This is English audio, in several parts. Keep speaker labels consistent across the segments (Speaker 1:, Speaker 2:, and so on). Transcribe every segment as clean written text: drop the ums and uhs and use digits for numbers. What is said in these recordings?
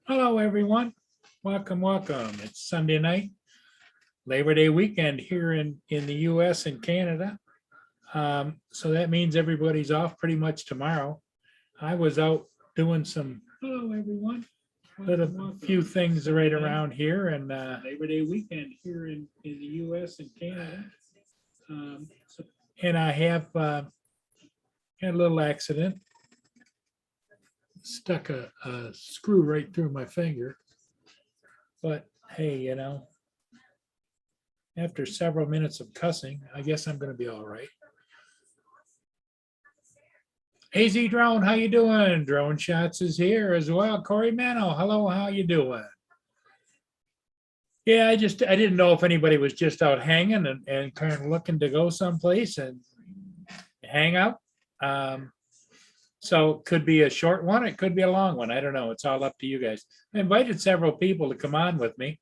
Speaker 1: Hello, everyone. Welcome, welcome. It's Sunday night, Labor Day weekend here in the US and Canada. So that means everybody's off pretty much tomorrow. I was out doing hello, everyone. Little few things right around here and Labor Day weekend here in the US and Canada. And I have had a little accident. Stuck a screw right through my finger. But hey, after several minutes of cussing, I guess I'm going to be all right. AZ Drone, how you doing? Drone Shots is here as well. Corey Mano, hello, how you doing? Yeah, I didn't know if anybody was just out hanging and kind of looking to go someplace and hang out. So it could be a short one, it could be a long one. I don't know. It's all up to you guys. I invited several people to come on with me,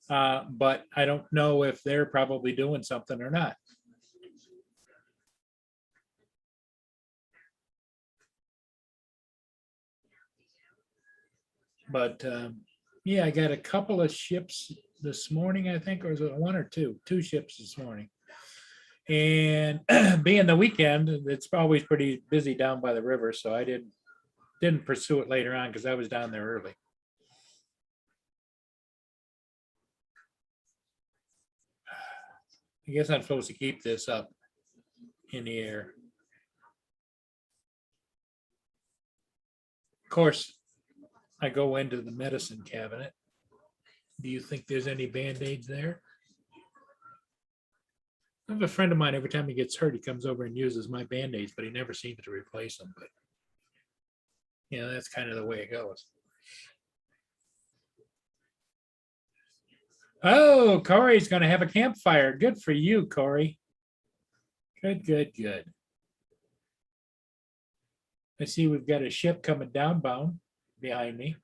Speaker 1: but I don't know if they're probably doing something or not. But yeah, I got a couple of ships this morning, I think, or was it one or two? Two ships this morning. And being the weekend, it's always pretty busy down by the river, so I didn't pursue it later on because I was down there early. I guess I'm supposed to keep this up in the air. Of course, I go into the medicine cabinet. Do you think there's any Band-Aids there? I have a friend of mine, every time he gets hurt, he comes over and uses my Band-Aids, but he never seems to replace them. But that's kind of the way it goes. Oh, Corey's going to have a campfire. Good for you, Corey. Good, good, good. I see we've got a ship coming downbound behind me.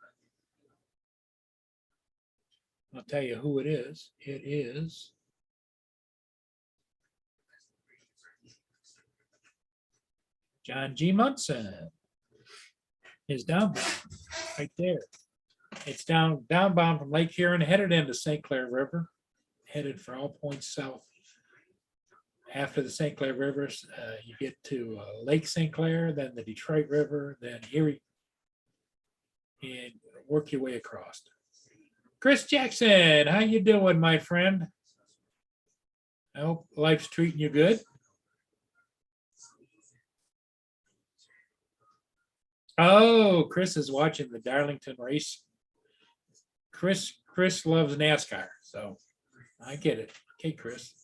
Speaker 1: I'll tell you who it is. It is John G. Munson. Is downbound right there. It's downbound from Lake Huron, headed into St. Clair River, headed for all points south. After the St. Clair River, you get to Lake St. Clair, then the Detroit River, then Erie, and work your way across. Chris Jackson, how you doing, my friend? I hope life's treating you good. Oh, Chris is watching the Darlington race. Chris loves NASCAR, so I get it. Okay, Chris.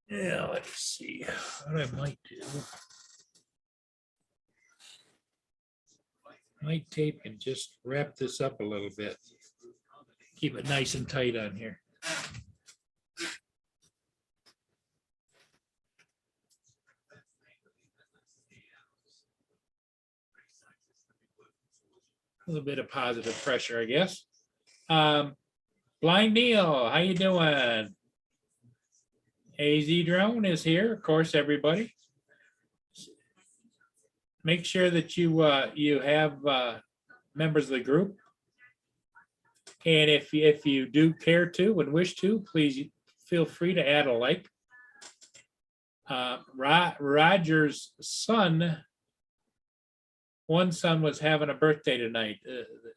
Speaker 1: Yeah, let's see what I might do. Might tape and just wrap this up a little bit. Keep it nice and tight on here. A little bit of positive pressure, I guess. Blind Neil, how you doing? AZ Drone is here, of course, everybody. Make sure that you have members of the group. And if you do care to and wish to, please feel free to add a like. Roger's one son was having a birthday tonight.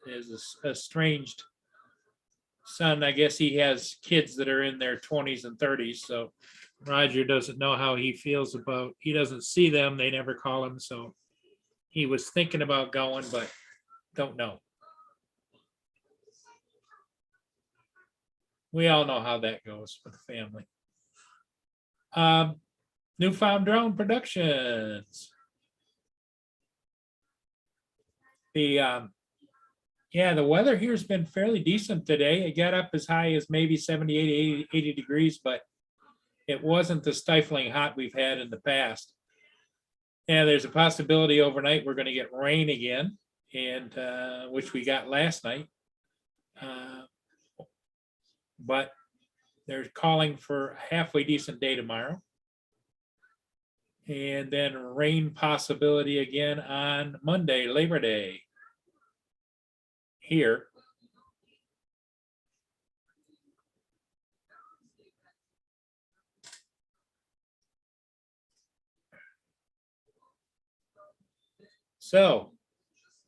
Speaker 1: Is a estranged son. I guess he has kids that are in their 20s and 30s. So Roger doesn't know how he feels about, he doesn't see them. They never call him. So he was thinking about going, but don't know. We all know how that goes with the family. Newfound Drone Productions. Yeah, the weather here's been fairly decent today. It got up as high as maybe 78, 80 degrees, but it wasn't the stifling hot we've had in the past. And there's a possibility overnight we're going to get rain again, and which we got last night. But they're calling for a halfway decent day tomorrow. And then rain possibility again on Monday, Labor Day. Here. So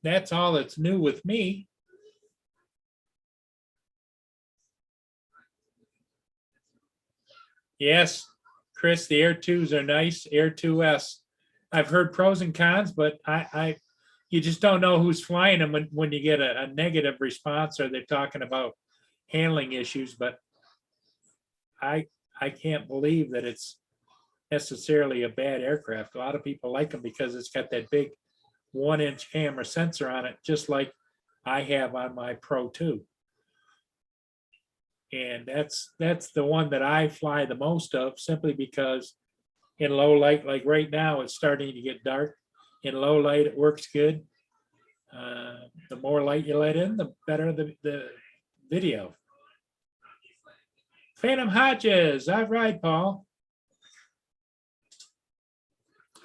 Speaker 1: that's all that's new with me. Yes, Chris, the Air 2s are nice, Air 2S. I've heard pros and cons, but you just don't know who's flying them when you get a negative response or they're talking about handling issues, but I can't believe that it's necessarily a bad aircraft. A lot of people like them because it's got that big 1-inch camera sensor on it, just like I have on my Pro 2. And that's the one that I fly the most of, simply because in low light, like right now, it's starting to get dark. In low light, it works good. The more light you let in, the better the video. Phantom Hodges, all right, Paul.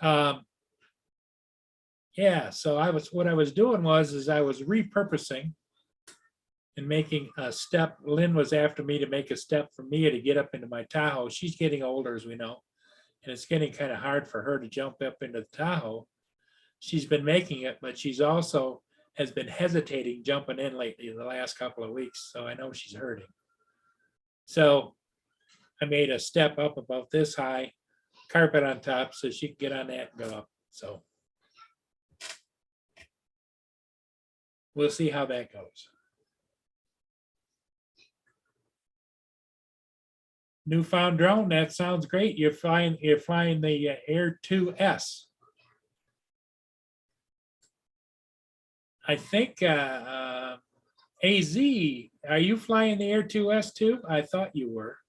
Speaker 1: Yeah, so what I was doing was I was repurposing and making a step. Lynn was after me to make a step for Mia to get up into my Tahoe. She's getting older, as we know, and it's getting kind of hard for her to jump up into the Tahoe. She's been making it, but she's also has been hesitating jumping in lately in the last couple of weeks. So I know she's hurting. So I made a step up about this high, carpet on top, so she can get on that and go up. So we'll see how that goes. Newfound drone, that sounds great. You're flying the Air 2S. I think AZ, are you flying the Air 2S too? I thought you were.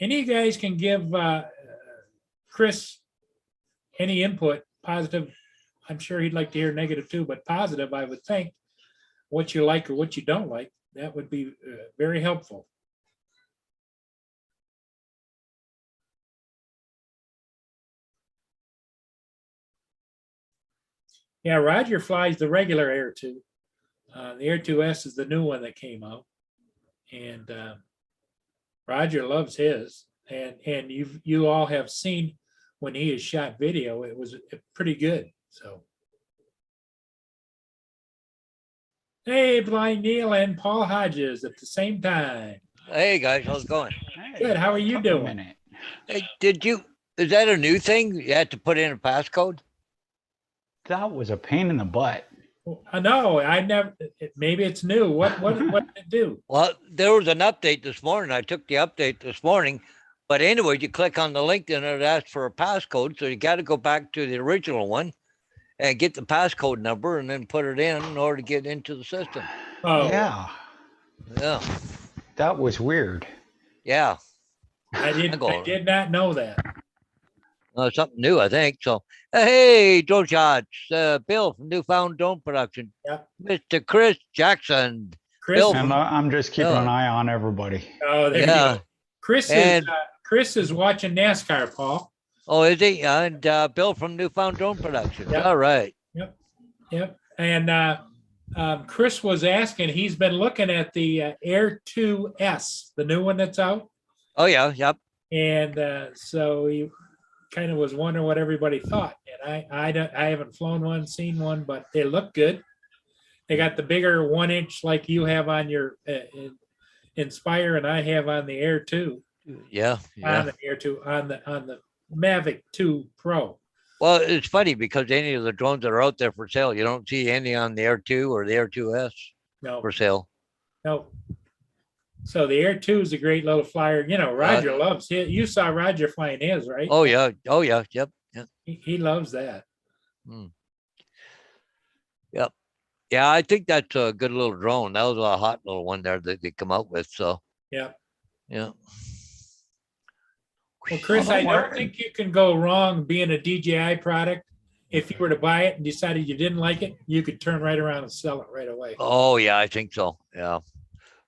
Speaker 1: Any of you guys can give Chris any input, positive. I'm sure he'd like to hear negative too, but positive, I would think, what you like or what you don't like. That would be very helpful. Yeah, Roger flies the regular Air 2. The Air 2S is the new one that came out. And Roger loves his. And you all have seen when he has shot video, it was pretty good. So. Hey, Blind Neil and Paul Hodges at the same time.
Speaker 2: Hey guys, how's it going?
Speaker 1: Good. How are you doing?
Speaker 2: Hey, is that a new thing? You had to put in a passcode?
Speaker 3: That was a pain in the butt.
Speaker 1: No, I never. Maybe it's new. What did it do?
Speaker 2: Well, there was an update this morning. I took the update this morning, but anyway, you click on the link and it asks for a passcode. So you got to go back to the original one and get the passcode number and then put it in order to get into the system.
Speaker 1: Oh,
Speaker 3: Yeah,
Speaker 2: Yeah.
Speaker 3: that was weird.
Speaker 2: Yeah.
Speaker 1: I did not know that.
Speaker 2: Something new, I think. So, hey, Joe Shots, Bill from Newfound Drone Production.
Speaker 1: Yep.
Speaker 2: Mr. Chris Jackson.
Speaker 1: Chris,
Speaker 2: Bill
Speaker 3: And I'm just keeping an eye on everybody.
Speaker 1: oh, there you
Speaker 2: Yeah.
Speaker 1: go. Chris is watching NASCAR, Paul.
Speaker 2: Oh, is he? And Bill from Newfound Drone Production.
Speaker 1: Yep.
Speaker 2: All right.
Speaker 1: Yep. And Chris was asking, he's been looking at the Air 2S, the new one that's out.
Speaker 2: Oh, yeah. Yep.
Speaker 1: And so he kind of was wondering what everybody thought. And I haven't flown one, seen one, but they look good. They got the bigger 1-inch like you have on your Inspire, and I have on the Air 2.
Speaker 2: Yeah.
Speaker 1: On the Air 2 on the Mavic 2 Pro.
Speaker 2: Well, it's funny because any of the drones that are out there for sale, you don't see any on the Air 2 or the Air 2S
Speaker 1: No,
Speaker 2: for sale.
Speaker 1: no. So the Air 2 is a great little flyer. You know, Roger loves it. You saw Roger flying his, right?
Speaker 2: Oh, yeah. Oh, yeah. Yep. Yeah.
Speaker 1: He loves that. Hmm.
Speaker 2: Yeah, I think that's a good little drone. That was a hot little one there that they come out with. So
Speaker 1: Yeah.
Speaker 2: yeah.
Speaker 1: Well, Chris,
Speaker 3: don't
Speaker 1: I don't
Speaker 3: worry.
Speaker 1: think you can go wrong being a DJI product. If you were to buy it and decided you didn't like it, you could turn right around and sell it right away.
Speaker 2: Oh yeah, I think so. Yeah,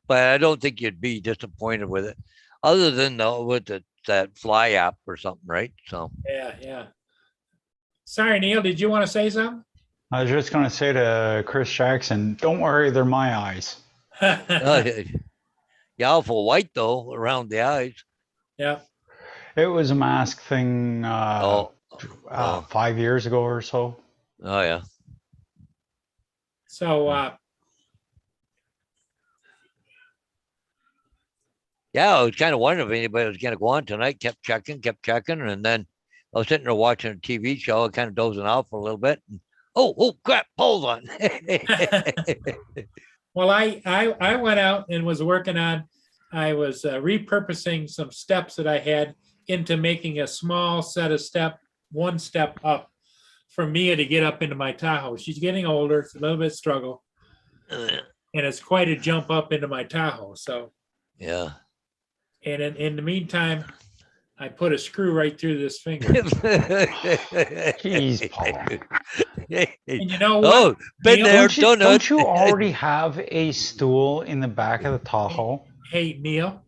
Speaker 2: but I don't think you'd be disappointed with it, other than though with that Fly app or something, right? So
Speaker 1: Yeah, yeah. Sorry, Neil, did you want to say something?
Speaker 3: I was just going to say to Chris Jackson, don't worry, they're my eyes.
Speaker 2: yeah, awful white though around the eyes.
Speaker 1: Yeah.
Speaker 3: It was a mask thing
Speaker 2: Oh, oh,
Speaker 3: 5 years ago or so.
Speaker 2: oh yeah.
Speaker 1: So,
Speaker 2: Yeah, I was kind of wondering if anybody was going to go on tonight. Kept checking, and then I was sitting there watching a TV show, kind of dozing off for a little bit. And, oh crap! Hold on.
Speaker 1: well, I went out and was working on. I was repurposing some steps that I had into making a small set of one step up for Mia to get up into my Tahoe. She's getting older; it's a little bit struggle, and it's quite a jump up into my Tahoe. So,
Speaker 2: yeah.
Speaker 1: and in the meantime, I put a screw right through this finger.
Speaker 3: Jeez, Paul.
Speaker 1: And you know what?
Speaker 2: Oh, been
Speaker 1: Neil,
Speaker 2: there, done
Speaker 3: Don't
Speaker 2: it.
Speaker 3: you already have a stool in the back of the Tahoe?
Speaker 1: Hey, Neil,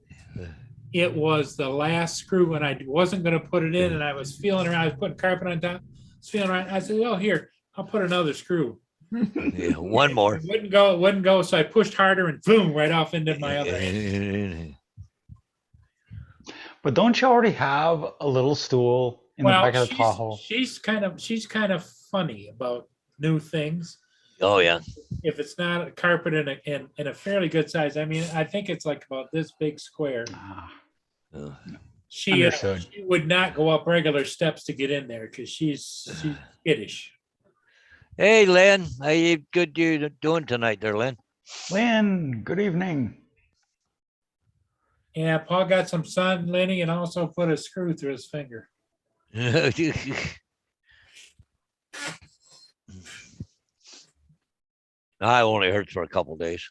Speaker 1: it was the last screw when I wasn't going to put it in, and I was feeling around. I was putting carpet on top. I was feeling around. I said, "Oh, here, I'll put another screw."
Speaker 2: Yeah, one more.
Speaker 1: It wouldn't go. So I pushed harder and boom, right off into my other hand.
Speaker 3: But don't you already have a little stool in the back of the Tahoe?
Speaker 1: she's kind of funny about new things.
Speaker 2: Oh yeah.
Speaker 1: If it's not a carpet in a fairly good size, I mean, I think it's like about this big square.
Speaker 3: Ah,
Speaker 1: She
Speaker 3: Understood.
Speaker 1: she would not go up regular steps to get in there because she's skittish.
Speaker 2: Hey, Lynn, how you doing tonight there, Lynn?
Speaker 3: Lynn, good evening.
Speaker 1: Yeah, Paul got some sun, Lenny, and also put a screw through his finger.
Speaker 2: I only hurts for a couple days.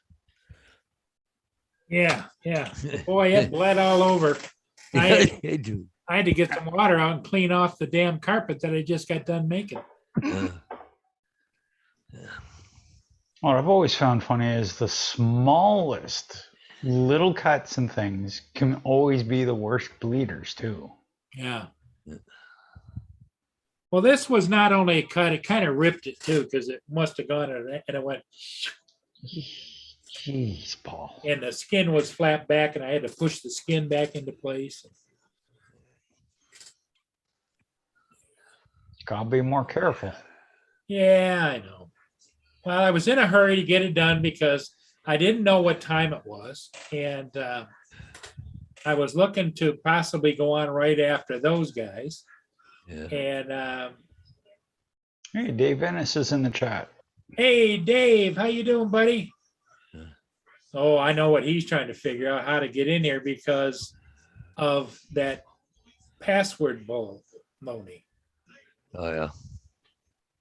Speaker 1: Yeah, yeah. Boy, it bled all over. I
Speaker 2: do.
Speaker 1: had to get some water out and clean off the damn carpet that I just got done making.
Speaker 3: What I've always found funny is the smallest little cuts and things can always be the worst bleeders too.
Speaker 1: Yeah. Well, this was not only a cut, it kind of ripped it too, because it must have gone and it went,
Speaker 3: Jeez, Paul.
Speaker 1: and the skin was flat back, and I had to push the skin back into place.
Speaker 3: Gotta be more careful.
Speaker 1: Yeah, I know. Well, I was in a hurry to get it done because I didn't know what time it was. And I was looking to possibly go on right after those guys.
Speaker 2: Yeah.
Speaker 1: And
Speaker 3: Hey, Dave Ennis is in the chat.
Speaker 1: hey, Dave, how you doing, buddy?
Speaker 2: Yeah.
Speaker 1: Oh, I know what he's trying to figure out, how to get in here because of that password baloney.
Speaker 2: Oh yeah.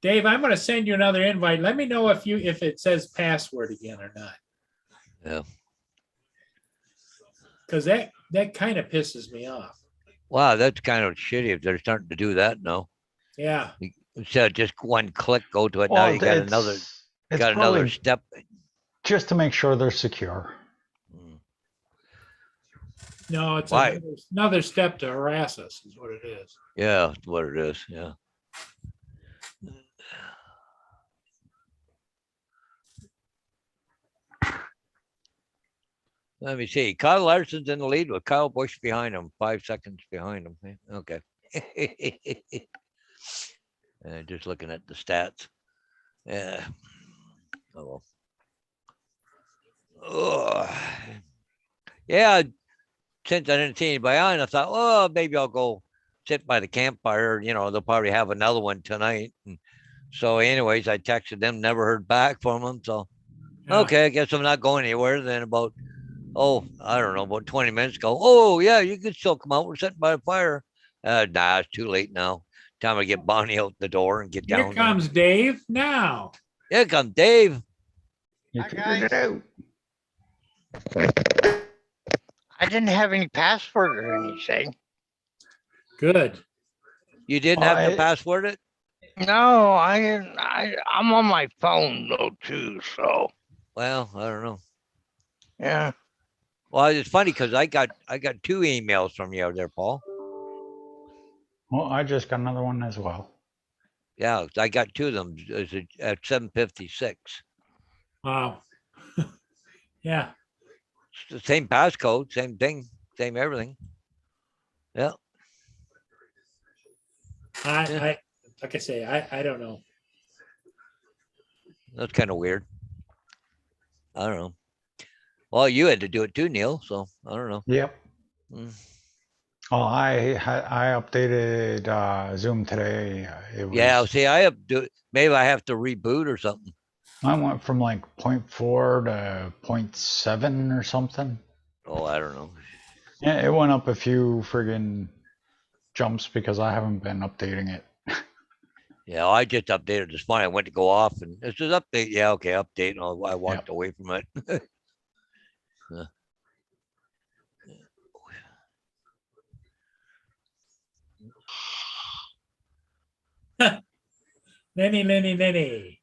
Speaker 1: Dave, I'm going to send you another invite. Let me know if it says password again or not.
Speaker 2: Yeah.
Speaker 1: Because that kind of pisses me off.
Speaker 2: Wow, that's kind of shitty if they're starting to do that now.
Speaker 1: Yeah.
Speaker 2: Instead of just one click, go to it. Now
Speaker 3: Well,
Speaker 2: you got
Speaker 3: it's
Speaker 2: another
Speaker 3: probably
Speaker 2: step.
Speaker 3: just to make sure they're secure.
Speaker 1: No, it's
Speaker 2: Why?
Speaker 1: another step to harass us is what it is.
Speaker 2: Yeah, that's what it is. Yeah. Let me see. Kyle Larson's in the lead with Kyle Busch behind him, 5 seconds behind him. Okay. Just looking at the stats. Yeah. Oh. Oh. Yeah. Since I didn't see anybody on, I thought, oh, maybe I'll go sit by the campfire. You know, they'll probably have another one tonight. And so, anyways, I texted them, never heard back from them. So,
Speaker 1: Yeah.
Speaker 2: okay, I guess I'm not going anywhere. Then about, I don't know, about 20 minutes ago. Oh, yeah, you can still come out. We're sitting by the fire. Nah, it's too late now. Time to get Bonnie out the door and get
Speaker 1: Here
Speaker 2: down.
Speaker 1: comes Dave now.
Speaker 2: Here come Dave.
Speaker 3: You
Speaker 4: Hi,
Speaker 3: figured it out.
Speaker 4: I didn't have any password or anything.
Speaker 1: Good.
Speaker 2: You didn't have to
Speaker 3: I-
Speaker 2: password it?
Speaker 4: No, I didn't. I'm on my phone though too. So
Speaker 2: Well, I don't know.
Speaker 4: yeah.
Speaker 2: Well, it's funny because I got 2 emails from you there, Paul.
Speaker 3: Well, I just got another one as well.
Speaker 2: Yeah, I got 2 of them at 7:56.
Speaker 1: Wow. Yeah.
Speaker 2: It's the same passcode, same thing, same everything. Yeah.
Speaker 1: I like I say, I don't know.
Speaker 2: That's kind of weird. I don't know. Well, you had to do it too, Neil. So I don't know.
Speaker 3: Yep.
Speaker 2: Mm.
Speaker 3: Oh, I updated Zoom today. It was,
Speaker 2: Yeah. See, I have to. Maybe I have to reboot or something.
Speaker 3: I went from like 0.4 to 0.7 or something.
Speaker 2: Oh, I don't know.
Speaker 3: Yeah, it went up a few friggin' jumps because I haven't been updating it.
Speaker 2: Yeah, I just updated this morning. I went to go off and it says update. Yeah, okay, update. And I walked away from it.
Speaker 1: Lenny.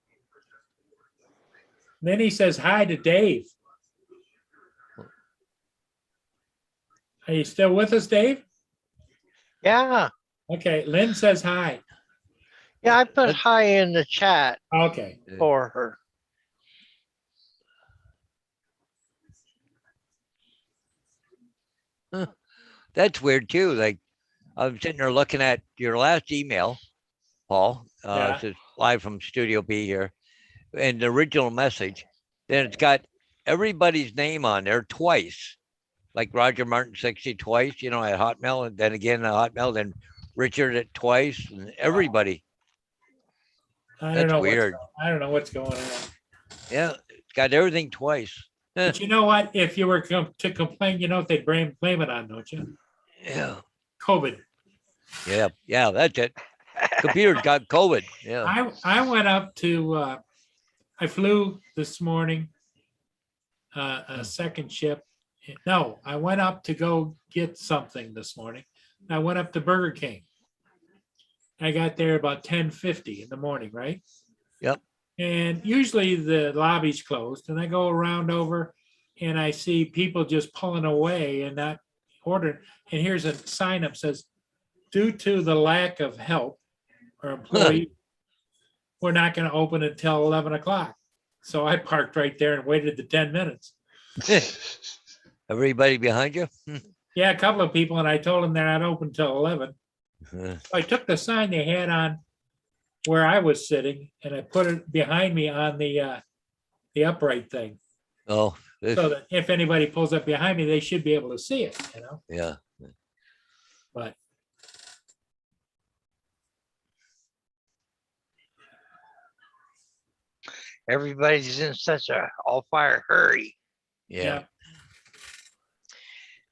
Speaker 1: Lenny says hi to Dave. Are you still with us, Dave?
Speaker 4: Yeah.
Speaker 1: Okay, Lynn says hi.
Speaker 4: Yeah, I put
Speaker 2: That's-
Speaker 4: hi in the chat
Speaker 1: Okay.
Speaker 4: for her.
Speaker 2: That's weird too. Like I'm sitting there looking at your last email, Paul.
Speaker 1: Yeah.
Speaker 2: It says live from Studio B here, and the original message. Then it's got everybody's name on there twice, like Roger Martin 60 twice. You know, at Hotmail, and then again at Hotmail, then Richard at twice, and everybody.
Speaker 1: I don't
Speaker 2: That's
Speaker 1: know.
Speaker 2: weird.
Speaker 1: I don't know what's going on.
Speaker 2: Yeah, it's got everything twice.
Speaker 1: But you know what? If you were to complain, you know what they blame it on, don't you?
Speaker 2: Yeah,
Speaker 1: COVID.
Speaker 2: yeah. That's it. Computer's got COVID. Yeah.
Speaker 1: I went up to I flew this morning, a second ship. No, I went up to go get something this morning. I went up to Burger King. I got there about 10:50 in the morning, right?
Speaker 2: Yep.
Speaker 1: And usually the lobby's closed, and I go around over and I see people just pulling away and not ordering. And here's a sign up says, due to the lack of help or employee, we're not going to open until 11 o'clock. So I parked right there and waited the 10 minutes.
Speaker 2: Everybody behind you.
Speaker 1: Yeah, a couple of people, and I told them they're not open till 11. I took the sign they had on where I was sitting and I put it behind me on the upright thing.
Speaker 2: Oh,
Speaker 1: So that if anybody pulls up behind me, they should be able to see it, you know,
Speaker 2: yeah.
Speaker 1: but
Speaker 4: Everybody's in such a all fire hurry.
Speaker 2: Yeah.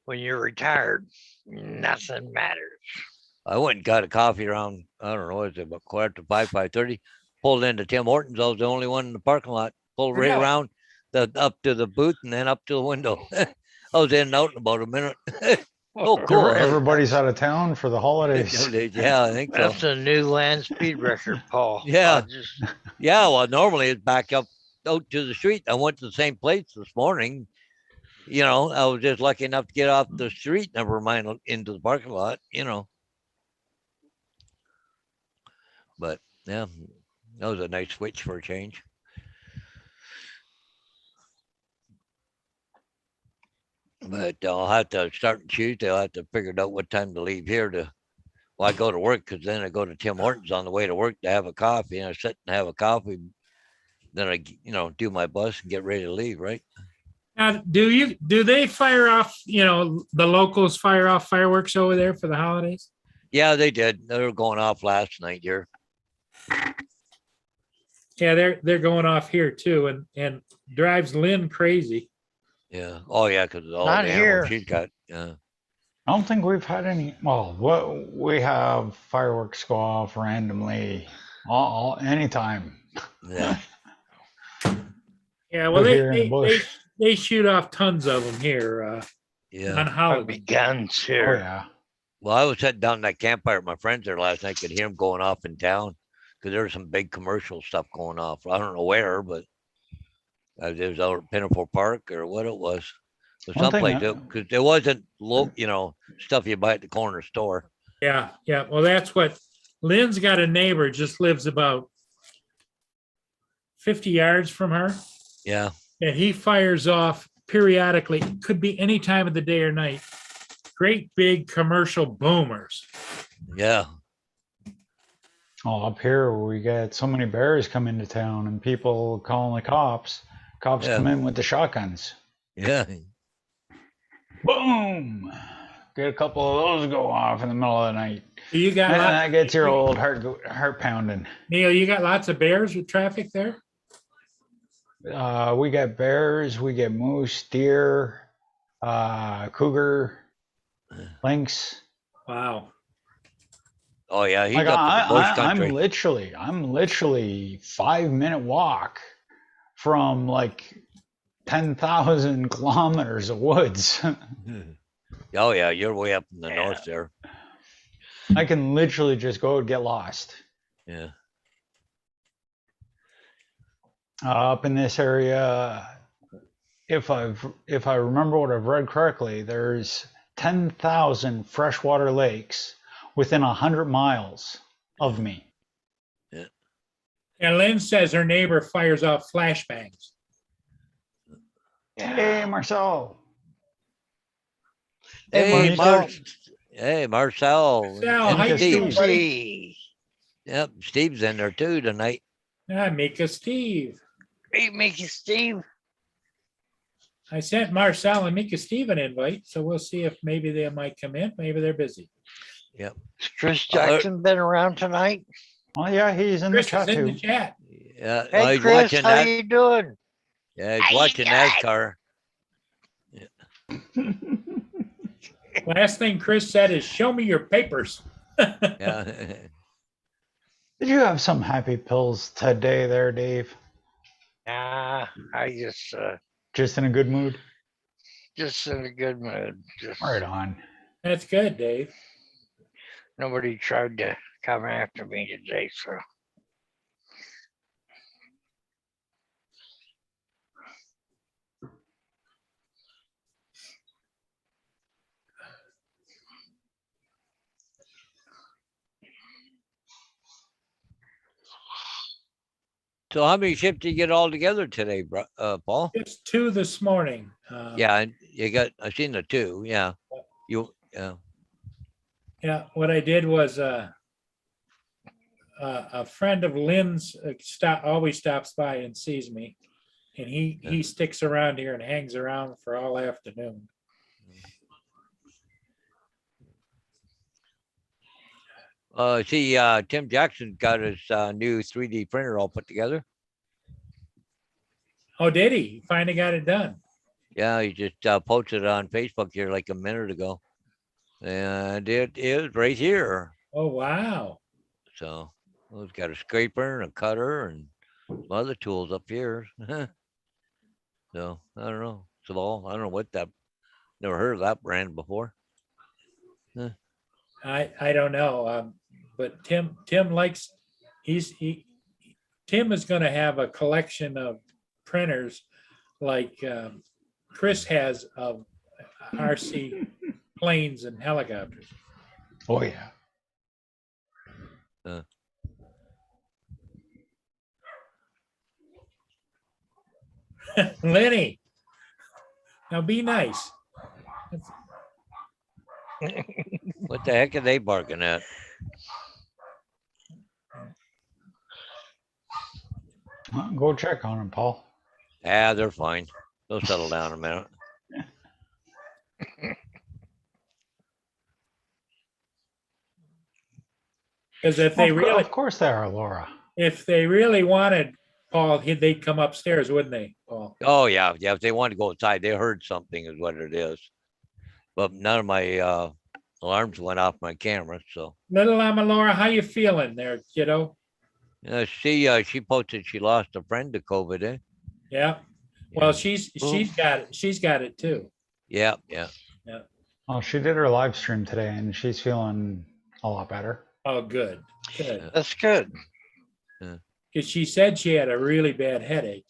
Speaker 4: When you're retired, nothing matters.
Speaker 2: I went and got a coffee around, I don't know, what is it, about 5:45, 5:30. Pulled into Tim Hortons. I was the only one in the parking lot. Pulled right
Speaker 1: Really?
Speaker 2: around up to the booth and then up to the window. I was in and out in about a minute. Oh, cool.
Speaker 3: Everybody's out of town for the holidays.
Speaker 2: Yeah, I think so.
Speaker 4: That's a new land speed record, Paul.
Speaker 2: Yeah.
Speaker 4: I'll just
Speaker 2: Yeah, well, normally it's back up out to the street. I went to the same place this morning. You know, I was just lucky enough to get off the street, never mind into the parking lot, you know. But yeah, that was a nice switch for a change. But I'll have to start Tuesday. I'll have to figure out what time to leave here to, well, I go to work because then I go to Tim Hortons on the way to work to have a coffee, and I sit and have a coffee. Then I, do my bus and get ready to leave, right?
Speaker 1: now, do they fire off, the locals fire off fireworks over there for the holidays?
Speaker 2: Yeah, they did. They were going off last night here.
Speaker 1: Yeah, they're going off here too, and drives Lynn crazy.
Speaker 2: Yeah. Oh, yeah, because all
Speaker 4: Not
Speaker 2: the
Speaker 4: here.
Speaker 2: animals she's got. Yeah.
Speaker 3: I don't think we've had any. Well, what we have fireworks go off randomly, all anytime.
Speaker 2: Yeah.
Speaker 1: Yeah, well,
Speaker 3: Out here in the
Speaker 1: they
Speaker 3: bush.
Speaker 1: they shoot off tons of them here on
Speaker 2: Yeah.
Speaker 4: Probably
Speaker 1: holiday.
Speaker 4: guns
Speaker 3: Oh
Speaker 4: here.
Speaker 3: yeah.
Speaker 2: Well, I was heading down that campfire with my friends there last night. Could hear them going off in town because there was some big commercial stuff going off. I don't know where, but it was out at Pinafore Park or what it was. But
Speaker 3: One thing
Speaker 2: someplace
Speaker 3: that-
Speaker 2: because there wasn't low, stuff you buy at the corner store.
Speaker 1: Yeah, yeah. Well, that's what Lynn's got a neighbor just lives about 50 yards from her,
Speaker 2: Yeah.
Speaker 1: and he fires off periodically. Could be any time of the day or night. Great big commercial boomers.
Speaker 2: Yeah.
Speaker 3: Oh, up here we got so many bears come into town and people calling the cops. Cops
Speaker 2: Yeah.
Speaker 3: come in with the shotguns.
Speaker 2: Yeah.
Speaker 3: Boom! Get a couple of those go off in the middle of the night.
Speaker 1: You got
Speaker 3: And
Speaker 1: lots,
Speaker 3: that gets your old heart pounding.
Speaker 1: Neil. You got lots of bears with traffic there.
Speaker 3: We got bears, we get moose, deer, cougar, lynx.
Speaker 1: Wow.
Speaker 2: Oh yeah. He's
Speaker 3: Like
Speaker 2: up in the bush
Speaker 3: I'm
Speaker 2: country.
Speaker 3: literally 5-minute walk from like 10,000 kilometers of woods.
Speaker 2: Oh yeah, you're way up in the north there.
Speaker 3: I can literally just go and get lost.
Speaker 2: Yeah.
Speaker 3: Up in this area, if I remember what I've read correctly, there's 10,000 freshwater lakes within 100 miles of me.
Speaker 1: And Lynn says her neighbor fires off flashbangs.
Speaker 3: Hey, Marcel.
Speaker 2: Hey,
Speaker 3: Marcel.
Speaker 2: Marcel.
Speaker 1: Marcel,
Speaker 2: and
Speaker 1: how you
Speaker 2: Steve.
Speaker 1: doing, buddy?
Speaker 4: Hey,
Speaker 2: Yep, Steve's in there too tonight.
Speaker 1: Ah, Mika Steve.
Speaker 4: hey, Mickey Steve.
Speaker 1: I sent Marcel and Mika Steve an invite, so we'll see if maybe they might come in. Maybe they're busy.
Speaker 4: Has Chris Jackson been around tonight?
Speaker 3: Oh yeah, he's in
Speaker 1: Chris
Speaker 3: the
Speaker 1: is
Speaker 3: chat
Speaker 1: in the
Speaker 3: too.
Speaker 1: chat.
Speaker 2: Yeah,
Speaker 4: Hey,
Speaker 2: he's
Speaker 4: Chris,
Speaker 2: watching
Speaker 4: how
Speaker 2: that.
Speaker 4: you doing?
Speaker 2: Yeah, he's
Speaker 4: How you
Speaker 2: watching
Speaker 4: doing?
Speaker 2: NASCAR.
Speaker 1: Last thing Chris said is, "Show me your papers."
Speaker 2: Yeah.
Speaker 3: Did you have some happy pills today, there, Dave?
Speaker 4: Nah, I
Speaker 3: Just in a good mood.
Speaker 4: just in a good mood. Just
Speaker 3: Right on.
Speaker 1: That's good, Dave.
Speaker 4: nobody tried to come after me today, so
Speaker 2: So how many ships did you get all together today, Paul?
Speaker 1: It's 2 this morning.
Speaker 2: Yeah, and you got. I seen the 2. Yeah, yeah.
Speaker 1: Yeah, what I did was a friend of Lynn's always stops by and sees me, and he sticks around here and hangs around for all afternoon.
Speaker 2: See, Tim Jackson got his new 3D printer all put together.
Speaker 1: Oh, did he? He finally got it done.
Speaker 2: Yeah, he just posted it on Facebook here like a minute ago, and it is right here.
Speaker 1: Oh, wow.
Speaker 2: So we've got a scraper and a cutter and some other tools up here. So I don't know. So I don't know what that. Never heard of that brand before.
Speaker 1: I don't know. But Tim likes, Tim is going to have a collection of printers like Chris has of RC planes and helicopters.
Speaker 3: Oh yeah.
Speaker 1: Lenny, now be nice.
Speaker 2: What the heck are they barking at?
Speaker 3: Go check on him, Paul.
Speaker 2: Ah, they're fine. They'll settle down in a minute.
Speaker 1: Because if they really,
Speaker 3: Of course they are, Laura.
Speaker 1: if they really wanted Paul, they'd come upstairs, wouldn't they, Paul?
Speaker 2: Oh yeah, yeah. If they want to go outside, they heard something is what it is. But none of my alarms went off my camera. So
Speaker 1: Little Laura, how you feeling there, kiddo?
Speaker 2: she posted she lost a friend to COVID.
Speaker 1: Yeah, Well,
Speaker 2: Yeah.
Speaker 1: she's got it too.
Speaker 2: Yeah, yeah.
Speaker 3: Oh, she did her live stream today, and she's feeling a lot better.
Speaker 1: Oh, good, good.
Speaker 2: Yeah.
Speaker 4: That's good.
Speaker 1: Because she said she had a really bad headache.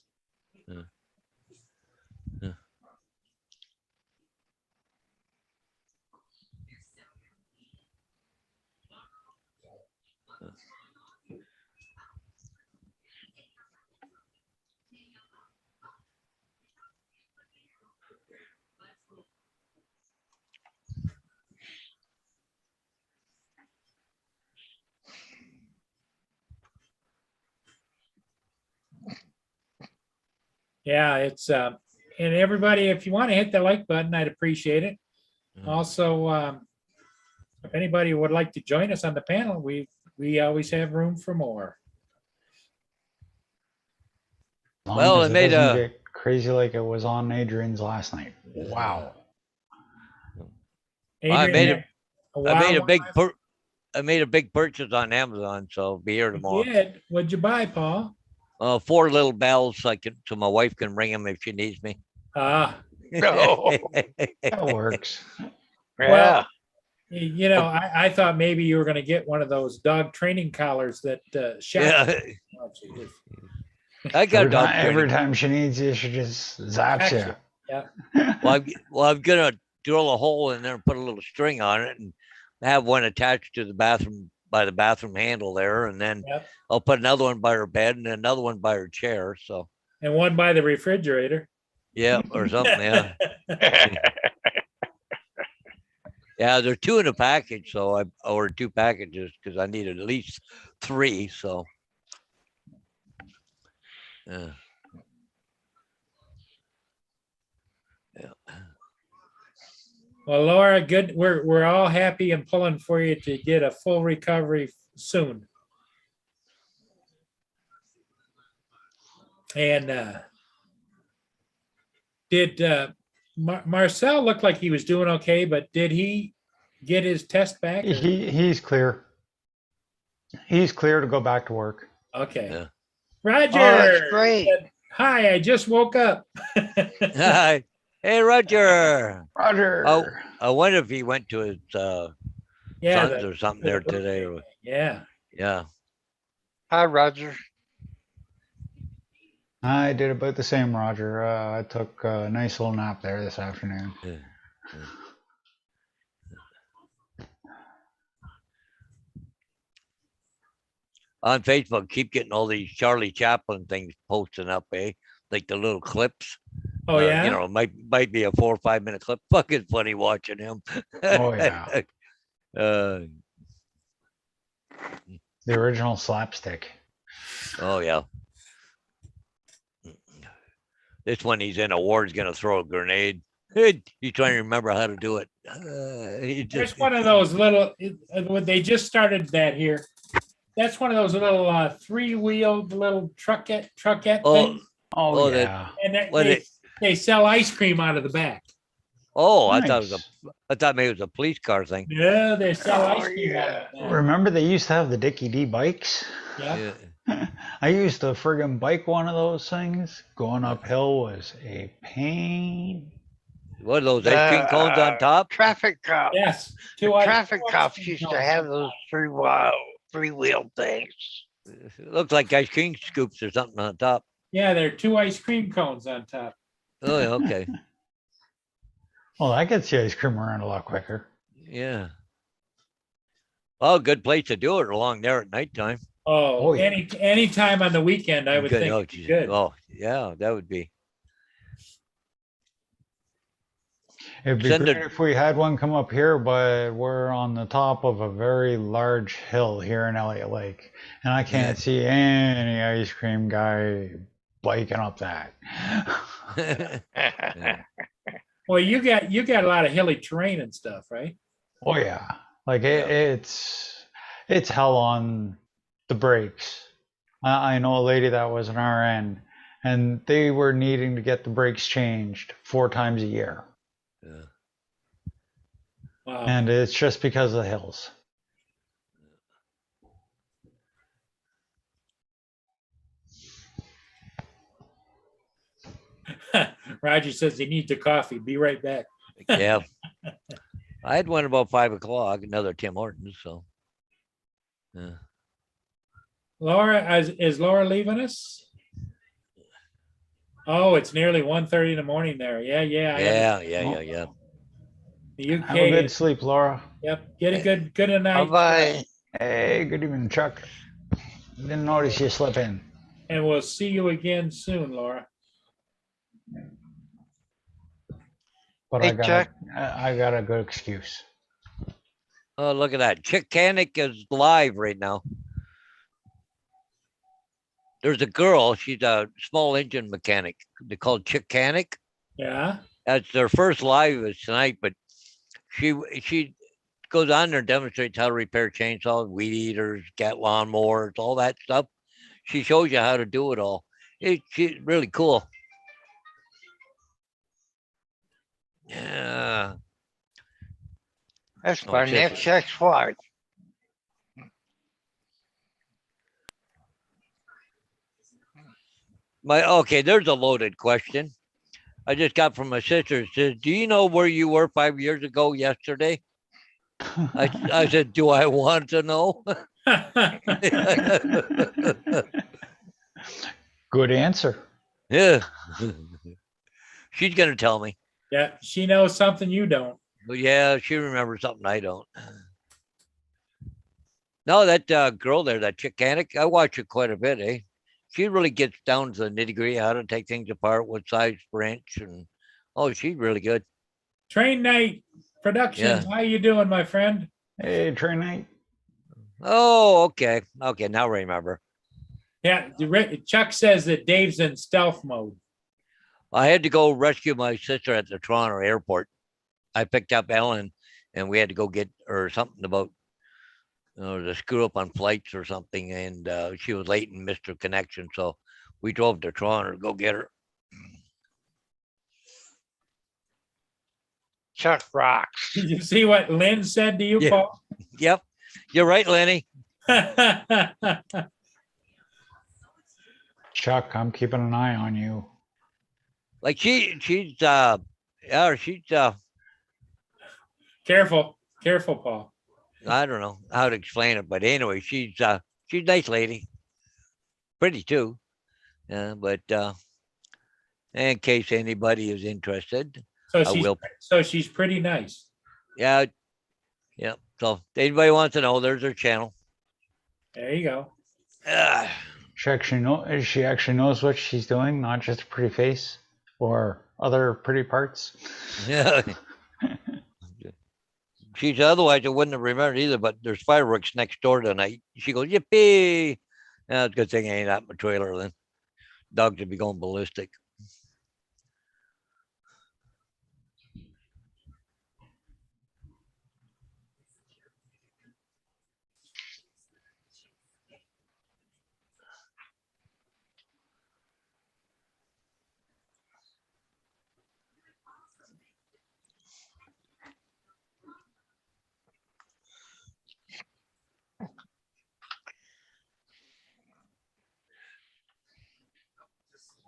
Speaker 1: Yeah, it's and everybody, if you want to hit the like button, I'd appreciate it.
Speaker 2: Mm.
Speaker 1: Also, if anybody would like to join us on the panel, we always have room for more.
Speaker 3: As long
Speaker 2: Well,
Speaker 3: as
Speaker 2: it made
Speaker 3: doesn't
Speaker 2: a-
Speaker 3: get crazy like it was on Adrian's last night. Wow.
Speaker 2: I made
Speaker 1: Adrian,
Speaker 2: I made a
Speaker 1: wow,
Speaker 2: big I made a big purchase on Amazon, so I'll be here
Speaker 1: you
Speaker 2: tomorrow.
Speaker 1: did. What'd you buy, Paul?
Speaker 2: 4 little bells so my wife can ring them if she needs me.
Speaker 1: Ah,
Speaker 4: No.
Speaker 3: That works.
Speaker 4: Yeah.
Speaker 1: you know, I thought maybe you were going to get one of those dog training collars that shot.
Speaker 2: Yeah,
Speaker 1: Oh, geez.
Speaker 2: I got
Speaker 3: Every
Speaker 2: dog
Speaker 3: time, every
Speaker 2: training.
Speaker 3: time she needs you, she just zaps you.
Speaker 1: Yeah.
Speaker 2: Well, I'm gonna drill a hole in there and put a little string on it and have one attached to the bathroom by the bathroom handle there, and then
Speaker 1: Yep.
Speaker 2: I'll put another one by her bed and another one by her chair. So
Speaker 1: And one by the refrigerator.
Speaker 2: yeah, or something. Yeah, yeah. There's 2 in a package, so I ordered 2 packages because I needed at least 3. So yeah.
Speaker 1: Well, Laura, good. We're all happy and pulling for you to get a full recovery soon. And did Marcel look like he was doing okay, but did he get his test back? Or-
Speaker 3: He's clear. He's clear to go back to work.
Speaker 1: Okay.
Speaker 2: Yeah.
Speaker 1: Roger.
Speaker 4: Oh, that's great.
Speaker 1: said, Hi, I just woke up.
Speaker 2: Hi. Hey, Roger.
Speaker 3: Roger.
Speaker 2: I wonder if he went to his
Speaker 1: Yeah,
Speaker 2: sons or something there today.
Speaker 1: yeah.
Speaker 2: Yeah.
Speaker 4: Hi, Roger.
Speaker 3: I did about the same, Roger. I took a nice little nap there this afternoon.
Speaker 2: Yeah. On Facebook, keep getting all these Charlie Chaplin things posting up, eh? Like the little clips.
Speaker 1: Oh yeah.
Speaker 2: You know, it might be a 4 or 5 minute clip. Fucking funny watching him.
Speaker 3: Oh, yeah.
Speaker 2: uh,
Speaker 3: The original slapstick.
Speaker 2: oh yeah. This one, he's in a war, he's gonna throw a grenade. He's trying to remember how to do it. He
Speaker 1: There's
Speaker 2: just,
Speaker 1: one of those little. When they just started that here. That's one of those little 3-wheeled little truckette
Speaker 2: Oh,
Speaker 1: things.
Speaker 3: Oh,
Speaker 2: Oh, that-
Speaker 3: yeah.
Speaker 1: And that
Speaker 2: well,
Speaker 1: they sell ice cream out of the back.
Speaker 2: oh,
Speaker 3: Nice.
Speaker 2: I thought maybe it was a police car thing.
Speaker 1: Yeah, they sell
Speaker 4: Oh,
Speaker 1: ice cream out of the back.
Speaker 3: Remember they used to have the Dickie D bikes?
Speaker 1: Yeah.
Speaker 2: Yeah.
Speaker 3: I used to friggin' bike one of those things. Going uphill was a pain.
Speaker 2: What are those ice cream cones on top?
Speaker 4: Traffic cop.
Speaker 1: Yes.
Speaker 4: The
Speaker 1: ice-
Speaker 4: traffic
Speaker 1: two ice
Speaker 4: cops
Speaker 1: cream
Speaker 4: used to
Speaker 1: cones.
Speaker 4: have those three-wheel things.
Speaker 2: It looks like ice cream scoops or something on top.
Speaker 1: Yeah, there are 2 ice cream cones on top.
Speaker 2: Oh, yeah, okay.
Speaker 3: Well, that gets the ice cream around a lot quicker.
Speaker 2: Yeah. Oh, good place to do it along there at nighttime.
Speaker 1: Oh,
Speaker 3: Oh, yeah.
Speaker 1: any time on the weekend, I would
Speaker 2: Good.
Speaker 1: think
Speaker 2: Oh,
Speaker 1: it'd be
Speaker 2: geez.
Speaker 1: good.
Speaker 2: Oh, yeah, that would be.
Speaker 3: It'd be
Speaker 2: Send
Speaker 3: great
Speaker 2: it-
Speaker 3: if we had one come up here, but we're on the top of a very large hill here in Elliott Lake, and I can't see any ice cream guy biking up that.
Speaker 2: Yeah.
Speaker 1: Well, you got a lot of hilly terrain and stuff, right?
Speaker 3: Oh yeah, like it's hell on the brakes. I know a lady that was an RN, and they were needing to get the brakes changed 4 times a year,
Speaker 2: Yeah.
Speaker 1: Wow.
Speaker 3: and it's just because of the hills.
Speaker 1: Roger says he needs a coffee. Be right back.
Speaker 2: Yeah. I had one about 5 o'clock, another Tim Hortons, so. Yeah.
Speaker 1: Laura, is Laura leaving us? Oh, it's nearly 1:30 in the morning there. Yeah.
Speaker 2: Yeah.
Speaker 1: The UK.
Speaker 3: Have a good sleep, Laura.
Speaker 1: Yep. Get a good night.
Speaker 4: Bye-bye.
Speaker 3: Hey, good evening, Chuck. Didn't notice you slip in.
Speaker 1: And we'll see you again soon, Laura.
Speaker 3: But
Speaker 4: Hey,
Speaker 3: I got
Speaker 4: Chuck.
Speaker 3: I got a good excuse.
Speaker 2: Oh, look at that. Chick Canic is live right now. There's a girl, she's a small engine mechanic. They call Chick Canic.
Speaker 1: Yeah.
Speaker 2: That's their first live is tonight, but she goes on there and demonstrates how to repair chainsaws, weed eaters, cat lawnmowers, all that stuff. She shows you how to do it all. She's really cool. Yeah.
Speaker 4: That's
Speaker 2: Oh,
Speaker 4: my
Speaker 2: shit.
Speaker 4: next ex-wife.
Speaker 2: Okay, there's a loaded question. I just got from my sister. It says, do you know where you were 5 years ago yesterday? I said, do I want to know?
Speaker 3: Good answer.
Speaker 2: Yeah. She's going to tell me.
Speaker 1: Yeah. She knows something you don't.
Speaker 2: But yeah, she remembers something I don't. No, that girl there, that Chick Canic, I watch her quite a bit, eh? She really gets down to the nitty gritty, how to take things apart, what size wrench, and oh, she's really good.
Speaker 1: Train Night Productions.
Speaker 2: Yeah.
Speaker 1: How you doing, my friend?
Speaker 3: Hey, train night.
Speaker 2: Oh, okay. Okay, now I remember.
Speaker 1: Yeah. Chuck says that Dave's in stealth mode.
Speaker 2: I had to go rescue my sister at the Toronto airport. I picked up Ellen and we had to go get her something about the screw up on flights or something. And she was late and missed her connection. So we drove to Toronto to go get her.
Speaker 4: Chuck rocks.
Speaker 1: Did you see what Lynn said to you,
Speaker 2: Yeah.
Speaker 1: Paul?
Speaker 2: Yep. You're right, Lenny.
Speaker 3: Chuck, I'm keeping an eye on you.
Speaker 2: Like she's
Speaker 1: Careful, Paul.
Speaker 2: I don't know how to explain it, but anyway, she's a nice lady. Pretty too. But in case anybody is interested,
Speaker 1: So
Speaker 2: I will.
Speaker 1: she's pretty nice.
Speaker 2: Yeah. So if anybody wants to know, there's her channel.
Speaker 1: There you go.
Speaker 3: She actually knows what she's doing, not just a pretty face or other pretty parts.
Speaker 2: Yeah. She's otherwise I wouldn't have remembered either, but there's fireworks next door tonight. She goes, yippee. It's a good thing I ain't at my trailer then. Dogs would be going ballistic.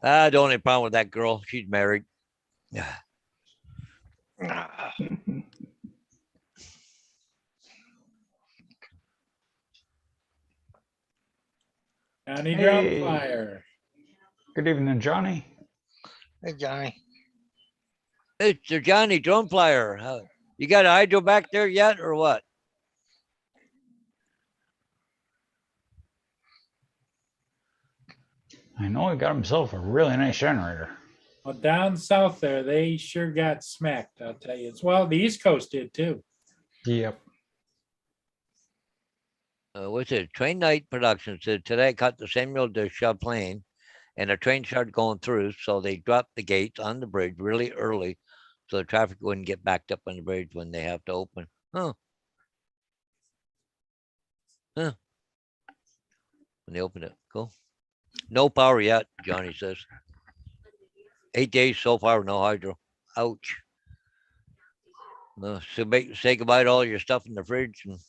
Speaker 2: The only problem with that girl, she's married. Yeah.
Speaker 1: Johnny
Speaker 3: Hey.
Speaker 1: Drumfire.
Speaker 3: Good evening, Johnny.
Speaker 4: Hey, Johnny.
Speaker 2: It's the Johnny Drum Flyer. You got a hydro back there yet or what?
Speaker 3: I know he got himself a really nice generator.
Speaker 1: Well, down south there, they sure got smacked, I'll tell you. Well, the East Coast did too.
Speaker 3: Yep.
Speaker 2: What's it? Train Night Production said today I caught the Samuel de Champlain and the train started going through. So they dropped the gates on the bridge really early so the traffic wouldn't get backed up on the bridge when they have to open. When they open it. Cool. No power yet, Johnny says. 8 days so far, no hydro. Ouch. So say goodbye to all your stuff in the fridge. And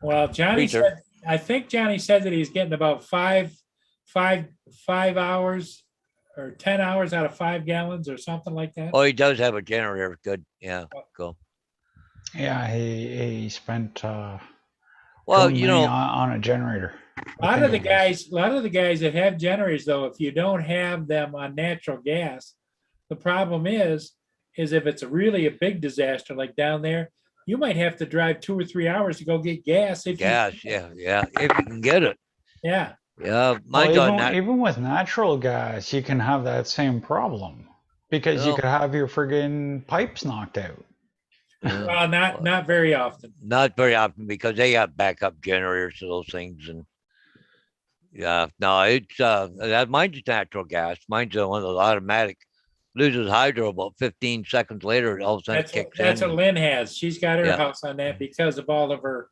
Speaker 1: Well, Johnny
Speaker 2: Peter.
Speaker 1: said, I think Johnny said that he's getting about five hours or 10 hours out of 5 gallons or something like that.
Speaker 2: Oh, he does have a generator. Good. Yeah. Cool.
Speaker 3: Yeah, he spent
Speaker 2: Well,
Speaker 3: killing
Speaker 2: you
Speaker 3: me
Speaker 2: know,
Speaker 3: on a generator.
Speaker 1: A lot of the guys that have generators, though, if you don't have them on natural gas, the problem is if it's really a big disaster like down there, you might have to drive 2 or 3 hours to go get gas. If
Speaker 2: gas. Yeah. Yeah. If you can get it.
Speaker 1: yeah,
Speaker 2: Yeah.
Speaker 3: Well,
Speaker 2: Mine's on that.
Speaker 3: even with natural gas, you can have that same problem because you
Speaker 2: Well,
Speaker 3: could have your friggin' pipes knocked out.
Speaker 2: yeah.
Speaker 1: well, not very often.
Speaker 2: Not very often because they got backup generators to those things. And yeah, no, it's that mine's natural gas. Mine's one of those automatic. Loses hydro about 15 seconds later. All of a sudden it kicks
Speaker 1: That's
Speaker 2: in.
Speaker 1: what Lynn has. She's got her
Speaker 2: Yeah.
Speaker 1: house on that because of all of her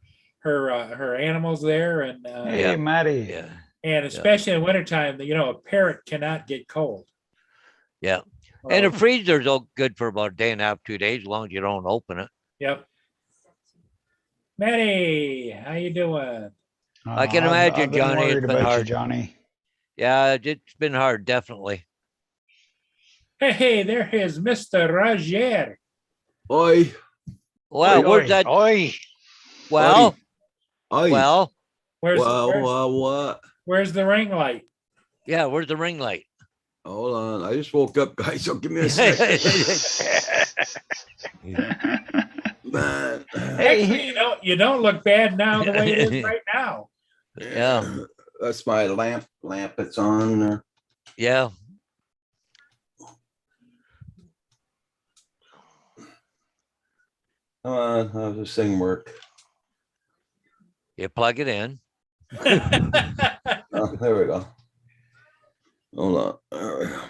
Speaker 1: animals there, and
Speaker 3: Hey,
Speaker 2: Yeah.
Speaker 3: Maddie.
Speaker 2: Yeah.
Speaker 1: and especially in wintertime, a parrot cannot get cold.
Speaker 2: Yeah. And
Speaker 1: Oh,
Speaker 2: the freezer's all good for about a day and a half, 2 days, as long as you don't open it.
Speaker 1: yep. Matty, how you doing?
Speaker 2: I can
Speaker 3: I've
Speaker 2: imagine,
Speaker 3: been
Speaker 2: Johnny, it's
Speaker 3: worried
Speaker 2: been
Speaker 3: about you,
Speaker 2: hard.
Speaker 3: Johnny.
Speaker 2: Yeah, it's been hard, definitely.
Speaker 1: Hey, there is Mr. Roger.
Speaker 5: Oi,
Speaker 2: Well,
Speaker 3: Oi,
Speaker 2: where's
Speaker 3: oi.
Speaker 2: that?
Speaker 4: Oi,
Speaker 2: Well,
Speaker 5: oi.
Speaker 2: well,
Speaker 1: Where's
Speaker 5: What?
Speaker 1: where's the ring light?
Speaker 2: yeah, where's the ring light?
Speaker 5: Hold on. I just woke up, guys. So give me a second. Man.
Speaker 1: Actually, you don't look bad now the way it is right now.
Speaker 2: Yeah.
Speaker 5: That's my lamp that's on there.
Speaker 2: Yeah.
Speaker 5: Come on, how does this thing work?
Speaker 2: You plug it in.
Speaker 5: Oh, there we go. Hold on. There we go.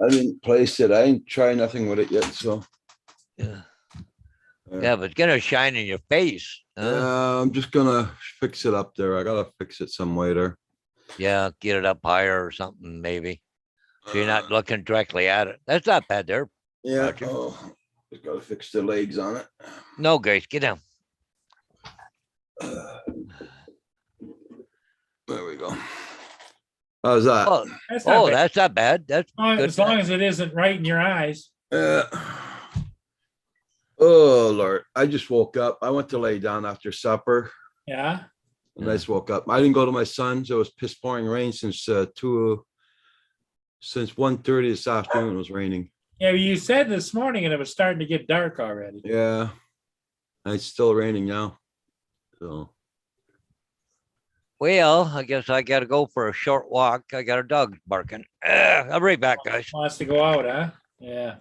Speaker 5: I didn't place it. I ain't tried nothing with it yet, so.
Speaker 2: Yeah. Yeah, but it's gonna shine in your face. Huh?
Speaker 5: I'm just gonna fix it up there. I gotta fix it some way there.
Speaker 2: Yeah, get it up higher or something, maybe. So you're not looking directly at it. That's not bad there.
Speaker 5: Yeah,
Speaker 2: Roger.
Speaker 5: just gotta fix the legs on it.
Speaker 2: No, Grace, get down.
Speaker 5: There we go. How's that?
Speaker 2: Oh,
Speaker 1: That's not bad.
Speaker 2: that's not bad. That's good.
Speaker 1: As long as it isn't right in your eyes.
Speaker 5: Oh Lord, I just woke up. I went to lay down after supper
Speaker 1: Yeah.
Speaker 5: and I just woke up. I didn't go to my son's. It was piss pouring rain since 1:30 this afternoon. It was raining.
Speaker 1: Yeah, you said this morning and it was starting to get dark already.
Speaker 5: Yeah, and it's still raining now. So
Speaker 2: Well, I guess I gotta go for a short walk. I got a dog barking. I'll be right back, guys.
Speaker 1: Wants to go out, huh? Yeah.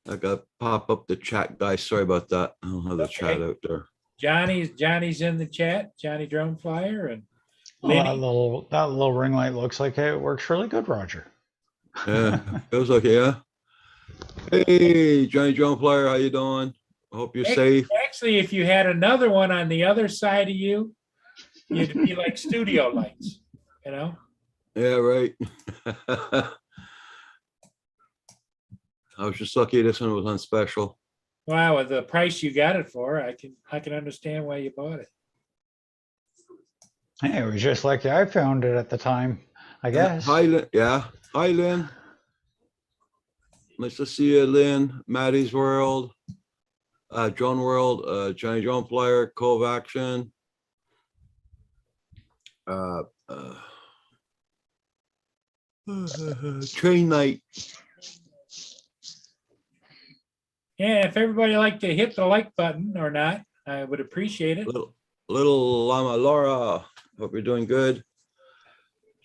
Speaker 5: I got pop up the chat, guys. Sorry about that. I don't have the chat
Speaker 1: Okay.
Speaker 5: out there.
Speaker 1: Johnny's in the chat, Johnny Drone Flyer, and
Speaker 3: Well,
Speaker 1: Lenny.
Speaker 3: that little ring light looks like it works really good, Roger.
Speaker 5: Yeah, it was okay. Yeah. Hey, Johnny Drone Flyer, how you doing? I hope you're safe.
Speaker 1: Actually, if you had another one on the other side of you, you'd be like studio lights,
Speaker 5: Yeah, right. I was just lucky this one was on special.
Speaker 1: Wow, with the price you got it for, I can understand why you bought it.
Speaker 3: Hey, it was just like I found it at the time, I guess.
Speaker 5: Hi, Lynn. Yeah. Hi, Lynn. Nice to see you, Lynn. Maddie's World, Drone World, Johnny Drone Flyer, Cove Action. Train Night.
Speaker 1: Yeah, if everybody like to hit the like button or not, I would appreciate it.
Speaker 5: Little Llama Laura. Hope you're doing good.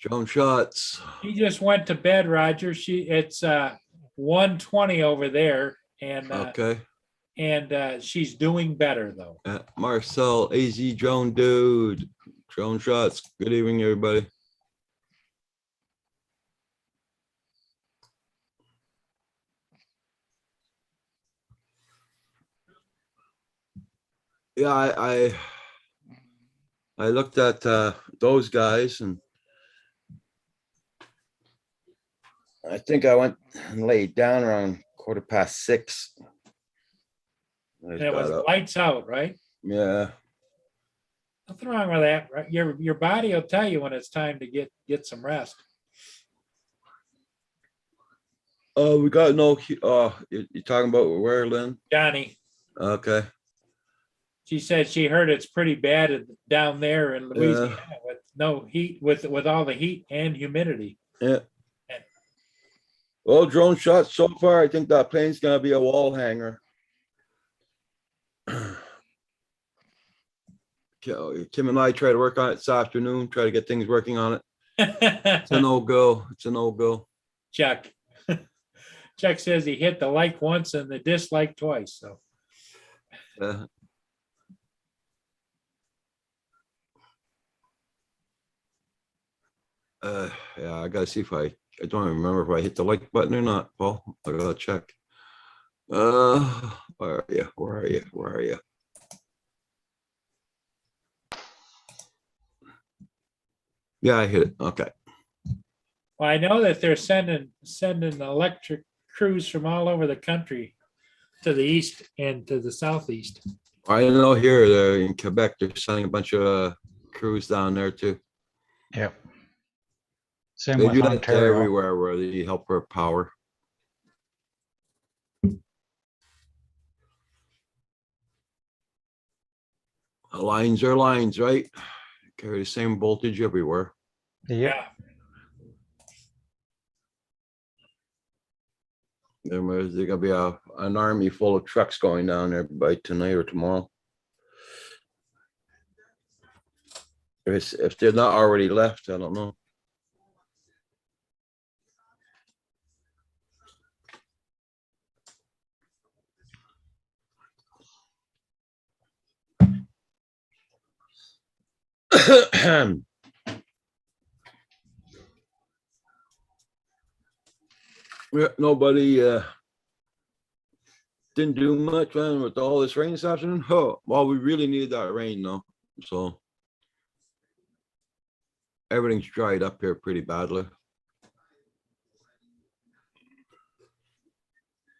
Speaker 5: Drone Shots.
Speaker 1: She just went to bed, Roger. It's 1:20 over there, and
Speaker 5: Okay.
Speaker 1: She's doing better though.
Speaker 5: Marcel, AZ Drone Dude. Drone Shots. Good evening, everybody. Yeah, I looked at those guys and I think I went and laid down around 6:15.
Speaker 1: And it was lights out, right?
Speaker 5: Yeah.
Speaker 1: Nothing wrong with that. Right? Your body will tell you when it's time to get some rest.
Speaker 5: We got no, you're talking about where, Lynn?
Speaker 1: Johnny,
Speaker 5: Okay,
Speaker 1: she said she heard it's pretty bad down there in Louisiana with no heat, with all the heat and humidity.
Speaker 5: yeah. Well, drone shots so far, I think that plane's gonna be a wall hanger. Kim and I try to work on it this afternoon, try to get things working on it. It's a no-go. It's a no-go.
Speaker 1: Chuck. Chuck says he hit the like once and the dislike twice, so.
Speaker 5: Uh, yeah, I gotta see if I don't even remember if I hit the like button or not, Paul. I gotta check. Where are you? Where are you? Where are you? Yeah, I hit it. Okay.
Speaker 1: Well, I know that they're sending electric crews from all over the country to the east and to the southeast.
Speaker 5: I know here in Quebec, they're sending a bunch of crews down there too.
Speaker 3: Yep. Same
Speaker 5: They
Speaker 3: with
Speaker 5: do that
Speaker 3: Ontario.
Speaker 5: everywhere where they help for power. Lines are lines, right? Carry the same voltage everywhere.
Speaker 3: Yep.
Speaker 5: There's gonna be an army full of trucks going down there by tonight or tomorrow. If they're not already left, I don't know. Yeah, nobody didn't do much, man, with all this rain this afternoon. Oh, well, we really needed that rain though, so everything's dried up here pretty badly.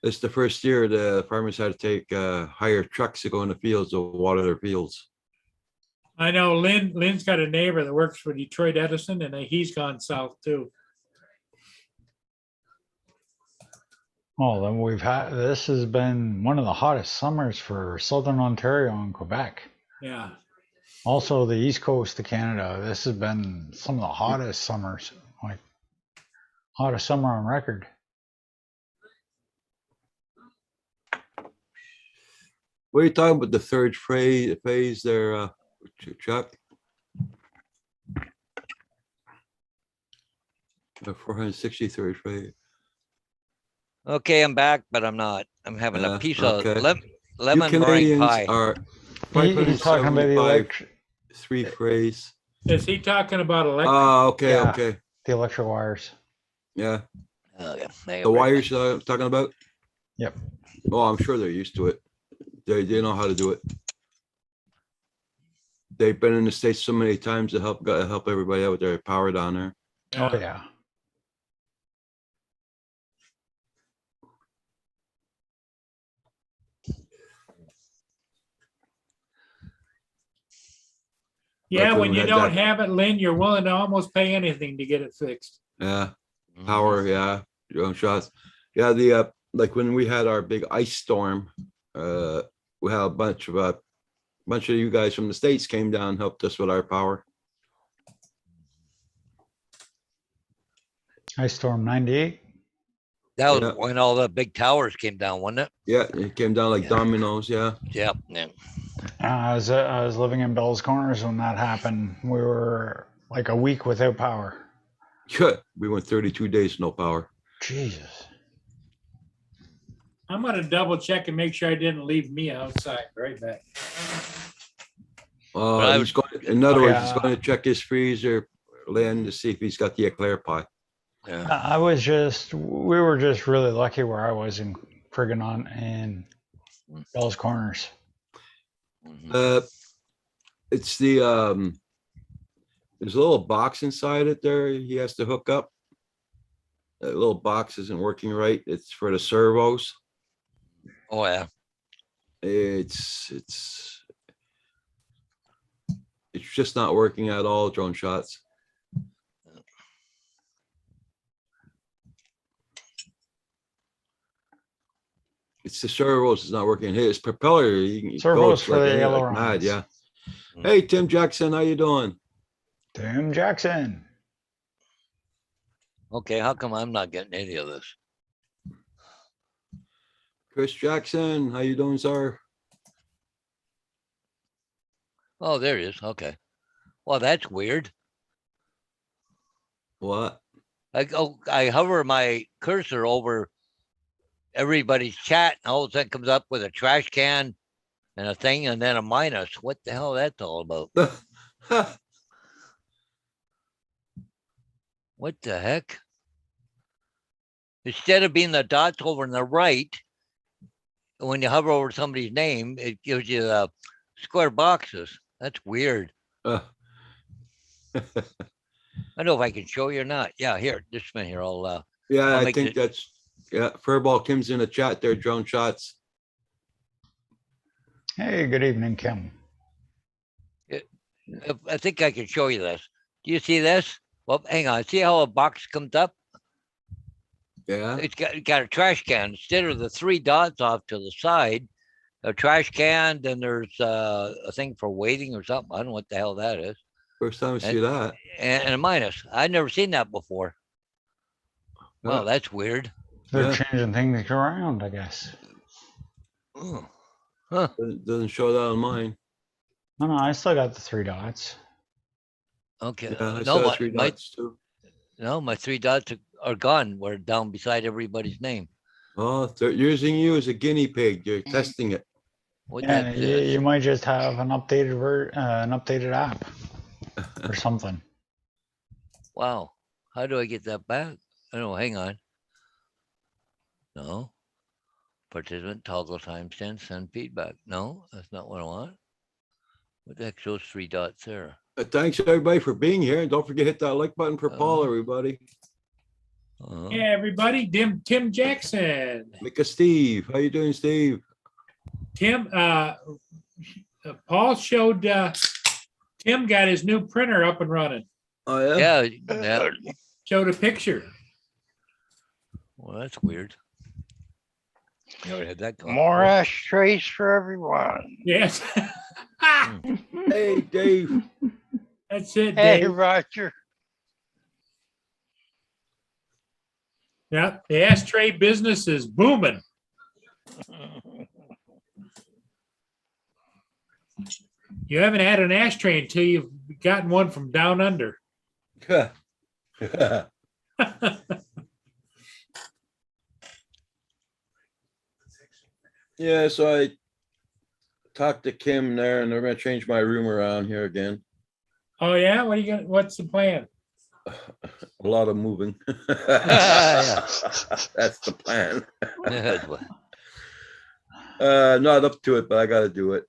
Speaker 5: It's the first year the farmers had to take higher trucks to go in the fields to water their fields.
Speaker 1: I know Lynn's got a neighbor that works for Detroit Edison and he's gone south too.
Speaker 3: Well, then this has been one of the hottest summers for Southern Ontario and Quebec.
Speaker 1: Yeah.
Speaker 3: Also the east coast of Canada. This has been some of the hottest summers, like hottest summer on record.
Speaker 5: What are you talking about, the third phase there, Chuck? The 463rd phase.
Speaker 2: Okay, I'm back, but I'm not. I'm having a piece of
Speaker 5: okay.
Speaker 2: lemon
Speaker 5: You
Speaker 2: meringue
Speaker 5: Canadians
Speaker 2: pie.
Speaker 5: are
Speaker 3: He's talking about the
Speaker 5: 575 three phase.
Speaker 1: Is he talking about electric?
Speaker 5: Oh, okay,
Speaker 3: Yeah.
Speaker 5: okay,
Speaker 3: the electric wires.
Speaker 5: yeah.
Speaker 2: Oh, yeah.
Speaker 5: The wires talking about?
Speaker 3: Yep.
Speaker 5: Oh, I'm sure they're used to it. They know how to do it. They've been in the States so many times to help everybody out with their power down there.
Speaker 3: Oh yeah.
Speaker 1: Yeah,
Speaker 5: Like
Speaker 1: when you
Speaker 5: had
Speaker 1: don't
Speaker 5: that-
Speaker 1: have it, Lynn, you're willing to almost pay anything to get it fixed.
Speaker 5: Yeah,
Speaker 2: Mhm.
Speaker 5: power, yeah, drone shots. Yeah, the like when we had our big ice storm, we had a bunch of you guys from the States came down and helped us with our power.
Speaker 3: Ice Storm 98.
Speaker 2: That was
Speaker 5: Yeah.
Speaker 2: when all the big towers came down, wasn't it?
Speaker 5: Yeah, it came down like
Speaker 2: Yeah.
Speaker 5: dominoes, yeah.
Speaker 2: Yep. Yeah.
Speaker 3: I was living in Bell's Corners when that happened. We were like a week without power.
Speaker 5: Yeah, we went 32 days no power.
Speaker 3: Jesus.
Speaker 1: I'm gonna double check and make sure I didn't leave me outside. Right back.
Speaker 2: I
Speaker 5: He's going, in other
Speaker 3: Oh,
Speaker 5: words, he's
Speaker 3: yeah.
Speaker 5: going to check his freezer, Lynn, to see if he's got the eclair pie.
Speaker 2: Yeah.
Speaker 3: We were just really lucky where I was in friggin' on in Bell's Corners.
Speaker 2: Mhm.
Speaker 5: It's the there's a little box inside it there he has to hook up. That little box isn't working right. It's for the servos.
Speaker 2: Oh yeah.
Speaker 5: It's just not working at all, drone shots. It's the servos is not working. His propeller, he
Speaker 3: Servos
Speaker 5: goes
Speaker 3: for the
Speaker 5: like
Speaker 3: ailerons.
Speaker 5: mad. Yeah.
Speaker 2: Mm.
Speaker 5: Hey, Tim Jackson, how you doing?
Speaker 3: Tim Jackson.
Speaker 2: Okay, how come I'm not getting any of this?
Speaker 5: Chris Jackson, how you doing, sir?
Speaker 2: Oh, there he is. Okay. Well, that's weird.
Speaker 5: What?
Speaker 2: I hover my cursor over everybody's chat, and all of a sudden comes up with a trash can and a thing, and then a minus. What the hell that's all about? What the heck? Instead of being the dots over on the right, when you hover over somebody's name, it gives you square boxes. That's weird.
Speaker 5: Uh,
Speaker 2: I don't know if I can show you or not. Yeah, here, just a minute here.
Speaker 5: yeah,
Speaker 2: I'll
Speaker 5: I
Speaker 2: make
Speaker 5: think
Speaker 2: it-
Speaker 5: that's yeah. Furball Kim's in the chat there. Drone shots.
Speaker 3: Hey, good evening, Kim.
Speaker 2: I think I can show you this. Do you see this? Well, hang on. See how a box comes up?
Speaker 5: Yeah.
Speaker 2: It's got a trash can. Instead of the three dots off to the side, a trash can, then there's a thing for waiting or something. I don't know what the hell that is.
Speaker 5: First time I see that.
Speaker 2: And a minus. I've never seen that before. Wow,
Speaker 5: Yeah.
Speaker 2: that's weird.
Speaker 3: They're
Speaker 5: Yeah.
Speaker 3: changing things around, I guess.
Speaker 2: Oh,
Speaker 5: Doesn't show that on mine.
Speaker 3: No, I still got the 3 dots.
Speaker 2: okay.
Speaker 5: Yeah, I
Speaker 2: No,
Speaker 5: saw
Speaker 2: my,
Speaker 5: 3
Speaker 2: my,
Speaker 5: dots too.
Speaker 2: no, my 3 dots are gone. We're down beside everybody's name.
Speaker 5: Oh, they're using you as a guinea pig. You're testing it.
Speaker 2: What
Speaker 3: Yeah,
Speaker 2: that
Speaker 3: you,
Speaker 2: is?
Speaker 3: you might just have an updated app or something.
Speaker 2: Wow. How do I get that back? I don't know. Hang on. No. Participant toggle timestamp, send feedback. No, that's not what I want. What the heck shows 3 dots there?
Speaker 5: Thanks everybody for being here. And don't forget to hit that like button for Paul, everybody.
Speaker 2: Uh-huh.
Speaker 1: Yeah, everybody, Tim Jackson.
Speaker 5: Mika Steve. How you doing, Steve?
Speaker 1: Tim, Paul showed, Tim got his new printer up and running.
Speaker 5: Oh yeah.
Speaker 2: Yeah.
Speaker 1: Showed a picture.
Speaker 2: Well, that's weird. You already had that going.
Speaker 4: More ashtrays for everyone.
Speaker 1: Yes.
Speaker 5: Hey, Dave.
Speaker 1: That's it,
Speaker 4: Hey,
Speaker 1: Dave.
Speaker 4: Roger.
Speaker 1: Yeah, the ashtray business is booming. You haven't had an ashtray until you've gotten one from down under.
Speaker 5: Yeah, so I talked to Kim there and they're gonna change my room around here again.
Speaker 1: Oh, yeah? What are you gonna, what's the plan?
Speaker 5: A lot of moving.
Speaker 2: Yeah.
Speaker 5: That's the plan.
Speaker 2: That's what-
Speaker 5: Not up to it, but I gotta do it.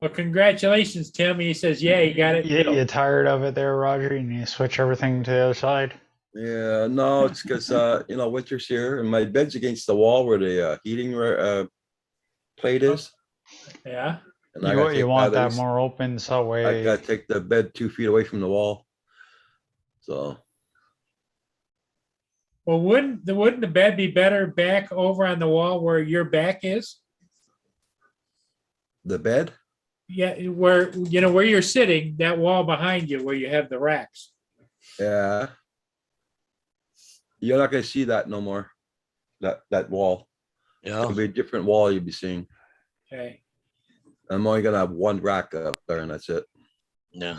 Speaker 1: Well, congratulations, Tim. He says, yeah, you got it.
Speaker 3: You tired of it there, Roger? You need to switch everything to the other side?
Speaker 5: Yeah, no, it's because winter's here and my bed's against the wall where the heating plate is.
Speaker 1: Yeah.
Speaker 5: And I gotta
Speaker 3: You
Speaker 5: take
Speaker 3: want that
Speaker 5: batteries.
Speaker 3: more open so that
Speaker 5: I
Speaker 3: way.
Speaker 5: gotta take the bed 2 feet away from the wall. So
Speaker 1: Well, wouldn't the bed be better back over on the wall where your back is?
Speaker 5: the bed,
Speaker 1: Yeah, where, where you're sitting, that wall behind you where you have the racks.
Speaker 5: yeah. You're not gonna see that no more. That wall. It'll
Speaker 2: Yeah.
Speaker 5: be a different wall you'll be seeing.
Speaker 1: Okay.
Speaker 5: I'm only gonna have one rack up there and that's it.
Speaker 2: No.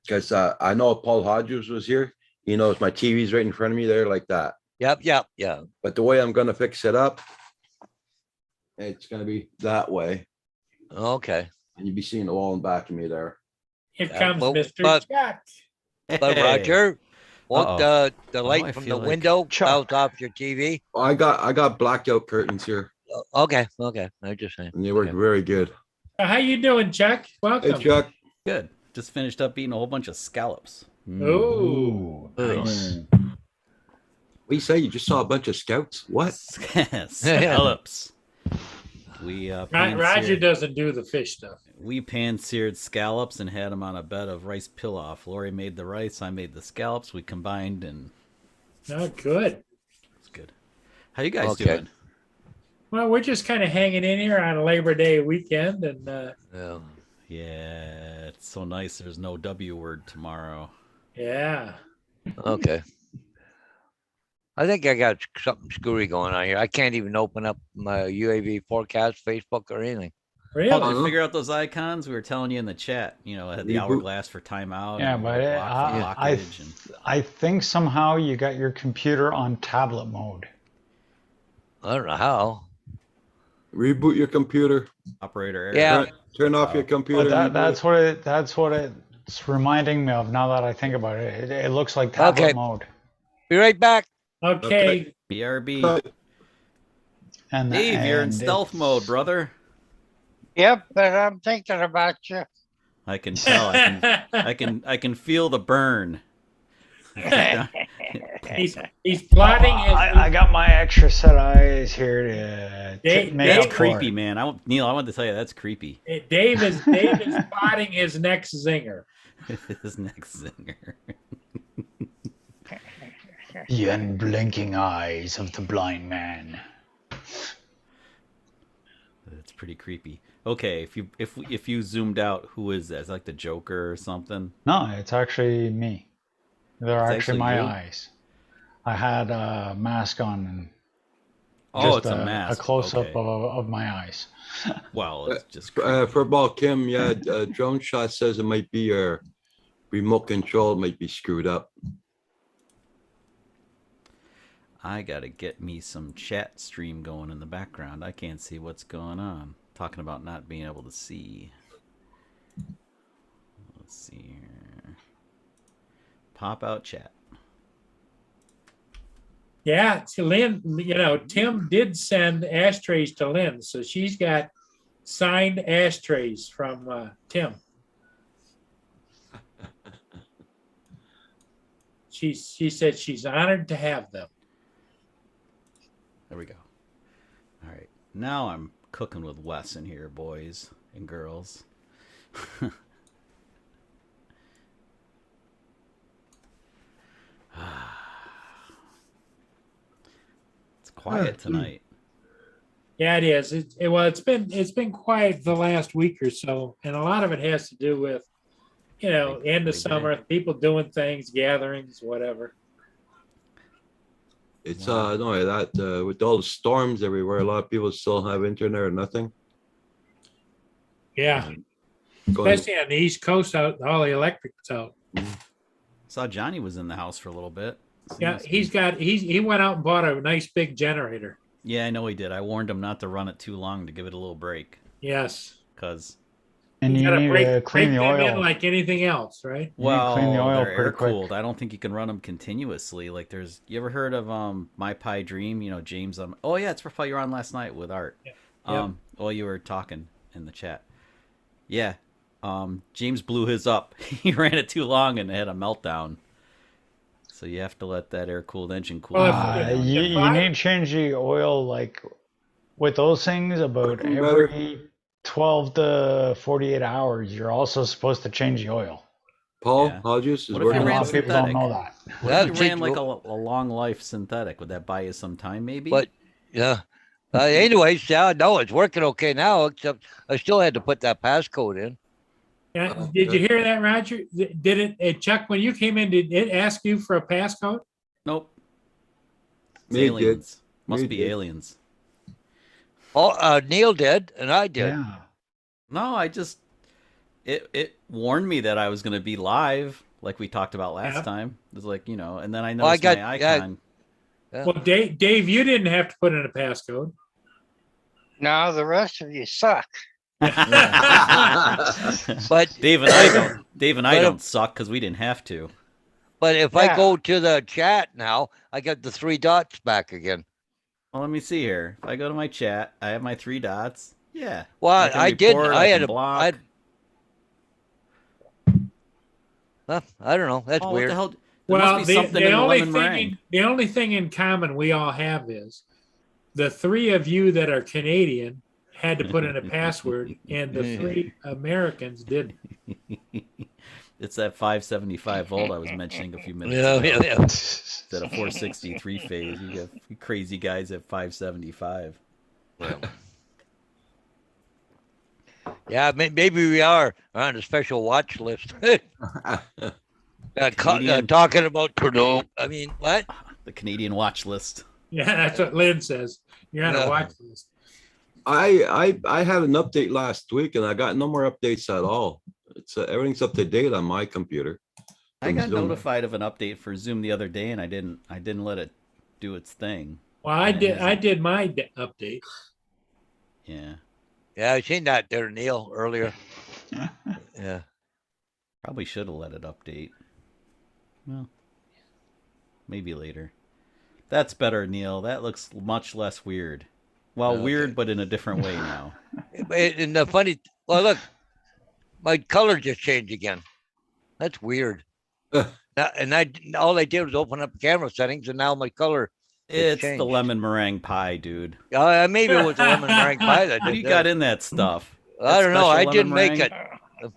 Speaker 5: Cause I know Paul Hodges was here. He knows my TV's right in front of me there like that.
Speaker 2: Yep. Yeah.
Speaker 5: But the way I'm gonna fix it up, it's gonna be that way.
Speaker 2: Okay.
Speaker 5: And you'll be seeing the wall in back of me there.
Speaker 1: Here
Speaker 2: Yeah,
Speaker 1: comes
Speaker 2: well,
Speaker 1: Mr.
Speaker 2: but-
Speaker 1: Chuck.
Speaker 2: But Roger, won't
Speaker 6: Uh-oh.
Speaker 2: the
Speaker 6: I
Speaker 2: light from the
Speaker 6: feel like
Speaker 2: window
Speaker 3: Chuck.
Speaker 2: bounce off your TV?
Speaker 5: I got blackout curtains here
Speaker 2: Okay. I just saying.
Speaker 5: and they work
Speaker 2: Okay.
Speaker 5: very good.
Speaker 1: How you doing, Chuck?
Speaker 5: Hey
Speaker 1: Welcome.
Speaker 5: Chuck,
Speaker 6: Good. Just finished up eating a whole bunch of scallops.
Speaker 1: Oh,
Speaker 2: Nice.
Speaker 5: what do you say? You just saw a bunch of scouts? What?
Speaker 6: Scallops. We
Speaker 1: Roger doesn't do the fish stuff.
Speaker 6: we pan-seared scallops and had them on a bed of rice pilaf. Lori made the rice, I made the scallops. We combined, and
Speaker 1: Oh, good.
Speaker 6: it's good. How you guys
Speaker 2: Okay.
Speaker 6: doing?
Speaker 1: Well, we're just kind of hanging in here on Labor Day weekend, and
Speaker 2: Yeah.
Speaker 6: Yeah, it's so nice. There's no W word tomorrow.
Speaker 1: yeah.
Speaker 2: Okay. I think I got something screwy going on here. I can't even open up my UAV forecast, Facebook, or anything.
Speaker 1: Really?
Speaker 6: Did you figure out those icons? We were telling you in the chat. You know, it had the
Speaker 5: Reboot.
Speaker 6: hourglass for timeout.
Speaker 3: Yeah,
Speaker 6: and
Speaker 3: but
Speaker 6: block for
Speaker 3: I
Speaker 6: blockage and
Speaker 3: I think somehow you got your computer on tablet mode.
Speaker 2: I don't know how.
Speaker 5: Reboot your computer.
Speaker 6: operator error.
Speaker 2: Yeah.
Speaker 5: Turn off your computer.
Speaker 3: But
Speaker 5: and
Speaker 3: that's what it's reminding me of now that I think about it. It looks like tablet
Speaker 2: Okay.
Speaker 3: mode.
Speaker 2: Be right back.
Speaker 1: Okay.
Speaker 6: BRB.
Speaker 5: reboot.
Speaker 3: And
Speaker 6: Dave, you're in
Speaker 3: and
Speaker 6: stealth
Speaker 3: it's-
Speaker 6: mode, brother.
Speaker 4: Yep, but I'm thinking about you.
Speaker 6: I can tell. I can feel the burn.
Speaker 1: he's plotting his.
Speaker 3: I got my extra set eyes here to
Speaker 1: Dave-
Speaker 3: make
Speaker 6: That's
Speaker 3: up for
Speaker 6: creepy,
Speaker 3: it.
Speaker 6: man. Neil, I wanted to tell you that's creepy.
Speaker 1: Dave is plotting his next zinger.
Speaker 6: His next zinger.
Speaker 3: The unblinking eyes of the blind man.
Speaker 6: That's pretty creepy. Okay, if you zoomed out, who is that? Is that like the Joker or something?
Speaker 3: No, it's actually me. They're
Speaker 6: It's
Speaker 3: actually
Speaker 6: actually
Speaker 3: my
Speaker 6: you?
Speaker 3: eyes. I had a mask on and
Speaker 6: Oh,
Speaker 3: just
Speaker 6: it's a mask.
Speaker 3: a close up
Speaker 6: Okay.
Speaker 3: of my eyes.
Speaker 6: Well, it's just creepy.
Speaker 5: Football Kim, yeah, drone shot says it might be your remote control might be screwed up.
Speaker 6: I gotta get me some chat stream going in the background. I can't see what's going on. Talking about not being able to see. Let's see here. Pop out chat.
Speaker 1: Yeah, to Lynn, Tim did send ashtrays to Lynn, so she's got signed ashtrays from Tim. She said she's honored to have them.
Speaker 6: There we go. All right. Now I'm cooking with Wes in here, boys and girls. It's quiet tonight.
Speaker 1: Yeah, it is. It's been quiet the last week or so, and a lot of it has to do with, end of summer, people doing things, gatherings, whatever.
Speaker 5: It's not only that, with all the storms everywhere, a lot of people still have internet or nothing.
Speaker 1: Yeah,
Speaker 5: Going-
Speaker 1: especially on the East Coast, out all the electric's out.
Speaker 6: Saw Johnny was in the house for a little bit. So
Speaker 1: Yeah,
Speaker 6: must
Speaker 1: he went out and bought a nice big generator.
Speaker 6: Yeah, I know he did. I warned him not to run it too long to give it a little break.
Speaker 1: Yes,
Speaker 6: Because,
Speaker 3: And you
Speaker 1: gotta
Speaker 3: need to clean the
Speaker 1: them in
Speaker 3: oil.
Speaker 1: like anything else, right?
Speaker 3: You need to clean the oil
Speaker 6: they're
Speaker 3: pretty
Speaker 6: air
Speaker 3: quick.
Speaker 6: cooled. I don't think you can run them continuously. Like you ever heard of My Pie Dream? James. Oh yeah, it's probably you were on last night with Art.
Speaker 1: Yeah.
Speaker 6: While you were talking in the chat. Yeah. James blew his up. He ran it too long and had a meltdown. So you have to let that air cooled engine cool.
Speaker 1: Well,
Speaker 6: down.
Speaker 3: You need to change the oil like with those things about
Speaker 5: Working better.
Speaker 3: every 12 to 48 hours. You're also supposed to change the oil.
Speaker 5: Paul
Speaker 6: Yeah.
Speaker 5: Hodges is
Speaker 6: What if you
Speaker 3: And a
Speaker 5: working.
Speaker 3: lot
Speaker 6: ran
Speaker 3: of people don't
Speaker 6: synthetic?
Speaker 3: know that.
Speaker 6: What
Speaker 2: That
Speaker 6: if you ran
Speaker 2: takes-
Speaker 6: like a long life synthetic? Would that buy you some time maybe?
Speaker 2: But yeah. Anyways, yeah, no, it's working okay now, except I still had to put that passcode in.
Speaker 1: Yeah,
Speaker 5: Oh,
Speaker 1: did you
Speaker 5: good.
Speaker 1: hear that, Roger? Did it, Chuck? When you came in, did it ask you for a passcode?
Speaker 6: Nope. It's
Speaker 5: Me did.
Speaker 6: aliens. Must
Speaker 5: Me
Speaker 6: be
Speaker 5: did.
Speaker 6: aliens.
Speaker 2: Oh, Neil did, and I did.
Speaker 3: Yeah.
Speaker 6: No, I just it warned me that I was gonna be live, like we talked about last
Speaker 1: Yeah.
Speaker 6: time. It was like, and then I
Speaker 2: Well, I
Speaker 6: noticed
Speaker 2: got-
Speaker 6: my
Speaker 2: yeah.
Speaker 6: icon.
Speaker 2: Yeah.
Speaker 1: Well, Dave, you didn't have to put in a passcode.
Speaker 4: Now the rest of you suck.
Speaker 2: But
Speaker 6: Dave and I don't. Dave and I
Speaker 2: But
Speaker 6: don't suck because we didn't have to.
Speaker 2: but if I
Speaker 4: Yeah.
Speaker 2: go to the chat now, I got the 3 dots back again.
Speaker 6: Well, let me see here. If I go to my chat, I have my 3 dots. Yeah.
Speaker 2: Well,
Speaker 6: can
Speaker 2: I did.
Speaker 6: report,
Speaker 2: I had
Speaker 6: can
Speaker 2: a.
Speaker 6: block.
Speaker 2: I don't know. That's
Speaker 6: Oh, what
Speaker 2: weird.
Speaker 6: the hell? There
Speaker 1: Well,
Speaker 6: must be something in lemon meringue.
Speaker 1: the only thing in common we all have is the three of you that are Canadian had to put in a password, and the 3 Americans didn't.
Speaker 6: It's that 575 volt I was mentioning a few minutes
Speaker 2: Yeah,
Speaker 6: ago.
Speaker 2: yeah, yeah.
Speaker 6: Instead of 463 phase, you got crazy guys at 575.
Speaker 2: Yeah, maybe we are on a special watch list.
Speaker 6: Canadian-
Speaker 2: Talking about Trudeau. I mean, what?
Speaker 6: The Canadian watch list.
Speaker 1: Yeah, that's what Lynn says. You're on
Speaker 2: Yeah.
Speaker 1: a watch list.
Speaker 5: I had an update last week and I got no more updates at all. It's everything's up to date on my computer.
Speaker 6: I got
Speaker 5: Zoom.
Speaker 6: notified of an update for Zoom the other day, and I didn't let it do its thing.
Speaker 1: Well, I did my update.
Speaker 6: Yeah,
Speaker 2: Yeah, I seen that there, Neil, earlier. Yeah.
Speaker 6: probably should have let it update. Well, maybe later. That's better, Neil. That looks much less weird. Well,
Speaker 2: Okay.
Speaker 6: weird, but in a different way now.
Speaker 2: And the funny, well, look, my color just changed again. That's weird. All I did was open up camera settings, and now my color.
Speaker 6: It's
Speaker 2: changed.
Speaker 6: the lemon meringue pie, dude.
Speaker 2: Maybe it was the lemon meringue pie that
Speaker 6: What do
Speaker 2: did
Speaker 6: you
Speaker 2: that.
Speaker 6: got in that stuff?
Speaker 2: I don't know.
Speaker 6: special
Speaker 2: I
Speaker 6: lemon
Speaker 2: didn't make
Speaker 6: meringue?
Speaker 2: it.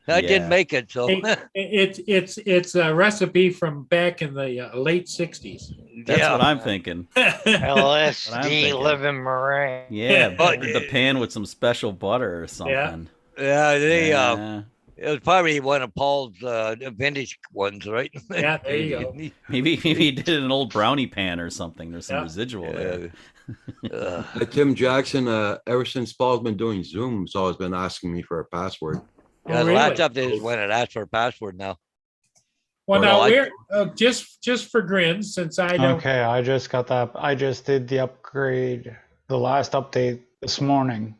Speaker 2: I didn't
Speaker 6: Yeah.
Speaker 2: make it. So
Speaker 1: It's a recipe from back in the late 60s.
Speaker 6: That's
Speaker 2: yeah.
Speaker 6: what I'm thinking.
Speaker 4: LSD
Speaker 6: thinking.
Speaker 4: living meringue.
Speaker 6: Yeah,
Speaker 2: But-
Speaker 6: buttered the pan with some special butter or something.
Speaker 2: Yeah, they
Speaker 6: Yeah.
Speaker 2: it was probably one of Paul's vintage ones, right?
Speaker 1: Yeah, there you go.
Speaker 6: Maybe he did an old brownie pan or something. There's some
Speaker 1: Yeah.
Speaker 6: residual there.
Speaker 5: Tim Jackson, ever since Paul's been doing Zoom, has always been asking me for a password.
Speaker 2: Yeah,
Speaker 1: Oh,
Speaker 2: the last
Speaker 1: really?
Speaker 2: update is when it asked for a password now.
Speaker 1: Well,
Speaker 2: Or
Speaker 1: now
Speaker 2: like-
Speaker 1: we're just for grins, since I don't.
Speaker 3: Okay, I just got that. I just did the upgrade, the last update this morning.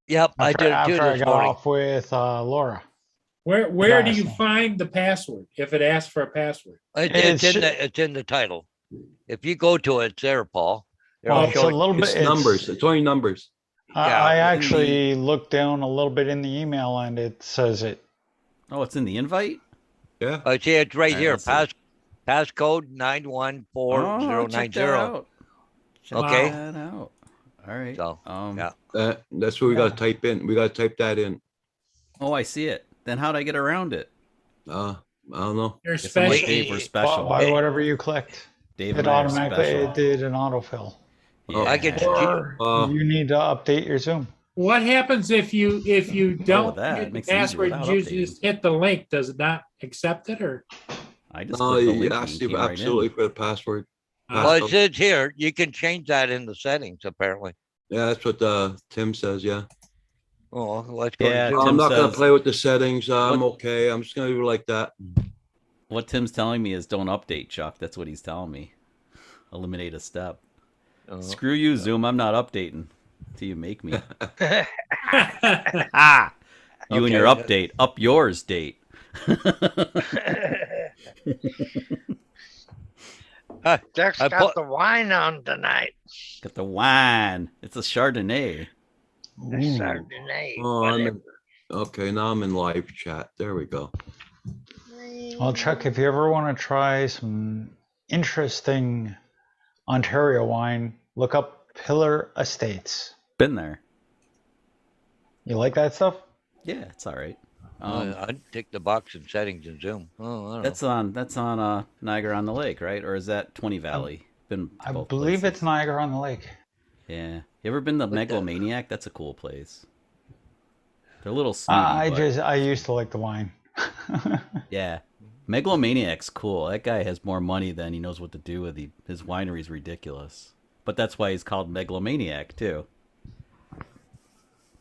Speaker 2: Yep, I did it too
Speaker 3: After I
Speaker 2: this
Speaker 3: got
Speaker 2: morning.
Speaker 3: off with Laura.
Speaker 1: Where do you
Speaker 3: Last.
Speaker 1: find the password if it asks for a password?
Speaker 2: It's in the title. If you go to it, it's there, Paul. Here,
Speaker 1: Well,
Speaker 2: I'll
Speaker 3: It's
Speaker 2: show
Speaker 3: a
Speaker 2: you.
Speaker 3: little bit.
Speaker 5: It's numbers. It's only numbers.
Speaker 2: Yeah,
Speaker 3: I
Speaker 2: in
Speaker 3: actually looked down a little bit in the email and it says it.
Speaker 6: Oh, it's in the invite?
Speaker 5: Yeah.
Speaker 2: Oh, see, it's right
Speaker 6: Yeah,
Speaker 2: here.
Speaker 6: let's see.
Speaker 2: Passcode
Speaker 6: Oh, check that
Speaker 2: 914090.
Speaker 6: out. Check
Speaker 2: Okay.
Speaker 6: that out. All right.
Speaker 2: So, yeah.
Speaker 5: That's what we got to type in. We got to type that in.
Speaker 6: Oh, I see it. Then how'd I get around it?
Speaker 5: I don't know.
Speaker 1: You're
Speaker 6: Guess I'm like
Speaker 1: special.
Speaker 6: Dave, we're special.
Speaker 3: By whatever you clicked,
Speaker 6: Dave
Speaker 3: it
Speaker 6: and I are
Speaker 3: automatically
Speaker 6: special.
Speaker 3: it did an autofill.
Speaker 6: Yeah.
Speaker 2: I can-
Speaker 3: Or
Speaker 5: Uh,
Speaker 3: you need to update your Zoom.
Speaker 1: What happens if you don't
Speaker 6: that
Speaker 1: hit the
Speaker 6: makes it easier
Speaker 1: password and
Speaker 6: without
Speaker 1: you
Speaker 6: updating.
Speaker 1: just hit the link? Does it not accept it, or?
Speaker 6: I just
Speaker 5: no,
Speaker 6: clicked the
Speaker 5: you
Speaker 6: link
Speaker 5: asked
Speaker 6: and
Speaker 5: you
Speaker 6: came right
Speaker 5: absolutely
Speaker 6: in.
Speaker 5: for the password.
Speaker 2: Well, it says here, you can change that in the settings, apparently.
Speaker 5: Yeah, that's what Tim says. Yeah.
Speaker 2: Oh, let's go.
Speaker 6: Yeah,
Speaker 2: to
Speaker 5: I'm
Speaker 6: Tim
Speaker 5: not going
Speaker 6: says-
Speaker 5: to play with the settings. I'm
Speaker 6: What-
Speaker 5: okay. I'm just going to leave it like that.
Speaker 6: What Tim's telling me is don't update, Chuck. That's what he's telling me. Eliminate a step.
Speaker 2: Oh.
Speaker 6: Screw you, Zoom. I'm not updating till you make me.
Speaker 1: Well,
Speaker 6: Ah! You and
Speaker 2: Okay.
Speaker 6: your update. Up yours date.
Speaker 4: Jack's
Speaker 2: I
Speaker 4: got
Speaker 2: put-
Speaker 4: the wine on tonight.
Speaker 6: Got the wine. It's a Chardonnay.
Speaker 4: The Chardonnay.
Speaker 5: Oh, I'm in, okay. Now I'm in live chat. There we go.
Speaker 3: Well, Chuck, if you ever want to try some interesting Ontario wine, look up Pillar Estates.
Speaker 6: Been there.
Speaker 3: You like that stuff?
Speaker 6: Yeah, it's all right.
Speaker 2: I'd tick the box in settings in Zoom. Oh, I don't know.
Speaker 6: That's on Niagara on the Lake, right? Or is that 20 Valley? Been to
Speaker 3: I
Speaker 6: both
Speaker 3: believe
Speaker 6: places.
Speaker 3: it's Niagara on the Lake.
Speaker 6: Yeah. You ever been to
Speaker 2: the-
Speaker 6: Megalomaniac? That's a cool place. They're a little snooty, but
Speaker 3: I used to like the wine.
Speaker 6: yeah. Megalomaniac's cool. That guy has more money than he knows what to do with. His winery's ridiculous. But that's why he's called Megalomaniac too.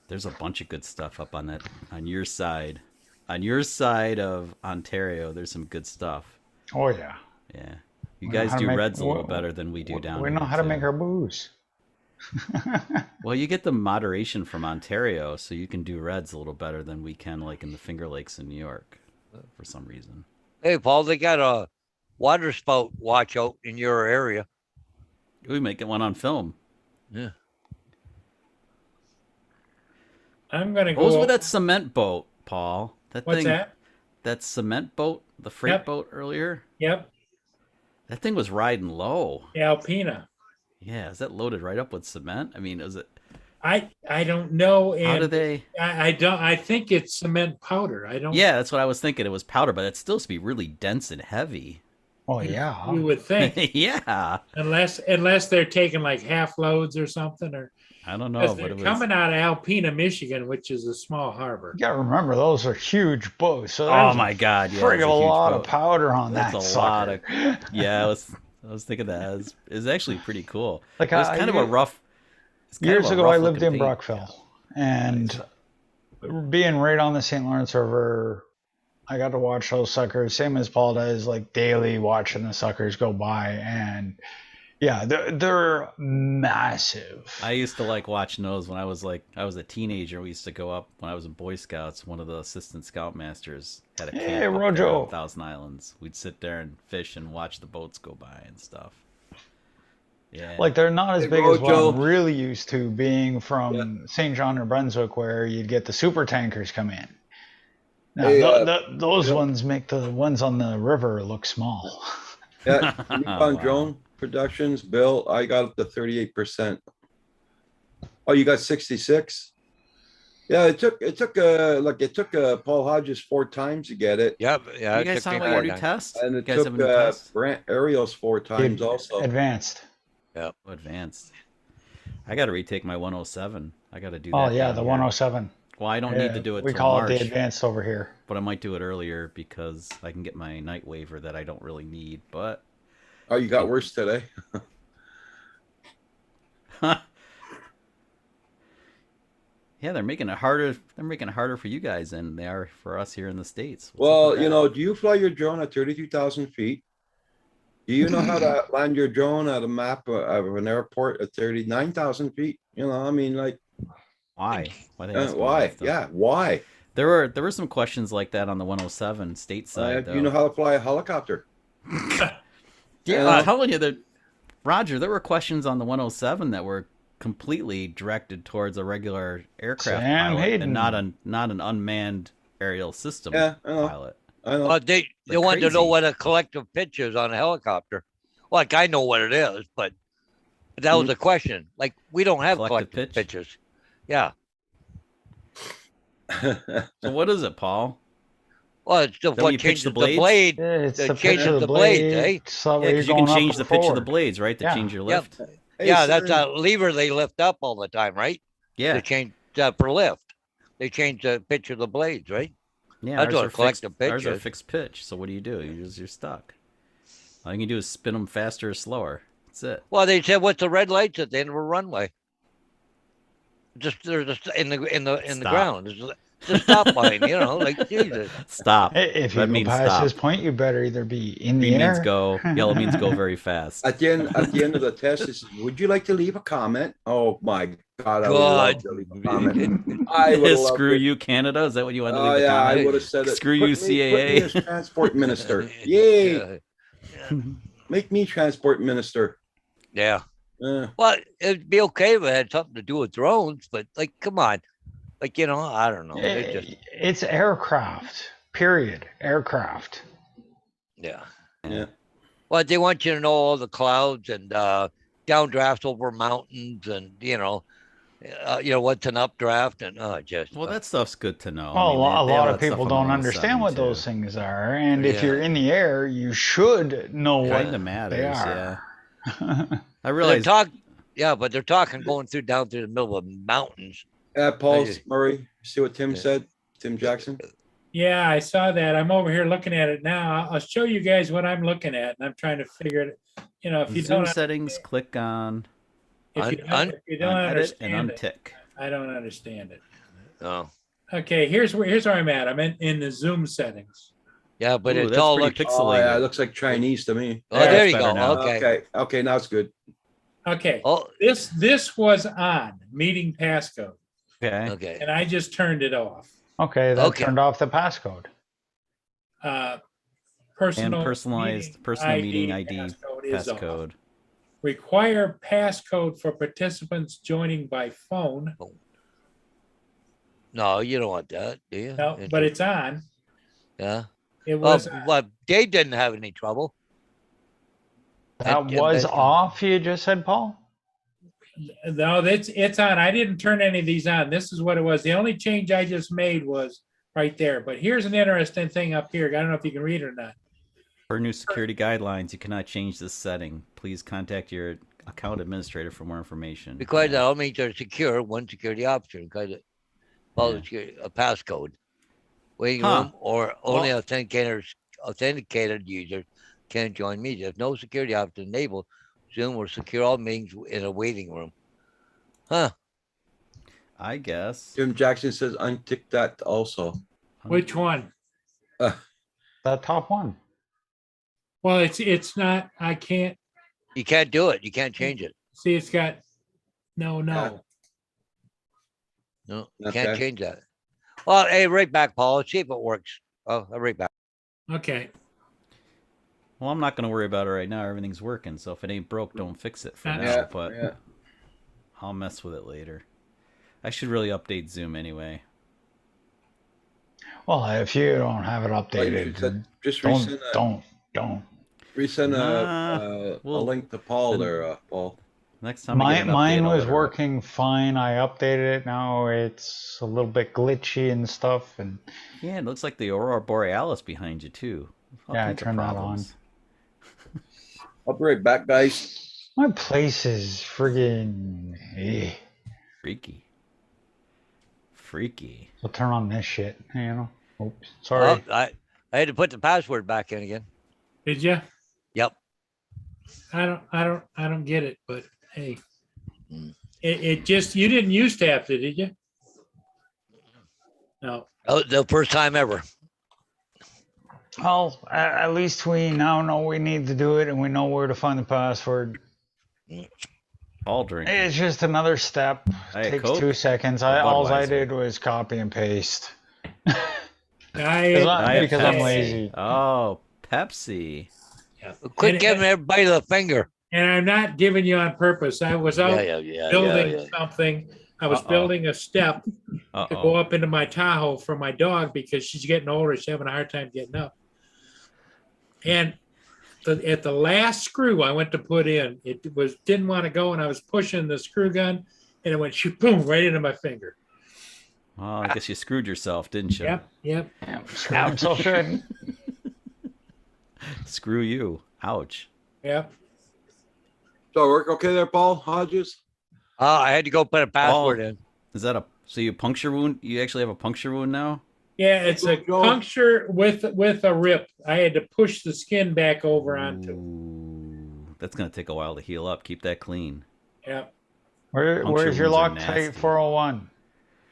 Speaker 6: There's a bunch of good stuff up on your side. On your side of Ontario, there's some good stuff.
Speaker 3: Oh yeah.
Speaker 6: Yeah. You
Speaker 3: We know
Speaker 6: guys
Speaker 3: how to
Speaker 6: do
Speaker 3: make-
Speaker 6: reds a little
Speaker 3: we-
Speaker 6: better than we do down
Speaker 3: We
Speaker 6: here.
Speaker 3: know how to
Speaker 6: too.
Speaker 3: make our booze.
Speaker 6: Well, you get the moderation from Ontario, so you can do reds a little better than we can, like in the Finger Lakes in New York, for some reason.
Speaker 2: Hey, Paul, they got a water spout watch out in your area.
Speaker 6: We make it one on film.
Speaker 2: Yeah.
Speaker 1: I'm gonna
Speaker 6: What was
Speaker 1: go.
Speaker 6: with that cement boat, Paul?
Speaker 1: What's that?
Speaker 6: That cement boat, the freight
Speaker 1: Yep.
Speaker 6: boat earlier.
Speaker 1: Yep,
Speaker 6: That thing was riding low.
Speaker 1: Alpina.
Speaker 6: Yeah, is that loaded right up with cement? I mean, is it?
Speaker 1: I don't know.
Speaker 6: How do
Speaker 1: And
Speaker 6: they?
Speaker 1: I don't, I think it's cement powder. I don't.
Speaker 6: Yeah, that's what I was thinking. It was powder, but it still to be really dense and heavy.
Speaker 3: Oh
Speaker 1: You
Speaker 3: yeah.
Speaker 1: would think,
Speaker 6: Yeah,
Speaker 1: unless they're taking like half loads or something, or
Speaker 6: I don't know,
Speaker 1: because
Speaker 6: but
Speaker 1: they're
Speaker 6: it was.
Speaker 1: coming out of Alpena, Michigan, which is a small harbor.
Speaker 3: You gotta remember those are huge boats. So
Speaker 6: Oh
Speaker 3: there's
Speaker 6: my God! Yeah,
Speaker 3: frig
Speaker 6: it's
Speaker 3: a
Speaker 6: a huge
Speaker 3: lot
Speaker 6: boat.
Speaker 3: of powder on
Speaker 6: That's
Speaker 3: that
Speaker 6: a
Speaker 3: sucker.
Speaker 6: lot of. Yeah, I was thinking that it's actually pretty cool.
Speaker 3: Like,
Speaker 6: It was kind of a rough. it's kind of
Speaker 3: Years
Speaker 6: a
Speaker 3: ago, I
Speaker 6: rough
Speaker 3: lived
Speaker 6: looking
Speaker 3: in
Speaker 6: paint.
Speaker 3: Brockville, and being right on the St. Lawrence River, I got to watch those suckers, same as Paul does, like daily watching the suckers go by. And yeah, they're massive.
Speaker 6: I used to like watching those when I was a teenager. We used to go up when I was in Boy Scouts. One of the assistant scoutmasters had a camp
Speaker 3: Hey,
Speaker 6: up there
Speaker 3: Rojo.
Speaker 6: on Thousand Islands. We'd sit there and fish and watch the boats go by and stuff. Yeah,
Speaker 3: Like they're not as
Speaker 5: Hey,
Speaker 3: big as what
Speaker 5: Rojo.
Speaker 3: I'm really used to being from St. John, New Brunswick, where you'd get the super tankers come in. Now,
Speaker 5: Hey,
Speaker 3: those
Speaker 5: Bill.
Speaker 3: ones make the ones on the river look small.
Speaker 5: Yeah, Yukon
Speaker 6: Wow.
Speaker 5: Drone Productions, Bill, I got up to 38%. Oh, you got 66? Yeah, it took Paul Hodges 4 times to get it.
Speaker 2: Yep. Yeah.
Speaker 6: you
Speaker 2: it
Speaker 6: guys
Speaker 2: took
Speaker 6: sound
Speaker 2: me
Speaker 6: like
Speaker 2: four
Speaker 6: a new
Speaker 2: times.
Speaker 6: test.
Speaker 5: And
Speaker 6: You
Speaker 5: it
Speaker 6: guys have a
Speaker 5: took
Speaker 6: new test?
Speaker 5: Brant Ariel's 4 times also.
Speaker 3: Advanced.
Speaker 6: Oh, advanced. I got to retake my 107. I got to do that.
Speaker 3: Oh yeah,
Speaker 6: down
Speaker 3: the
Speaker 6: here.
Speaker 3: 107.
Speaker 6: Well, I don't
Speaker 3: Yeah,
Speaker 6: need to do it
Speaker 3: we
Speaker 6: till
Speaker 3: call
Speaker 6: March,
Speaker 3: it the advanced over here.
Speaker 6: but I might do it earlier because I can get my night waiver that I don't really need. But
Speaker 5: Oh, you got worse today.
Speaker 6: yeah, they're making it harder. They're making it harder for you guys than they are for us here in the States. What's up
Speaker 5: Well,
Speaker 6: with
Speaker 5: you
Speaker 6: that?
Speaker 5: know, do you fly your drone at 32,000 feet? Do you know how to land your drone at a map of an airport at 39,000 feet? You know, I mean, like,
Speaker 6: Why? Why? They ask me
Speaker 5: why?
Speaker 6: that stuff?
Speaker 5: Yeah, why?
Speaker 6: There were some questions like that on the 107 stateside.
Speaker 5: Do you know how to fly a helicopter?
Speaker 6: Yeah, I'm telling you that, Roger. There were questions on the 107 that were completely directed towards a regular aircraft
Speaker 3: Sam
Speaker 6: pilot
Speaker 3: Hayden.
Speaker 6: and not an unmanned aerial system
Speaker 5: Yeah, I know.
Speaker 6: pilot.
Speaker 5: I know.
Speaker 2: But they
Speaker 6: Like
Speaker 2: wanted to know
Speaker 6: crazy.
Speaker 2: what a collective pitch is on a helicopter. Like I know what it is, but that was a question. Like we don't have
Speaker 6: Collective
Speaker 2: collective
Speaker 6: pitch?
Speaker 2: pitches. Yeah.
Speaker 6: So what is it, Paul?
Speaker 2: Well, it's the,
Speaker 6: Then
Speaker 2: what
Speaker 6: you pitch
Speaker 2: changes
Speaker 6: the
Speaker 2: the
Speaker 6: blades?
Speaker 2: blade.
Speaker 3: Yeah, it's
Speaker 2: The
Speaker 3: the
Speaker 2: change
Speaker 3: pitch of
Speaker 2: of
Speaker 3: the
Speaker 2: the blades,
Speaker 3: blade.
Speaker 2: eh?
Speaker 3: So
Speaker 6: Yeah, because you can change the pitch of the
Speaker 3: blade.
Speaker 6: blades, right, to
Speaker 3: Yeah.
Speaker 6: change your
Speaker 2: Yep.
Speaker 6: lift.
Speaker 5: Hey,
Speaker 2: Yeah, that's
Speaker 5: Sam,
Speaker 2: a lever they lift up all the time, right?
Speaker 6: Yeah,
Speaker 2: They change for lift. They change the pitch of the blades, right?
Speaker 6: yeah.
Speaker 2: That's
Speaker 6: ours
Speaker 2: what
Speaker 6: are
Speaker 2: a collective
Speaker 6: fixed,
Speaker 2: pitch
Speaker 6: ours are
Speaker 2: is.
Speaker 6: fixed pitch. So what do? You're stuck. All you can do is spin them faster or slower. That's it.
Speaker 2: Well, they said, "What's the red lights at the end of a runway?" Just they're just in the
Speaker 6: Stop.
Speaker 2: ground. There's the stop line, you know, like Jesus.
Speaker 6: Stop.
Speaker 3: If you
Speaker 6: That
Speaker 3: go
Speaker 6: means
Speaker 3: past
Speaker 6: stop.
Speaker 3: this point, you better either be in the
Speaker 6: Green
Speaker 3: air.
Speaker 6: means go. Yellow means go very fast.
Speaker 5: at the end of the test, it says, would you like to leave a comment? Oh my God, I would
Speaker 2: God.
Speaker 5: love to leave a comment. I would have loved
Speaker 6: Screw
Speaker 5: it.
Speaker 6: you, Canada. Is that what you want to
Speaker 5: Oh
Speaker 6: leave the
Speaker 5: yeah, I
Speaker 6: comment?
Speaker 5: would have said it.
Speaker 6: Screw you,
Speaker 5: Put me
Speaker 6: CAA.
Speaker 5: as transport minister. Yay!
Speaker 2: Yeah.
Speaker 5: Make me transport minister.
Speaker 2: Yeah.
Speaker 5: Uh,
Speaker 2: Well, it'd be okay if it had something to do with drones, but like, come on, like you know, I don't know. They just
Speaker 3: It's aircraft. Period. Aircraft.
Speaker 2: yeah.
Speaker 5: yeah.
Speaker 2: Well, they want you to know all the clouds and downdrafts over mountains, and you know what's an updraft, and just
Speaker 6: Well, that stuff's good to know.
Speaker 3: Well,
Speaker 6: I mean,
Speaker 3: a
Speaker 6: they have
Speaker 3: lot of
Speaker 6: that stuff
Speaker 3: people
Speaker 6: on the
Speaker 3: don't understand
Speaker 6: 107
Speaker 3: what
Speaker 6: too.
Speaker 3: those things are, and if
Speaker 2: Yeah.
Speaker 3: you're in the air, you should know what
Speaker 6: Kind of matters,
Speaker 3: they
Speaker 6: yeah.
Speaker 3: are.
Speaker 6: I
Speaker 2: they're
Speaker 6: realize.
Speaker 2: but they're talking going down through the middle of mountains.
Speaker 5: Paul
Speaker 2: Hey.
Speaker 5: Murray, see what Tim
Speaker 2: Yeah.
Speaker 5: said? Tim Jackson?
Speaker 1: Yeah, I saw that. I'm over here looking at it now. I'll show you guys what I'm looking at, and I'm trying to figure it. You know, if you
Speaker 6: Zoom
Speaker 1: don't,
Speaker 6: settings, click on
Speaker 1: if you don't, if you don't
Speaker 6: edit and
Speaker 1: understand it,
Speaker 6: untick.
Speaker 1: I don't understand it.
Speaker 2: Oh,
Speaker 1: Okay, here's where I'm at. I'm in the Zoom settings.
Speaker 2: yeah, but
Speaker 6: Ooh,
Speaker 2: it's
Speaker 6: that's
Speaker 2: all
Speaker 6: pretty
Speaker 2: looks.
Speaker 5: Oh yeah,
Speaker 6: pixelated.
Speaker 5: it looks like Chinese to me.
Speaker 2: Oh,
Speaker 6: Yeah,
Speaker 2: there
Speaker 6: it's
Speaker 2: you
Speaker 6: better
Speaker 2: go.
Speaker 6: now.
Speaker 2: Okay.
Speaker 5: Okay, now it's good.
Speaker 1: Okay,
Speaker 2: Oh,
Speaker 1: this was on meeting passcode,
Speaker 6: Okay.
Speaker 2: okay.
Speaker 1: and I just turned it off.
Speaker 3: Okay, that
Speaker 2: Okay.
Speaker 3: turned off the passcode.
Speaker 1: Personal
Speaker 6: And personalized personal meeting ID
Speaker 1: passcode is off.
Speaker 6: passcode.
Speaker 1: Require passcode for participants joining by phone.
Speaker 2: No, you don't want that, do you?
Speaker 1: No, but it's on.
Speaker 2: yeah.
Speaker 1: It
Speaker 2: Well,
Speaker 1: was
Speaker 2: Dave didn't have any trouble.
Speaker 3: That
Speaker 2: And-
Speaker 3: was
Speaker 2: and-
Speaker 3: off, you just said, Paul?
Speaker 1: No, it's on. I didn't turn any of these on. This is what it was. The only change I just made was right there. But here's an interesting thing up here. I don't know if you can read it or not.
Speaker 6: Per new security guidelines, you cannot change this setting. Please contact your account administrator for more information.
Speaker 2: Because that all means they're secure, one security option, because it follows a passcode. Waiting room or only authenticated users can join meetings. There's no security option enabled. Zoom will secure all meetings in a waiting room. Huh.
Speaker 6: I guess.
Speaker 5: Jim Jackson says untick that also.
Speaker 1: Which one?
Speaker 3: That top one.
Speaker 1: Well, it's not. I can't
Speaker 2: You can't do it. You can't change it.
Speaker 1: see. It's got no.
Speaker 2: No, you
Speaker 5: Okay.
Speaker 2: can't change that. Well, hey, right back, Paul. Let's see if it works. Oh, I'll right back.
Speaker 1: Okay.
Speaker 6: Well, I'm not going to worry about it right now. Everything's working. So if it ain't broke, don't fix it for now.
Speaker 5: Yeah,
Speaker 6: But
Speaker 5: yeah.
Speaker 6: I'll mess with it later. I should really update Zoom anyway.
Speaker 3: Well, if you don't have it
Speaker 5: Like you
Speaker 3: updated,
Speaker 5: said, just
Speaker 3: don't.
Speaker 5: resend
Speaker 6: Nah,
Speaker 5: a
Speaker 6: well,
Speaker 5: link to Paul
Speaker 6: then-
Speaker 5: there, Paul.
Speaker 6: Next time I get an
Speaker 3: Mine
Speaker 6: update, I'll
Speaker 3: was
Speaker 6: let her-
Speaker 3: working fine. I updated it. Now it's a little bit glitchy and stuff. And
Speaker 6: Yeah, it looks like the Aurora Borealis behind you too. All
Speaker 3: Yeah, I
Speaker 6: kinds of
Speaker 3: turned that
Speaker 6: problems.
Speaker 5: I'll be right back, guys.
Speaker 3: my place is friggin'.
Speaker 6: Freaky.
Speaker 3: I'll turn on this shit. Oops. Sorry.
Speaker 2: Oh, I had to put the password back in again.
Speaker 1: Did you?
Speaker 2: Yep.
Speaker 1: I don't get it. But hey,
Speaker 2: Mm.
Speaker 1: it just you didn't used to have to, did you? No.
Speaker 2: Oh, the first time ever.
Speaker 3: Well, at least we now know we need to do it, and we know where to find the password.
Speaker 6: All drinking.
Speaker 3: It's just another step.
Speaker 6: Diet
Speaker 3: Takes
Speaker 6: Coke
Speaker 3: 2 seconds.
Speaker 6: or
Speaker 3: All I
Speaker 6: Budweiser?
Speaker 3: did was copy and paste.
Speaker 6: Diet
Speaker 3: Because I'm
Speaker 6: Pepsi.
Speaker 3: lazy.
Speaker 6: Oh, Pepsi.
Speaker 2: Quit
Speaker 1: And-
Speaker 2: giving everybody the finger.
Speaker 1: And I'm not giving you on purpose. I was out building something. I was
Speaker 6: Uh-oh.
Speaker 1: building a step to go
Speaker 6: Uh-oh.
Speaker 1: up into my Tahoe for my dog because she's getting older. She's having a hard time getting up. And at the last screw I went to put in, didn't want to go, and I was pushing the screw gun, and it went shoot, boom, right into my finger.
Speaker 6: Well, I guess you screwed yourself, didn't you?
Speaker 1: Yep.
Speaker 3: I'm so good.
Speaker 6: Screw you. Ouch.
Speaker 1: Yep.
Speaker 5: So work okay there, Paul Hodges?
Speaker 2: I had to go put a password in.
Speaker 6: Is that so you puncture wound? You actually have a puncture wound now?
Speaker 1: Yeah, it's a
Speaker 5: Go.
Speaker 1: puncture with a rip. I had to push the skin back over onto.
Speaker 6: Ooh, that's going to take a while to heal up. Keep that clean.
Speaker 1: Yep.
Speaker 3: Where's
Speaker 6: Puncture
Speaker 3: your
Speaker 6: wounds are
Speaker 3: Loctite
Speaker 6: nasty.
Speaker 3: 401?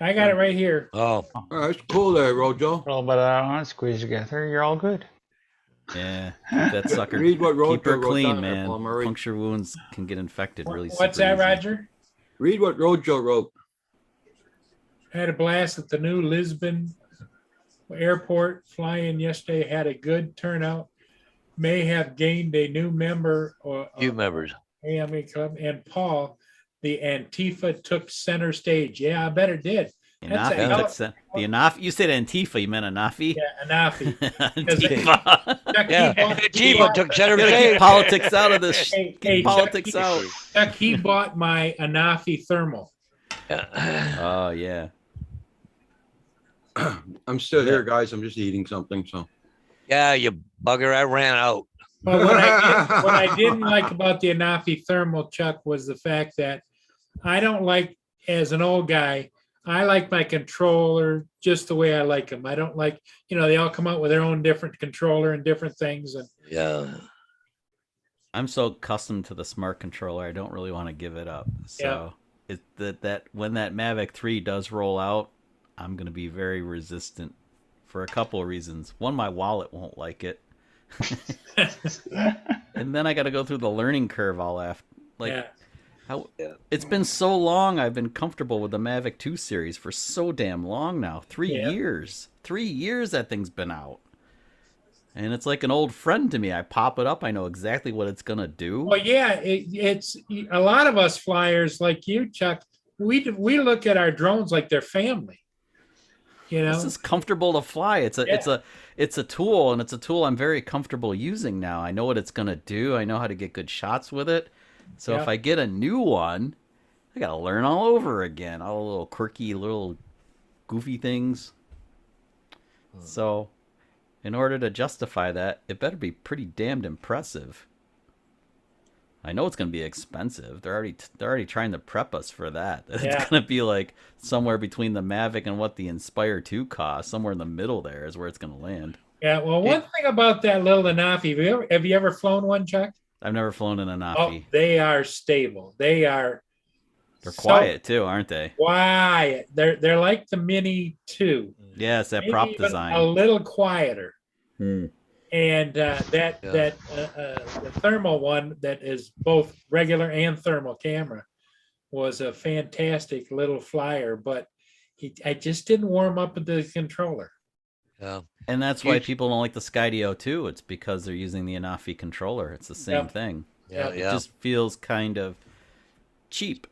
Speaker 1: I got it right here.
Speaker 2: Oh,
Speaker 5: All right, it's cool there, Rojo.
Speaker 3: A little bit of that on, squeeze together. You're all good.
Speaker 6: Yeah, keep that sucker.
Speaker 5: Read what Rojo
Speaker 6: Keep her
Speaker 5: wrote
Speaker 6: clean,
Speaker 5: down there,
Speaker 6: man.
Speaker 5: Paul Murray.
Speaker 6: Puncture wounds can get infected really
Speaker 1: What's
Speaker 6: super
Speaker 1: that,
Speaker 6: easy.
Speaker 1: Roger?
Speaker 5: Read what Rojo wrote.
Speaker 1: I had a blast at the new Lisbon airport. Flying yesterday, had a good turnout. May have gained a new member or
Speaker 2: few members.
Speaker 1: AMA Club. And Paul, the Antifa took center stage. Yeah, I bet it did. That's a
Speaker 6: Anafi
Speaker 1: hell
Speaker 6: took
Speaker 1: of-
Speaker 6: the Anafi. You said Antifa. You meant Anafi.
Speaker 1: Yeah, Anafi.
Speaker 6: Antifa.
Speaker 2: Yeah, Antifa took center
Speaker 6: Gotta keep
Speaker 2: stage.
Speaker 6: politics out of this.
Speaker 1: Hey,
Speaker 6: Keep politics
Speaker 1: Chuck,
Speaker 6: out.
Speaker 1: Chuck, he bought my Anafi thermal.
Speaker 6: Oh yeah.
Speaker 5: I'm still here, guys. I'm just eating something. So
Speaker 2: Yeah, you bugger. I ran out.
Speaker 1: But what I didn't like about the Anafi thermal, Chuck, was the fact that I don't like, as an old guy, I like my controller just the way I like them. I don't like, they all come out with their own different controller and different things. And
Speaker 2: Yeah.
Speaker 6: I'm so accustomed to the smart controller, I don't really want to give it up. So that when that Mavic 3 does roll out, I'm gonna be very resistant for a couple of reasons. One, my wallet won't like it. And then I gotta go through the learning curve all after.
Speaker 1: yeah,
Speaker 6: It's been so long I've been comfortable with the Mavic 2 series for so damn long now. 3
Speaker 1: Yeah.
Speaker 6: years. 3 years that thing's been out. And it's like an old friend to me. I pop it up, I know exactly what it's gonna do.
Speaker 1: well, yeah, it's a lot of us flyers like you, Chuck. We look at our drones like they're family.
Speaker 6: This is comfortable to fly. It's a tool, and it's a tool I'm very comfortable using now. I know what it's gonna do. I know how to get good shots with it. So if
Speaker 1: Yeah.
Speaker 6: I get a new one, I gotta learn all over again. All the little quirky, little goofy things. So, in order to justify that, it better be pretty damned impressive. I know it's gonna be expensive. They're already trying to prep us for that. It's
Speaker 1: Yeah.
Speaker 6: gonna be like somewhere between the Mavic and what the Inspire 2 costs. Somewhere in the middle there is where it's gonna land.
Speaker 1: Yeah, well, one thing about that little Anafi, have you ever flown one, Chuck?
Speaker 6: I've never flown an
Speaker 1: Oh,
Speaker 6: Anafi.
Speaker 1: they are stable. They are
Speaker 6: They're
Speaker 1: so
Speaker 6: quiet too, aren't they?
Speaker 1: quiet. They're like the Mini 2.
Speaker 6: Yeah, it's that
Speaker 1: Maybe
Speaker 6: prop
Speaker 1: even
Speaker 6: design.
Speaker 1: a little quieter.
Speaker 5: Hmm.
Speaker 1: And the thermal one that is both regular and thermal camera was a fantastic little flyer, but I just didn't warm up with the controller.
Speaker 2: Yeah.
Speaker 6: And that's why
Speaker 2: Huge.
Speaker 6: people don't like the Skydio too. It's because they're using the Anafi controller. It's the same
Speaker 1: Yep.
Speaker 6: thing.
Speaker 2: Yeah.
Speaker 6: It
Speaker 2: Yeah.
Speaker 6: just feels kind of cheap,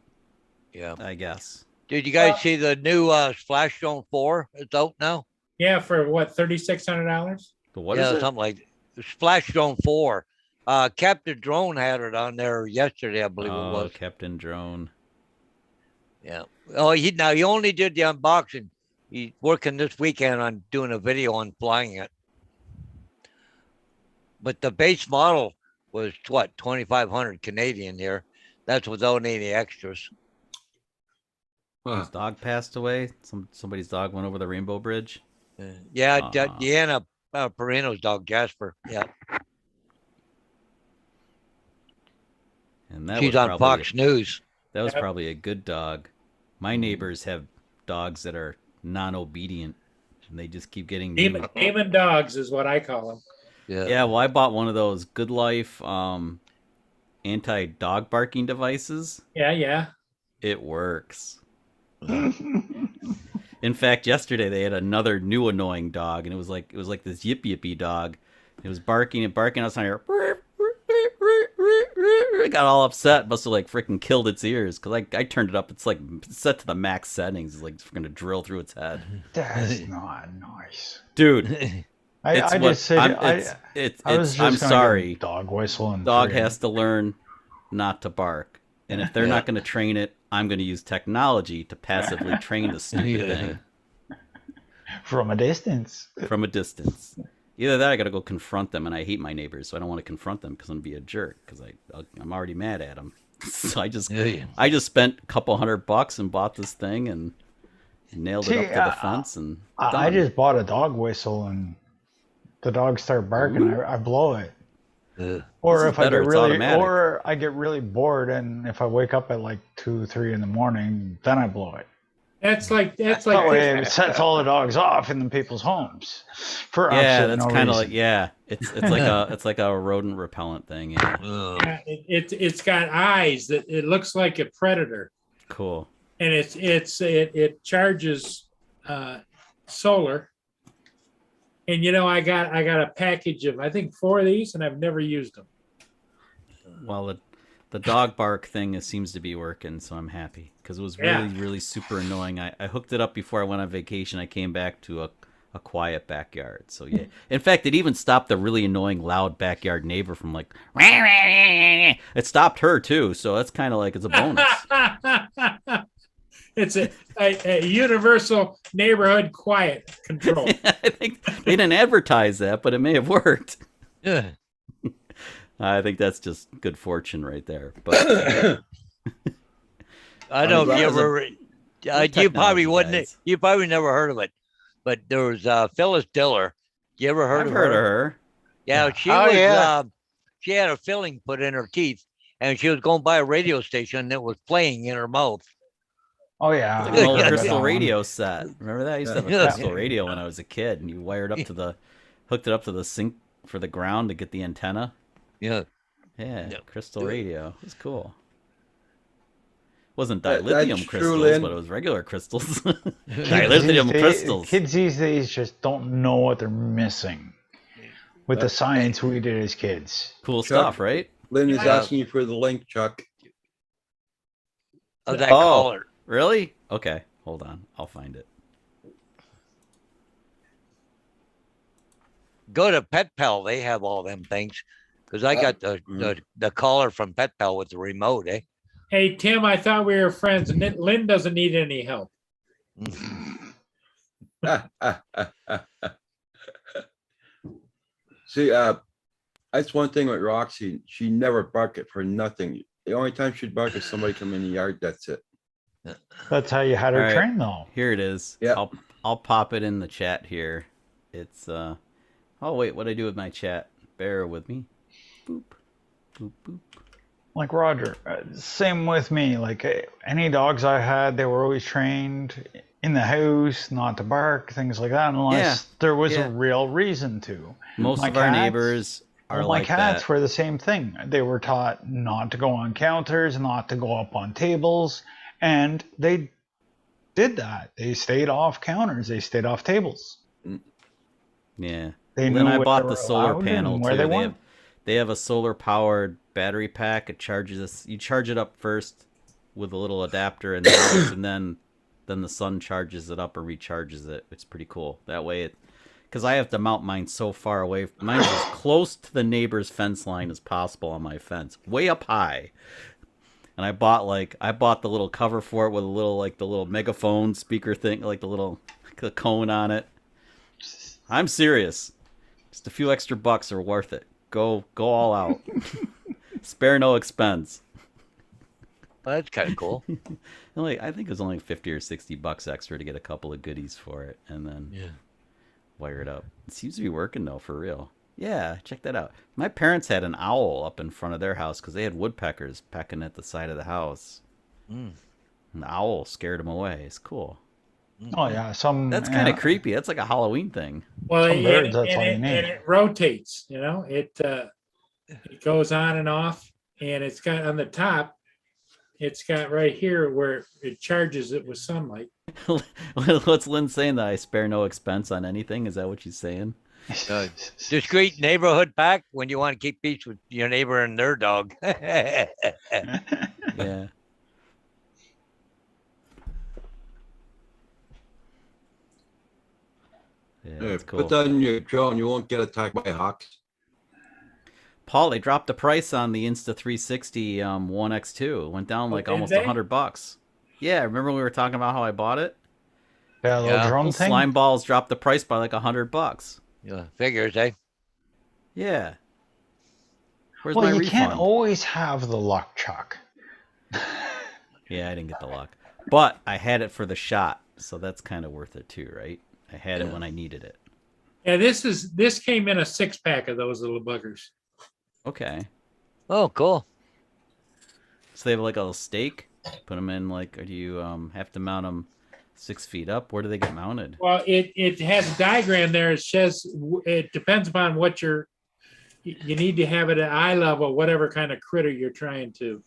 Speaker 2: Yeah.
Speaker 6: I guess.
Speaker 2: Did you guys see the new Splash Zone 4? It's out now.
Speaker 1: Yeah, for what, $3,600?
Speaker 6: But what
Speaker 2: yeah,
Speaker 6: is it?
Speaker 2: something like Splash Zone 4. Captain Drone had it on there yesterday, I believe it
Speaker 6: Oh,
Speaker 2: was.
Speaker 6: Captain Drone.
Speaker 2: Yeah. Oh, he only did the unboxing. He's working this weekend on doing a video on flying it. But the base model was what, 2,500 Canadian here. That's without any extras.
Speaker 5: Huh.
Speaker 6: His dog passed away. Somebody's dog went over the Rainbow Bridge.
Speaker 2: Yeah,
Speaker 6: Aw.
Speaker 2: Deanna Perino's dog Jasper. Yeah,
Speaker 6: And that
Speaker 2: she's
Speaker 6: was
Speaker 2: on
Speaker 6: probably
Speaker 2: Fox News.
Speaker 6: that was
Speaker 1: Yep.
Speaker 6: probably a good dog. My neighbors have dogs that are non-obedient, and they just keep getting new.
Speaker 1: Demon dogs is what I call them.
Speaker 2: Yeah.
Speaker 6: Yeah, well, I bought one of those Good Life anti-dog barking devices.
Speaker 1: Yeah.
Speaker 6: It works. In fact, yesterday they had another new annoying dog, and it was like this yip yippy dog. It was barking and barking outside here. I got all upset. Must have like freaking killed its ears because I turned it up. It's like set to the max settings. It's like it's gonna drill through its head,
Speaker 3: That's not nice.
Speaker 6: dude.
Speaker 3: I just said
Speaker 6: I'm sorry.
Speaker 3: Dog whistle and
Speaker 6: Dog
Speaker 3: friggin-
Speaker 6: has to learn not to bark, and if they're not going to train it, I'm going to use technology to passively train the stupid thing
Speaker 3: from a distance.
Speaker 6: from a distance. Either that, or I got to go confront them, and I hate my neighbors, so I don't want to confront them because I'm gonna be a jerk because I'm already mad at them. So I just spent a couple $100 and bought this thing and nailed it up to the fence and
Speaker 3: I
Speaker 6: done.
Speaker 3: just bought a dog whistle and the dogs start barking. I blow it. Or
Speaker 6: This is
Speaker 3: if I
Speaker 6: better,
Speaker 3: get
Speaker 6: it's
Speaker 3: really,
Speaker 6: automatic.
Speaker 3: or I get really bored, and if I wake up at like 2, 3 in the morning, then I blow it.
Speaker 1: That's like
Speaker 3: That way it sets all the dogs off in the people's homes. For
Speaker 6: Yeah,
Speaker 3: absolutely
Speaker 6: that's
Speaker 3: no
Speaker 6: kind of
Speaker 3: reason.
Speaker 6: like it's like a rodent repellent thing. Yeah,
Speaker 1: yeah, it's got eyes that it looks like a predator,
Speaker 6: cool.
Speaker 1: and it charges solar. And I got a package of I think 4 of these, and I've never used them.
Speaker 6: Well, the dog bark thing seems to be working, so I'm happy because it was
Speaker 1: Yeah.
Speaker 6: really super annoying. I hooked it up before I went on vacation. I came back to a quiet backyard. So yeah, in fact, it even stopped the really annoying loud backyard neighbor from like. It stopped her too, so that's kind of like it's a bonus.
Speaker 1: It's a universal neighborhood quiet control.
Speaker 6: I think they didn't advertise that, but it may have worked.
Speaker 2: Yeah.
Speaker 6: I think that's just good fortune right there. But
Speaker 2: I don't know if you
Speaker 6: as a-
Speaker 2: ever. You probably
Speaker 6: technology
Speaker 2: wouldn't.
Speaker 6: guys.
Speaker 2: You probably never heard of it, but there was Phyllis Diller. You ever heard
Speaker 6: I've
Speaker 2: of
Speaker 6: heard of
Speaker 2: her?
Speaker 6: her.
Speaker 2: Yeah, she
Speaker 4: Oh,
Speaker 2: was.
Speaker 4: yeah.
Speaker 2: She had a filling put in her teeth, and she was going by a radio station that was playing in her mouth.
Speaker 3: Oh yeah,
Speaker 6: Like an old
Speaker 2: Yeah.
Speaker 6: crystal radio set. Remember that? I used to have a
Speaker 2: Yeah.
Speaker 6: crystal radio when I was a kid, and you hooked it up to the sink for the ground to get the antenna.
Speaker 2: Yeah.
Speaker 6: Yeah,
Speaker 2: Yeah.
Speaker 6: crystal radio. It was cool. Wasn't
Speaker 5: That's
Speaker 6: dilithium
Speaker 5: true,
Speaker 6: crystals,
Speaker 5: Lynn.
Speaker 6: but it was regular crystals.
Speaker 3: Kids
Speaker 6: Dilithium
Speaker 3: these days-
Speaker 6: crystals.
Speaker 3: Kids these days just don't know what they're missing with the science we did as kids.
Speaker 6: Cool
Speaker 5: Chuck.
Speaker 6: stuff, right?
Speaker 5: Lynn is
Speaker 2: Yeah.
Speaker 5: asking you for the link, Chuck.
Speaker 2: Of that
Speaker 6: Oh.
Speaker 2: color.
Speaker 6: Really? Okay, hold on. I'll find it.
Speaker 2: Go to Pet Pal. They have all them things. Because I got the collar from Pet Pal with the remote.
Speaker 1: Hey, Tim, I thought we were friends. and Lynn doesn't need any help.
Speaker 5: See, that's one thing with Roxy. She never bucket for nothing. The only time she'd buck is somebody come in the yard. That's it.
Speaker 3: That's how you had her
Speaker 6: All right.
Speaker 3: trained, though.
Speaker 6: Here it is.
Speaker 5: Yep.
Speaker 6: I'll pop it in the chat here. It's oh wait, what I do with my chat? Bear with me. Boop. Boop boop.
Speaker 3: Like Roger, same with me. Like any dogs I had, they were always trained in the house not to bark, things like that, unless there was
Speaker 6: yeah.
Speaker 3: a real reason to.
Speaker 6: Most
Speaker 3: My
Speaker 6: of our
Speaker 3: cats-
Speaker 6: neighbors are
Speaker 3: Well, my
Speaker 6: like
Speaker 3: cats
Speaker 6: that.
Speaker 3: were the same thing. They were taught not to go on counters, not to go up on tables, and they did that. They stayed off counters. They stayed off tables.
Speaker 6: Yeah.
Speaker 3: They
Speaker 6: And then
Speaker 3: knew
Speaker 6: I
Speaker 3: where
Speaker 6: bought
Speaker 3: they
Speaker 6: the
Speaker 3: were
Speaker 6: solar
Speaker 3: allowed
Speaker 6: panel
Speaker 3: and
Speaker 6: too.
Speaker 3: where they weren't.
Speaker 6: They have a solar powered battery pack. It charges us. You charge it up first with a little adapter and then the sun charges it up or recharges it. It's pretty cool. That way it, because I have to mount mine so far away. Mine's as close to the neighbor's fence line as possible on my fence, way up high. And I bought the little cover for it with a little the little megaphone speaker thing, like the cone on it. I'm serious. Just a few extra bucks are worth it. Go all out. Spare no expense.
Speaker 2: Well, that's kind of cool.
Speaker 6: I think it was only 50 or 60 bucks extra to get a couple of goodies for it and then wire it up. It seems to be working though, for real. Yeah, check that out. My parents had an owl up in front of their house because they had woodpeckers pecking at the side of the house.
Speaker 2: Mm.
Speaker 6: And the owl scared them away. It's cool.
Speaker 3: Oh yeah,
Speaker 6: That's kind of creepy. That's like a Halloween thing.
Speaker 1: Well,
Speaker 3: Some
Speaker 1: and,
Speaker 3: birds, that's
Speaker 1: and
Speaker 3: all you
Speaker 1: it,
Speaker 3: need.
Speaker 1: and it rotates, it goes on and off, and it's got on the top, it's got right here where it charges it with sunlight.
Speaker 6: What's Lynn saying, that I spare no expense on anything? Is that what she's saying?
Speaker 2: Discreet neighborhood pack when you want to keep peace with your neighbor and their dog.
Speaker 6: Yeah. Yeah, that's cool.
Speaker 5: Put that in your drone. You won't get attacked by hawks.
Speaker 6: Paul, they dropped the price on the Insta360 1X2. It went down like
Speaker 1: did
Speaker 6: almost
Speaker 1: they?
Speaker 6: $100. Yeah, remember when we were talking about how I bought it?
Speaker 3: Yeah, little
Speaker 2: Yeah.
Speaker 3: drone
Speaker 6: Those
Speaker 3: thing.
Speaker 6: slime balls dropped the price by like $100.
Speaker 2: Yeah, figures, eh?
Speaker 6: Yeah. Where's
Speaker 3: Well,
Speaker 6: my
Speaker 3: you
Speaker 6: refund?
Speaker 3: can't always have the luck, Chuck.
Speaker 6: Yeah, I didn't get the luck. But I had it for the shot, so that's kind of worth it too, right? I had it when I needed it.
Speaker 1: Yeah, this came in a 6-pack of those little buggers.
Speaker 6: Okay.
Speaker 2: Oh, cool.
Speaker 6: So they have like a little stake? Put them in or do you have to mount them 6 feet up? Where do they get mounted?
Speaker 1: Well, it has a diagram there. It says it depends upon what you need to have it at eye level, whatever kind of critter you're trying to.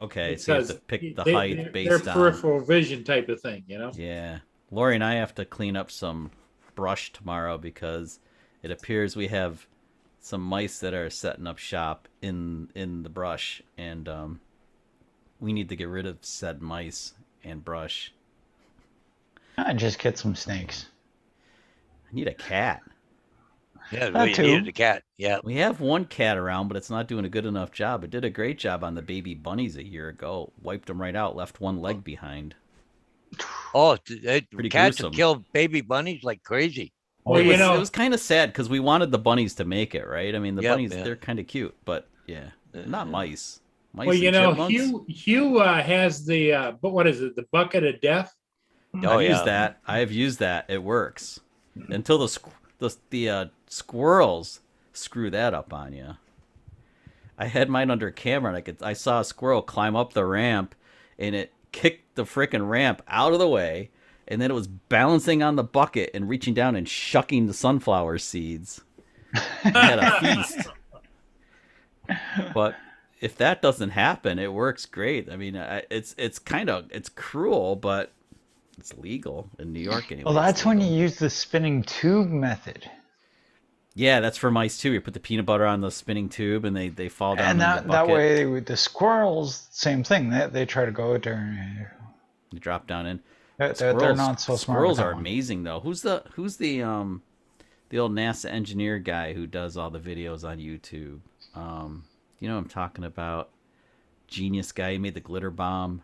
Speaker 6: Okay, so you have to
Speaker 1: Because
Speaker 6: pick the
Speaker 1: they're
Speaker 6: height based on...
Speaker 1: peripheral vision type of thing,
Speaker 6: Yeah. Lori and I have to clean up some brush tomorrow because it appears we have some mice that are setting up shop in the brush, and we need to get rid of said mice and brush.
Speaker 3: I just get some snakes.
Speaker 6: I need a cat.
Speaker 2: Yeah,
Speaker 3: That
Speaker 2: we
Speaker 3: too.
Speaker 2: needed a cat. Yeah.
Speaker 6: We have one cat around, but it's not doing a good enough job. It did a great job on the baby bunnies a year ago. Wiped them right out, left one leg behind.
Speaker 2: Oh,
Speaker 6: Pretty
Speaker 2: cats
Speaker 6: gruesome.
Speaker 2: have killed baby bunnies like crazy.
Speaker 1: Well,
Speaker 6: it
Speaker 1: you
Speaker 6: was, it was kind of sad because we wanted the bunnies to make it, right? I mean, the
Speaker 2: Yep,
Speaker 6: bunnies,
Speaker 2: yeah.
Speaker 6: they're kind of cute, but yeah, not mice. Mice
Speaker 1: Well,
Speaker 6: and chipmunks.
Speaker 1: Hugh has the but what is it? The bucket of death.
Speaker 2: Oh,
Speaker 6: I've
Speaker 2: yeah.
Speaker 6: used that. I have used that. It works until the squirrels screw that up on you. I had mine under camera, and I saw a squirrel climb up the ramp, and it kicked the frickin' ramp out of the way, and then it was balancing on the bucket and reaching down and shucking the sunflower seeds. I had a feast. But if that doesn't happen, it works great. I mean, it's cruel, but it's legal in New York anyway.
Speaker 3: Well,
Speaker 6: It's
Speaker 3: that's when you
Speaker 6: legal.
Speaker 3: use the spinning tube method.
Speaker 6: Yeah, that's for mice too. You put the peanut butter on the spinning tube, and they fall down
Speaker 3: And
Speaker 6: in
Speaker 3: that,
Speaker 6: the
Speaker 3: that
Speaker 6: bucket.
Speaker 3: way, with the squirrels, same thing. They try to go there.
Speaker 6: You drop down in.
Speaker 3: They're not so smart.
Speaker 6: Squirrels
Speaker 3: with that
Speaker 6: are
Speaker 3: one.
Speaker 6: amazing though. Who's the old NASA engineer guy who does all the videos on YouTube? You know what I'm talking about? genius guy. He made the glitter bomb.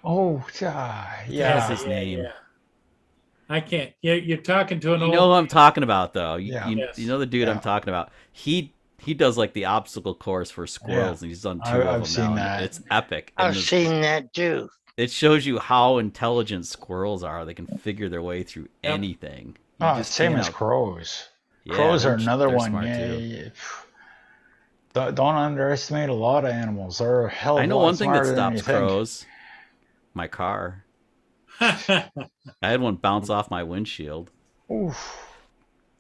Speaker 3: Oh, yeah.
Speaker 6: his name?
Speaker 1: I can't. You're talking to an
Speaker 6: You
Speaker 1: old.
Speaker 6: know who I'm talking about, though.
Speaker 3: Yeah.
Speaker 1: Yes.
Speaker 6: You know the dude I'm
Speaker 3: Yeah.
Speaker 6: talking about. He does like the obstacle course for squirrels, and he's done 2
Speaker 3: I've
Speaker 6: of them
Speaker 3: seen
Speaker 6: now. and
Speaker 3: that.
Speaker 6: It's epic. And
Speaker 4: I've seen that too.
Speaker 6: it shows you how intelligent squirrels are. They can figure their way through
Speaker 1: Yep.
Speaker 6: anything. You
Speaker 3: Oh,
Speaker 6: just
Speaker 3: same
Speaker 6: can't
Speaker 3: as
Speaker 6: out-
Speaker 3: crows.
Speaker 6: Yeah,
Speaker 3: Crows are
Speaker 6: they're-
Speaker 3: another
Speaker 6: they're
Speaker 3: one.
Speaker 6: smart
Speaker 3: Yeah,
Speaker 6: too.
Speaker 3: yeah. Don't underestimate a lot of animals. They're a hell of
Speaker 6: I
Speaker 3: a
Speaker 6: know
Speaker 3: lot
Speaker 6: one thing that
Speaker 3: smarter than you
Speaker 6: stops
Speaker 3: think.
Speaker 6: crows. My car. I had one bounce off my windshield,
Speaker 3: Oof.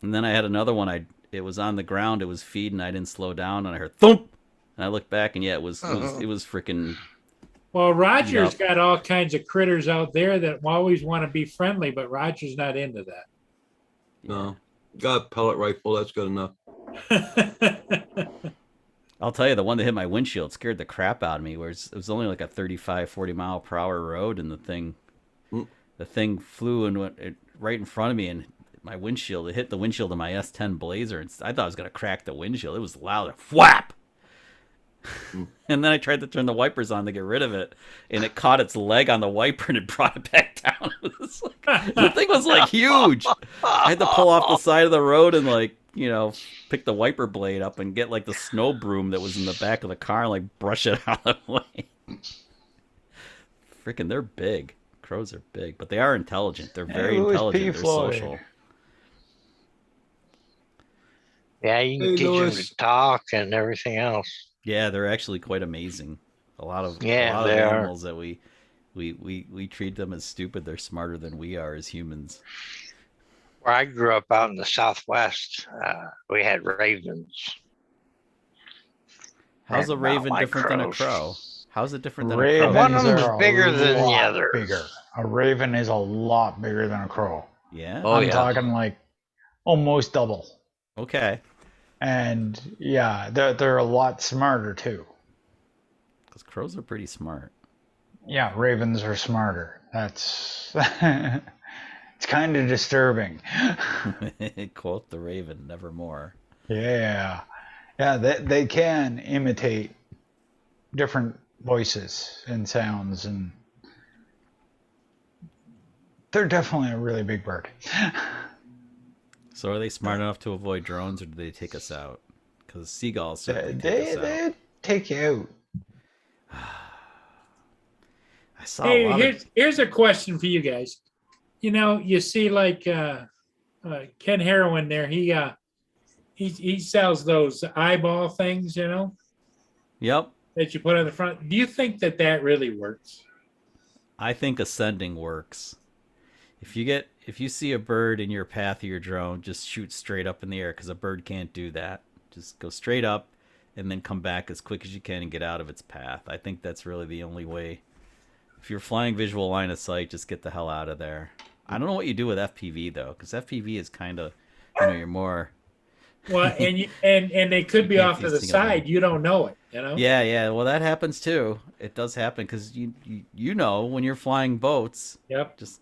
Speaker 6: and then I had another one. It was on the ground. It was feeding. I didn't slow down, and I heard thump. And I looked back, and yeah, it was freaking.
Speaker 1: Well, Roger's
Speaker 6: Yep.
Speaker 1: got all kinds of critters out there that always want to be friendly, but Roger's not into
Speaker 5: No, got a pellet rifle. That's good enough.
Speaker 1: that.
Speaker 6: I'll tell you, the one that hit my windshield scared the crap out of me. Where it was only like a 35, 40 mile per hour road, and the thing flew and went right in front of me, and my windshield. It hit the windshield of my S10 Blazer, and I thought I was gonna crack the windshield. It was loud, whap. And then I tried to turn the wipers on to get rid of it, and it caught its leg on the wiper and it brought it back down. It was like, the thing was like huge. I had to pull off the side of the road and pick the wiper blade up and get like the snow broom that was in the back of the car and like brush it out of the way. Freaking, they're big. Crows are big, but they are intelligent. They're very
Speaker 3: Louis P.
Speaker 6: intelligent. They're
Speaker 3: Floyd.
Speaker 6: social.
Speaker 4: Yeah, you can
Speaker 5: Hey,
Speaker 4: teach them
Speaker 5: Louis.
Speaker 4: to talk and everything else.
Speaker 6: Yeah, they're actually quite amazing. A lot of
Speaker 4: Yeah,
Speaker 6: a lot of
Speaker 4: they are.
Speaker 6: animals that we treat them as stupid. They're smarter than we are as humans.
Speaker 4: Where I grew up out in the Southwest, we had ravens.
Speaker 6: How's a
Speaker 4: Not
Speaker 6: raven
Speaker 4: like
Speaker 6: different than a
Speaker 4: crows.
Speaker 6: crow? How's it different than a
Speaker 3: Ravens
Speaker 6: crow?
Speaker 4: One of them's
Speaker 3: are a
Speaker 4: bigger than the
Speaker 3: lot
Speaker 4: others.
Speaker 3: Bigger. A raven is a lot bigger than a crow.
Speaker 6: Yeah.
Speaker 4: Oh,
Speaker 3: I'm
Speaker 4: yeah.
Speaker 3: talking like almost double.
Speaker 6: Okay.
Speaker 3: And yeah, they're a lot smarter too.
Speaker 6: Because crows are pretty smart.
Speaker 3: Yeah, ravens are smarter. That's it's kind of disturbing.
Speaker 6: Quote the raven, nevermore.
Speaker 3: Yeah, they can imitate different voices and sounds, and they're definitely a really big bird.
Speaker 6: So are they smart enough to avoid drones, or do they take us out? Because seagulls certainly take us out.
Speaker 3: They take you out.
Speaker 6: I saw a
Speaker 1: Hey,
Speaker 6: lot of
Speaker 1: here's a question for you guys. You see like Ken Heroin there. He sells those eyeball things,
Speaker 6: Yep.
Speaker 1: that you put on the front. Do you think that really works?
Speaker 6: I think ascending works. If you see a bird in your path of your drone, just shoot straight up in the air, because a bird can't do that. Just go straight up and then come back as quick as you can and get out of its path. I think that's really the only way. If you're flying visual line of sight, just get the hell out of there. I don't know what you do with FPV though, because FPV is kind of, you're more.
Speaker 1: Well, and they could be off to the
Speaker 6: Interesting about
Speaker 1: side.
Speaker 6: it.
Speaker 1: You don't know it.
Speaker 6: Yeah. Well, that happens too. It does happen because you know when you're flying boats,
Speaker 1: Yep.
Speaker 6: just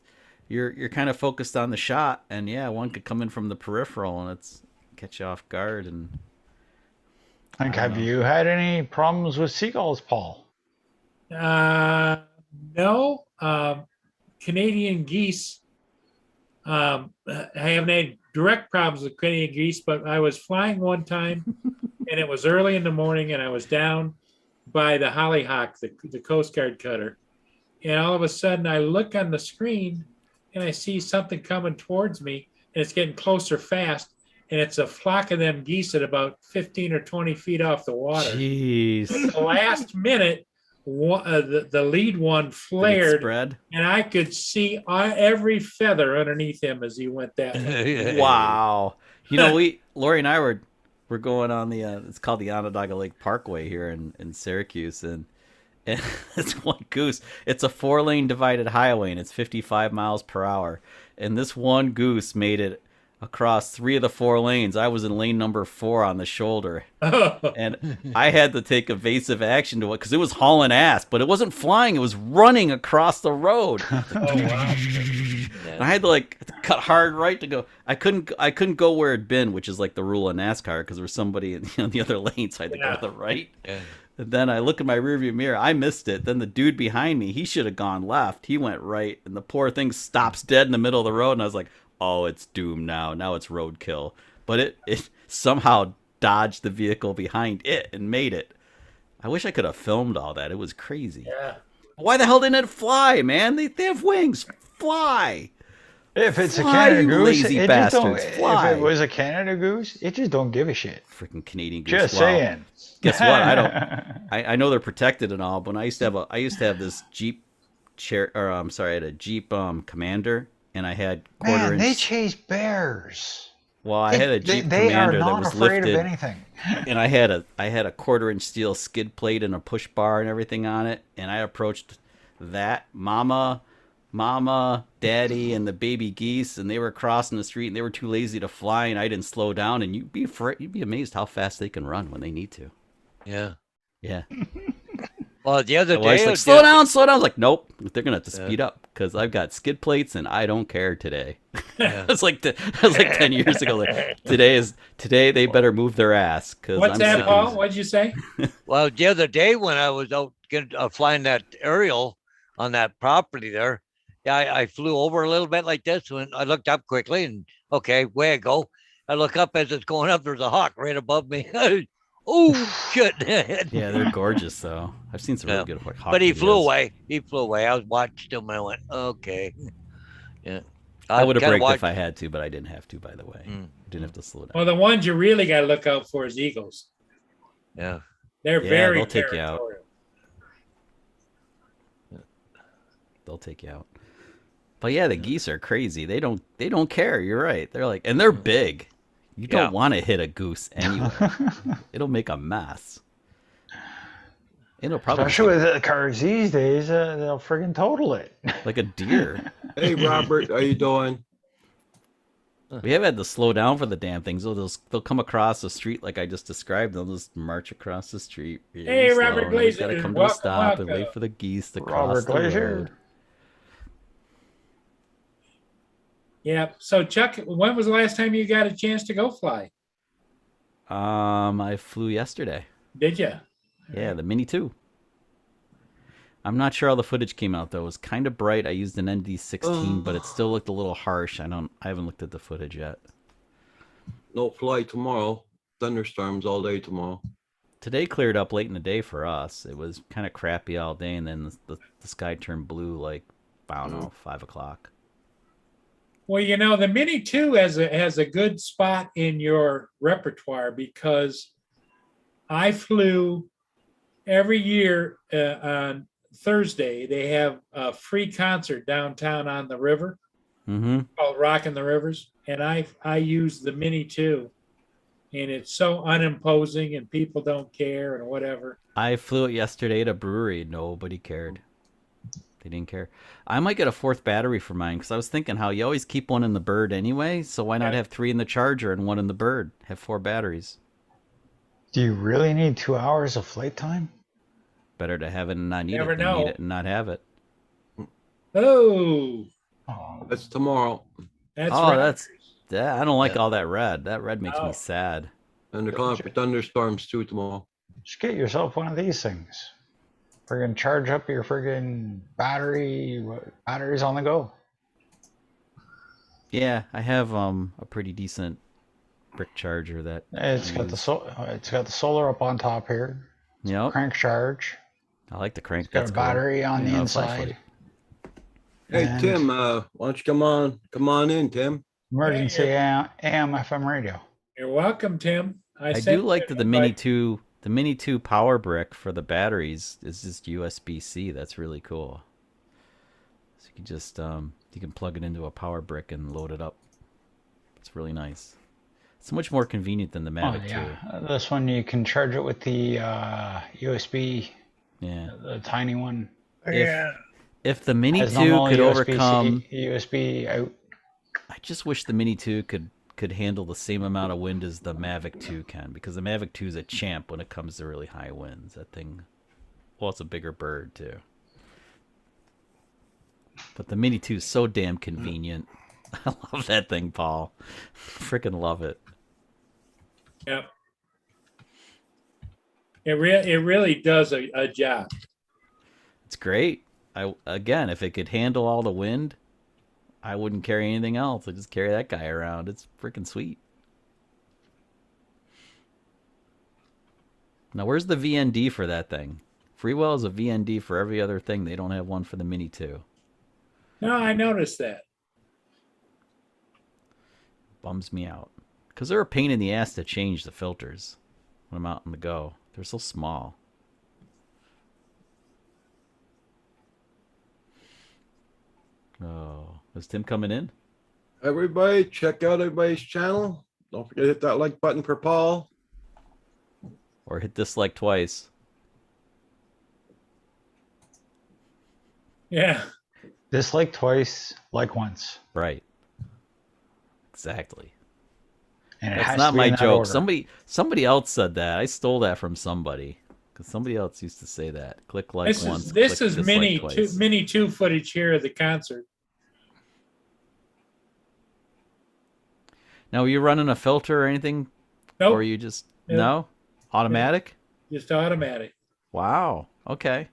Speaker 6: you're kind of focused on the shot, and yeah, one could come in from the peripheral and it's catch you off guard. And
Speaker 3: Like,
Speaker 6: I don't
Speaker 3: have
Speaker 6: know.
Speaker 3: you had any problems with seagulls, Paul?
Speaker 1: No. Canadian geese. I haven't had direct problems with Canadian geese, but I was flying one time, and it was early in the morning, and I was down by the Hollyhock, the Coast Guard cutter, and all of a sudden I look on the screen, and I see something coming towards me, and it's getting closer fast, and it's a flock of them geese at about 15 or 20 feet off the water.
Speaker 6: jeez,
Speaker 1: At the last minute, the lead one
Speaker 6: did it
Speaker 1: flared,
Speaker 6: spread.
Speaker 1: and I could see every feather underneath him as he went that way.
Speaker 6: Wow. Lori and I we're going on the it's called the Onondaga Lake Parkway here in Syracuse, and it's one goose. It's a 4-lane divided highway, and it's 55 miles per hour. And this one goose made it across 3 of the 4 lanes. I was in lane number 4 on the shoulder, and I had to take evasive action to it because it was hauling ass, but it wasn't flying. It was running across the road.
Speaker 1: Oh, wow.
Speaker 6: And I had to cut hard right to go. I couldn't go where it'd been, which is like the rule of NASCAR, because there was somebody in the other lane, so I had to go to the right.
Speaker 2: Yeah.
Speaker 6: And then I look in my rearview mirror. I missed it. Then the dude behind me, he should have gone left. He went right, and the poor thing stops dead in the middle of the road. And I was like, "Oh, it's doomed now. Now it's roadkill." But it somehow dodged the vehicle behind it and made it. I wish I could have filmed all that. It was crazy.
Speaker 1: Yeah.
Speaker 6: Why the hell didn't it fly, man? They have wings. Fly.
Speaker 3: If it's a
Speaker 6: Fly,
Speaker 3: Canada
Speaker 6: you
Speaker 3: goose,
Speaker 6: lazy
Speaker 3: it just don't.
Speaker 6: bastards, fly.
Speaker 3: If it was a Canada goose, it just don't give a shit.
Speaker 6: Freaking Canadian goose.
Speaker 3: Just
Speaker 6: Wow.
Speaker 3: saying.
Speaker 6: Guess what? I don't. I know they're protected and all, but I used to have this Jeep chair, or I'm sorry, I had a Jeep Commander, and I had
Speaker 3: Man, they chase bears.
Speaker 6: Well, I had a Jeep
Speaker 3: They are
Speaker 6: Commander that
Speaker 3: not
Speaker 6: was
Speaker 3: afraid
Speaker 6: lifted,
Speaker 3: of anything.
Speaker 6: and I had a 1/4-inch steel skid plate and a push bar and everything on it, and I approached that mama, daddy, and the baby geese, and they were crossing the street, and they were too lazy to fly, and I didn't slow down, and you'd be amazed how fast they can run when they need to.
Speaker 2: Yeah.
Speaker 6: Yeah.
Speaker 2: Well, the other
Speaker 6: My wife's
Speaker 2: day,
Speaker 6: like, slow down. I was like, nope, they're gonna have to speed up because I've got skid plates and I don't care today.
Speaker 2: Yeah.
Speaker 6: It's like 10 years ago. Like, today they better move their ass because
Speaker 1: What's
Speaker 6: I'm
Speaker 1: that,
Speaker 6: sick
Speaker 1: Paul?
Speaker 6: of
Speaker 1: What'd you say?
Speaker 2: Well, the other day when I was out flying that aerial on that property there, yeah, I flew over a little bit like this when I looked up quickly and okay, way I go. I look up as it's going up. There's a hawk right above me. Oh shit!
Speaker 6: Yeah, they're gorgeous though. I've seen some really good hawk
Speaker 2: But he
Speaker 6: videos.
Speaker 2: flew away. He flew away. I was watching him and I went, okay. Yeah.
Speaker 6: I would have
Speaker 2: kinda
Speaker 6: braked if I had to, but I didn't have to. By the way,
Speaker 2: Mm.
Speaker 6: didn't have to slow down.
Speaker 1: Well, the ones you really got to look out for is eagles.
Speaker 2: Yeah.
Speaker 1: They're
Speaker 6: Yeah,
Speaker 1: very
Speaker 6: they'll take you out.
Speaker 1: territorial.
Speaker 6: They'll take you out. But yeah, the geese are crazy. They don't care. You're right. They're like, and they're big. You don't
Speaker 2: Yeah.
Speaker 6: want to hit a goose anyway. It'll make a mess. It'll probably
Speaker 3: Especially with the cars these days, they'll friggin' total it.
Speaker 6: like a deer.
Speaker 5: Hey, Robert, how you doing?
Speaker 6: We have had to slow down for the damn things. They'll come across the street like I just described. They'll just march across the street. Really
Speaker 1: Hey,
Speaker 6: slow,
Speaker 1: Robert
Speaker 6: and then we gotta
Speaker 1: Glazer,
Speaker 6: come to a
Speaker 1: welcome,
Speaker 6: stop and
Speaker 1: welcome.
Speaker 6: wait for the geese to
Speaker 3: Robert
Speaker 6: cross the
Speaker 3: Glazer.
Speaker 6: road.
Speaker 1: Yeah. So, Chuck, when was the last time you got a chance to go fly?
Speaker 6: I flew yesterday.
Speaker 1: Did you?
Speaker 6: Yeah, the Mini 2. I'm not sure how the footage came out though. It was kind of bright. I used an ND16, but it still looked a little harsh. I haven't looked at the footage yet.
Speaker 5: No flight tomorrow. Thunderstorms all day tomorrow.
Speaker 6: Today cleared up late in the day for us. It was kind of crappy all day, and then the sky turned blue like, I don't know, 5 o'clock.
Speaker 1: Well, you know, the Mini 2 has a good spot in your repertoire because I flew every year on Thursday. They have a free concert downtown on the river
Speaker 6: Mm-hmm.
Speaker 1: called Rockin' the Rivers, and I use the Mini 2, and it's so unimposing, and people don't care and whatever.
Speaker 6: I flew it yesterday at a brewery. Nobody cared. They didn't care. I might get a 4th battery for mine because I was thinking how you always keep one in the bird anyway. So why not
Speaker 1: Yeah.
Speaker 6: have 3 in the charger and 1 in the bird? Have 4 batteries.
Speaker 3: Do you really need 2 hours of flight time?
Speaker 6: Better to have it and not need
Speaker 1: Never
Speaker 6: it than
Speaker 1: know.
Speaker 6: need it and not have it.
Speaker 1: Oh,
Speaker 3: Oh,
Speaker 5: That's tomorrow.
Speaker 1: that's
Speaker 6: Oh,
Speaker 1: right.
Speaker 6: I don't like
Speaker 2: Yeah.
Speaker 6: all that red. That red makes
Speaker 1: Oh.
Speaker 6: me sad.
Speaker 5: And they're calling for thunderstorms too tomorrow.
Speaker 3: just get yourself one of these things. Friggin' charge up your friggin' batteries on the go.
Speaker 6: Yeah, I have a pretty decent brick charger that
Speaker 3: It's got the solar up on top here.
Speaker 6: Yep.
Speaker 3: Crank charge.
Speaker 6: I like the crank.
Speaker 3: Got a
Speaker 6: That's cool.
Speaker 3: battery on the
Speaker 6: Yeah,
Speaker 3: inside.
Speaker 5: Hey,
Speaker 3: And
Speaker 5: Tim, why don't you come on in, Tim?
Speaker 3: Emergency AM FM radio.
Speaker 1: You're welcome, Tim.
Speaker 6: I
Speaker 1: sent
Speaker 6: do like
Speaker 1: you
Speaker 6: that
Speaker 1: an
Speaker 6: the Mini
Speaker 1: invite.
Speaker 6: 2, the Mini 2 power brick for the batteries is just USB-C. That's really cool. So you can just you can plug it into a power brick and load it up. It's really nice. It's much more convenient than the
Speaker 3: Oh
Speaker 6: Mavic 2.
Speaker 3: yeah, this one you can charge it with the USB,
Speaker 6: Yeah.
Speaker 3: the tiny one.
Speaker 6: If the Mini
Speaker 3: Has
Speaker 6: 2
Speaker 3: normal
Speaker 6: could
Speaker 3: USB-C,
Speaker 6: overcome,
Speaker 3: USB out.
Speaker 6: I just wish the Mini 2 could handle the same amount of wind as the Mavic 2 can, because the Mavic 2 is a champ when it comes to really high winds. That thing, well, it's a bigger bird too. But the Mini 2 is so damn convenient. I love that thing, Paul. Freaking love it.
Speaker 1: Yep. It really does a job.
Speaker 6: It's great. Again, if it could handle all the wind, I wouldn't carry anything else. I just carry that guy around. It's freaking sweet. Now, where's the VND for that thing? Freewell is a VND for every other thing. They don't have one for the Mini 2.
Speaker 1: No, I noticed that.
Speaker 6: Bums me out. Because they're a pain in the ass to change the filters when I'm out on the go. They're so small. Oh, is Tim coming in?
Speaker 5: Everybody, check out everybody's channel. Don't forget to hit that like button for Paul.
Speaker 6: Or hit dislike twice?
Speaker 1: Yeah.
Speaker 3: Dislike twice, like once.
Speaker 6: Right. Exactly.
Speaker 3: And it
Speaker 6: That's
Speaker 3: has
Speaker 6: not
Speaker 3: to be
Speaker 6: my
Speaker 3: in that
Speaker 6: joke.
Speaker 3: order.
Speaker 6: Somebody else said that. I stole that from somebody. Because somebody else used to say that. Click like
Speaker 1: This
Speaker 6: once.
Speaker 1: is this
Speaker 6: click
Speaker 1: is
Speaker 6: dislike twice.
Speaker 1: mini two footage here of the concert.
Speaker 6: Now, are you running a filter or anything?
Speaker 1: Nope.
Speaker 6: Or are you just...
Speaker 1: Nope.
Speaker 6: No? Automatic?
Speaker 1: Just automatic.
Speaker 6: Wow. Okay.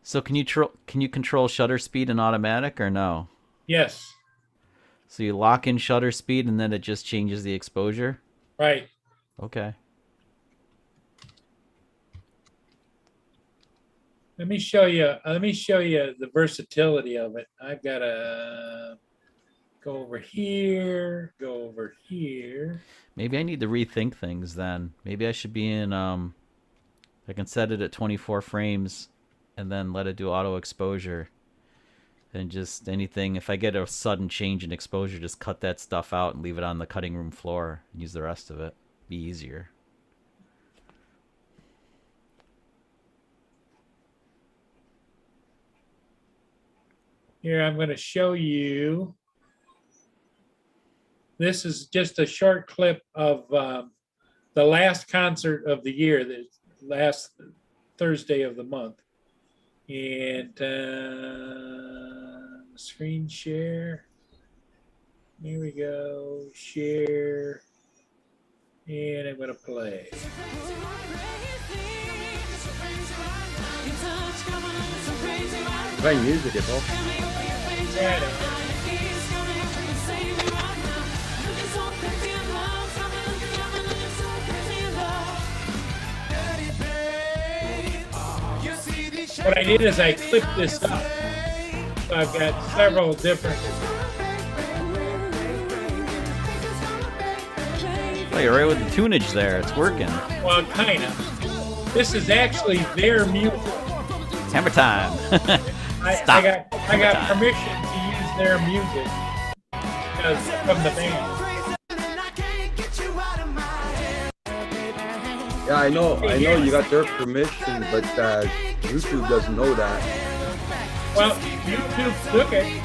Speaker 6: So can you control shutter speed in automatic or no?
Speaker 1: Yes.
Speaker 6: So you lock in shutter speed and then it just changes the exposure?
Speaker 1: Right.
Speaker 6: Okay.
Speaker 1: Let me show you the versatility of it. I've got to go over here, go over here.
Speaker 6: Maybe I need to rethink things then. Maybe I should be in I can set it at 24 frames and then let it do auto exposure. And just anything, if I get a sudden change in exposure, just cut that stuff out and leave it on the cutting room floor and use the rest of it. Be easier.
Speaker 1: Here, I'm going to show you. This is just a short clip of the last concert of the year, the last Thursday of the month. And screen share. Here we go. Share. And I'm going to play.
Speaker 5: Playing music, it's all.
Speaker 1: What I did is I clipped this up. So I've got several different.
Speaker 6: Oh, you're right with the tunage there. It's working.
Speaker 1: Well, kind of. This is actually their music.
Speaker 6: Hammer time.
Speaker 1: I
Speaker 6: Stop.
Speaker 1: I got permission to use their music because from the band.
Speaker 5: Yeah, I know you got their permission, but YouTube doesn't know that.
Speaker 1: Well, YouTube took it.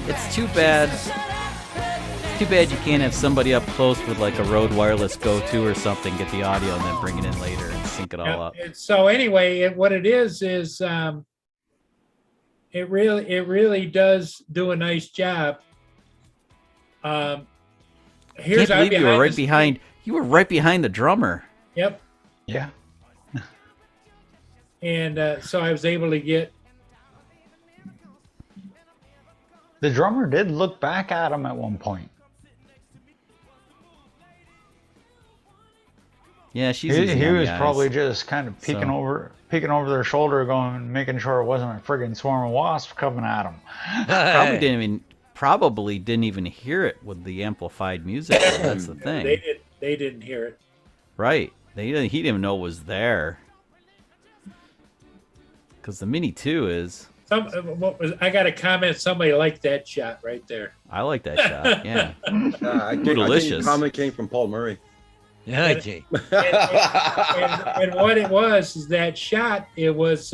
Speaker 6: It's too bad. It's too bad you can't have somebody up close with like a Rode Wireless Go 2 or something, get the audio and then bring it in later and sync it all up.
Speaker 1: So anyway, what it is it really does do a nice job. Here's
Speaker 6: Can't believe you were
Speaker 1: behind
Speaker 6: right
Speaker 1: the-
Speaker 6: behind. You were right behind the drummer.
Speaker 1: Yep.
Speaker 3: Yeah.
Speaker 1: And so I was able to get.
Speaker 3: The drummer did look back at him at one point.
Speaker 6: Yeah, she's.
Speaker 3: He
Speaker 6: easy on
Speaker 3: was
Speaker 6: the eyes.
Speaker 3: probably just kind of peeking over their shoulder, making sure it wasn't a friggin' swarm of wasps coming at him.
Speaker 6: Probably didn't even hear it with the amplified music. That's the thing.
Speaker 1: They didn't hear it.
Speaker 6: Right. He didn't even know it was there. Because the Mini 2 is.
Speaker 1: I got a comment. Somebody liked that shot right there.
Speaker 6: I like that shot. Yeah.
Speaker 5: I think
Speaker 6: Bootylicious.
Speaker 5: the comment came from Paul Murray.
Speaker 2: Yeah, gee.
Speaker 1: And what it was is that shot. It was.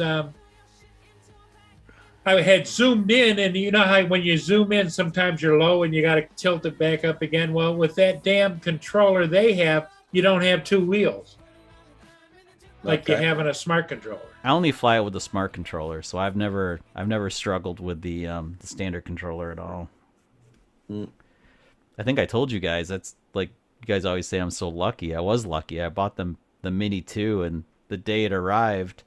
Speaker 1: I had zoomed in, and you know how when you zoom in, sometimes you're low and you got to tilt it back up again. Well, with that damn controller they have, you don't have two wheels like you
Speaker 5: Okay.
Speaker 1: have in a smart controller.
Speaker 6: I only fly it with the smart controller, so I've never struggled with the standard controller at all.
Speaker 5: Mm.
Speaker 6: I think I told you guys You guys always say I'm so lucky. I was lucky. I bought them the Mini 2, and the day it arrived,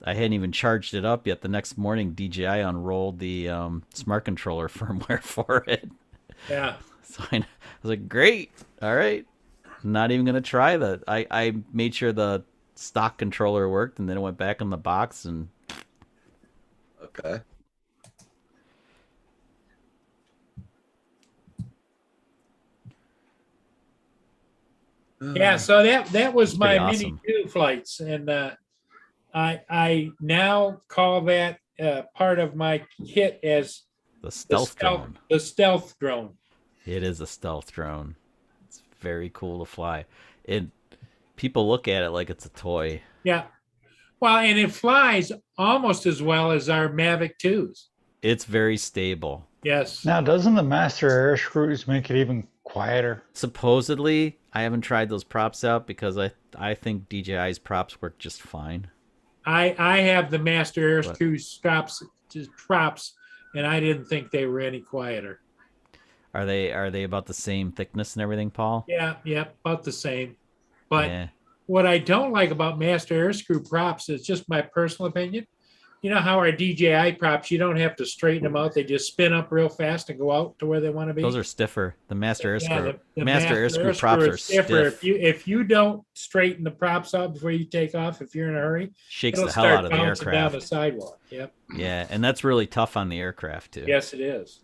Speaker 6: I hadn't even charged it up yet. The next morning, DJI unrolled the smart controller firmware for it.
Speaker 1: Yeah.
Speaker 6: So I was like, great. All right. Not even going to try that. I made sure the stock controller worked, and then it went back in the box. And
Speaker 5: Okay.
Speaker 1: Yeah, so that was my
Speaker 6: pretty
Speaker 1: Mini
Speaker 6: awesome.
Speaker 1: 2 flights, and I now call that part of my kit as
Speaker 6: the stealth drone.
Speaker 1: the stealth drone.
Speaker 6: It is a stealth drone. It's very cool to fly. People look at it like it's a toy.
Speaker 1: Yeah, well, and it flies almost as well as our Mavic 2s.
Speaker 6: It's very stable.
Speaker 1: Yes.
Speaker 3: Now, doesn't the Master Air Screws make it even quieter?
Speaker 6: Supposedly, I haven't tried those props out because I think DJI's props work just fine.
Speaker 1: I have the Master Air
Speaker 6: What?
Speaker 1: Screw props, and I didn't think they were any quieter.
Speaker 6: Are they about the same thickness and everything, Paul?
Speaker 1: Yeah, about the same. But
Speaker 6: Yeah.
Speaker 1: what I don't like about Master Air Screw props is just my personal opinion. You know how our DJI props, you don't have to straighten them out; they just spin up real fast and go out to where they want to be.
Speaker 6: Those are stiffer. The Master Air
Speaker 1: Yeah,
Speaker 6: Screw.
Speaker 1: the
Speaker 6: Master Air Screw props
Speaker 1: is
Speaker 6: are
Speaker 1: stiffer.
Speaker 6: stiff.
Speaker 1: If you don't straighten the props out before you take off, if you're in a hurry,
Speaker 6: Shakes
Speaker 1: it'll
Speaker 6: the hell
Speaker 1: start
Speaker 6: out of the
Speaker 1: bouncing down the
Speaker 6: aircraft.
Speaker 1: sidewalk. Yep.
Speaker 6: Yeah, and that's really tough on the aircraft too.
Speaker 1: Yes, it is.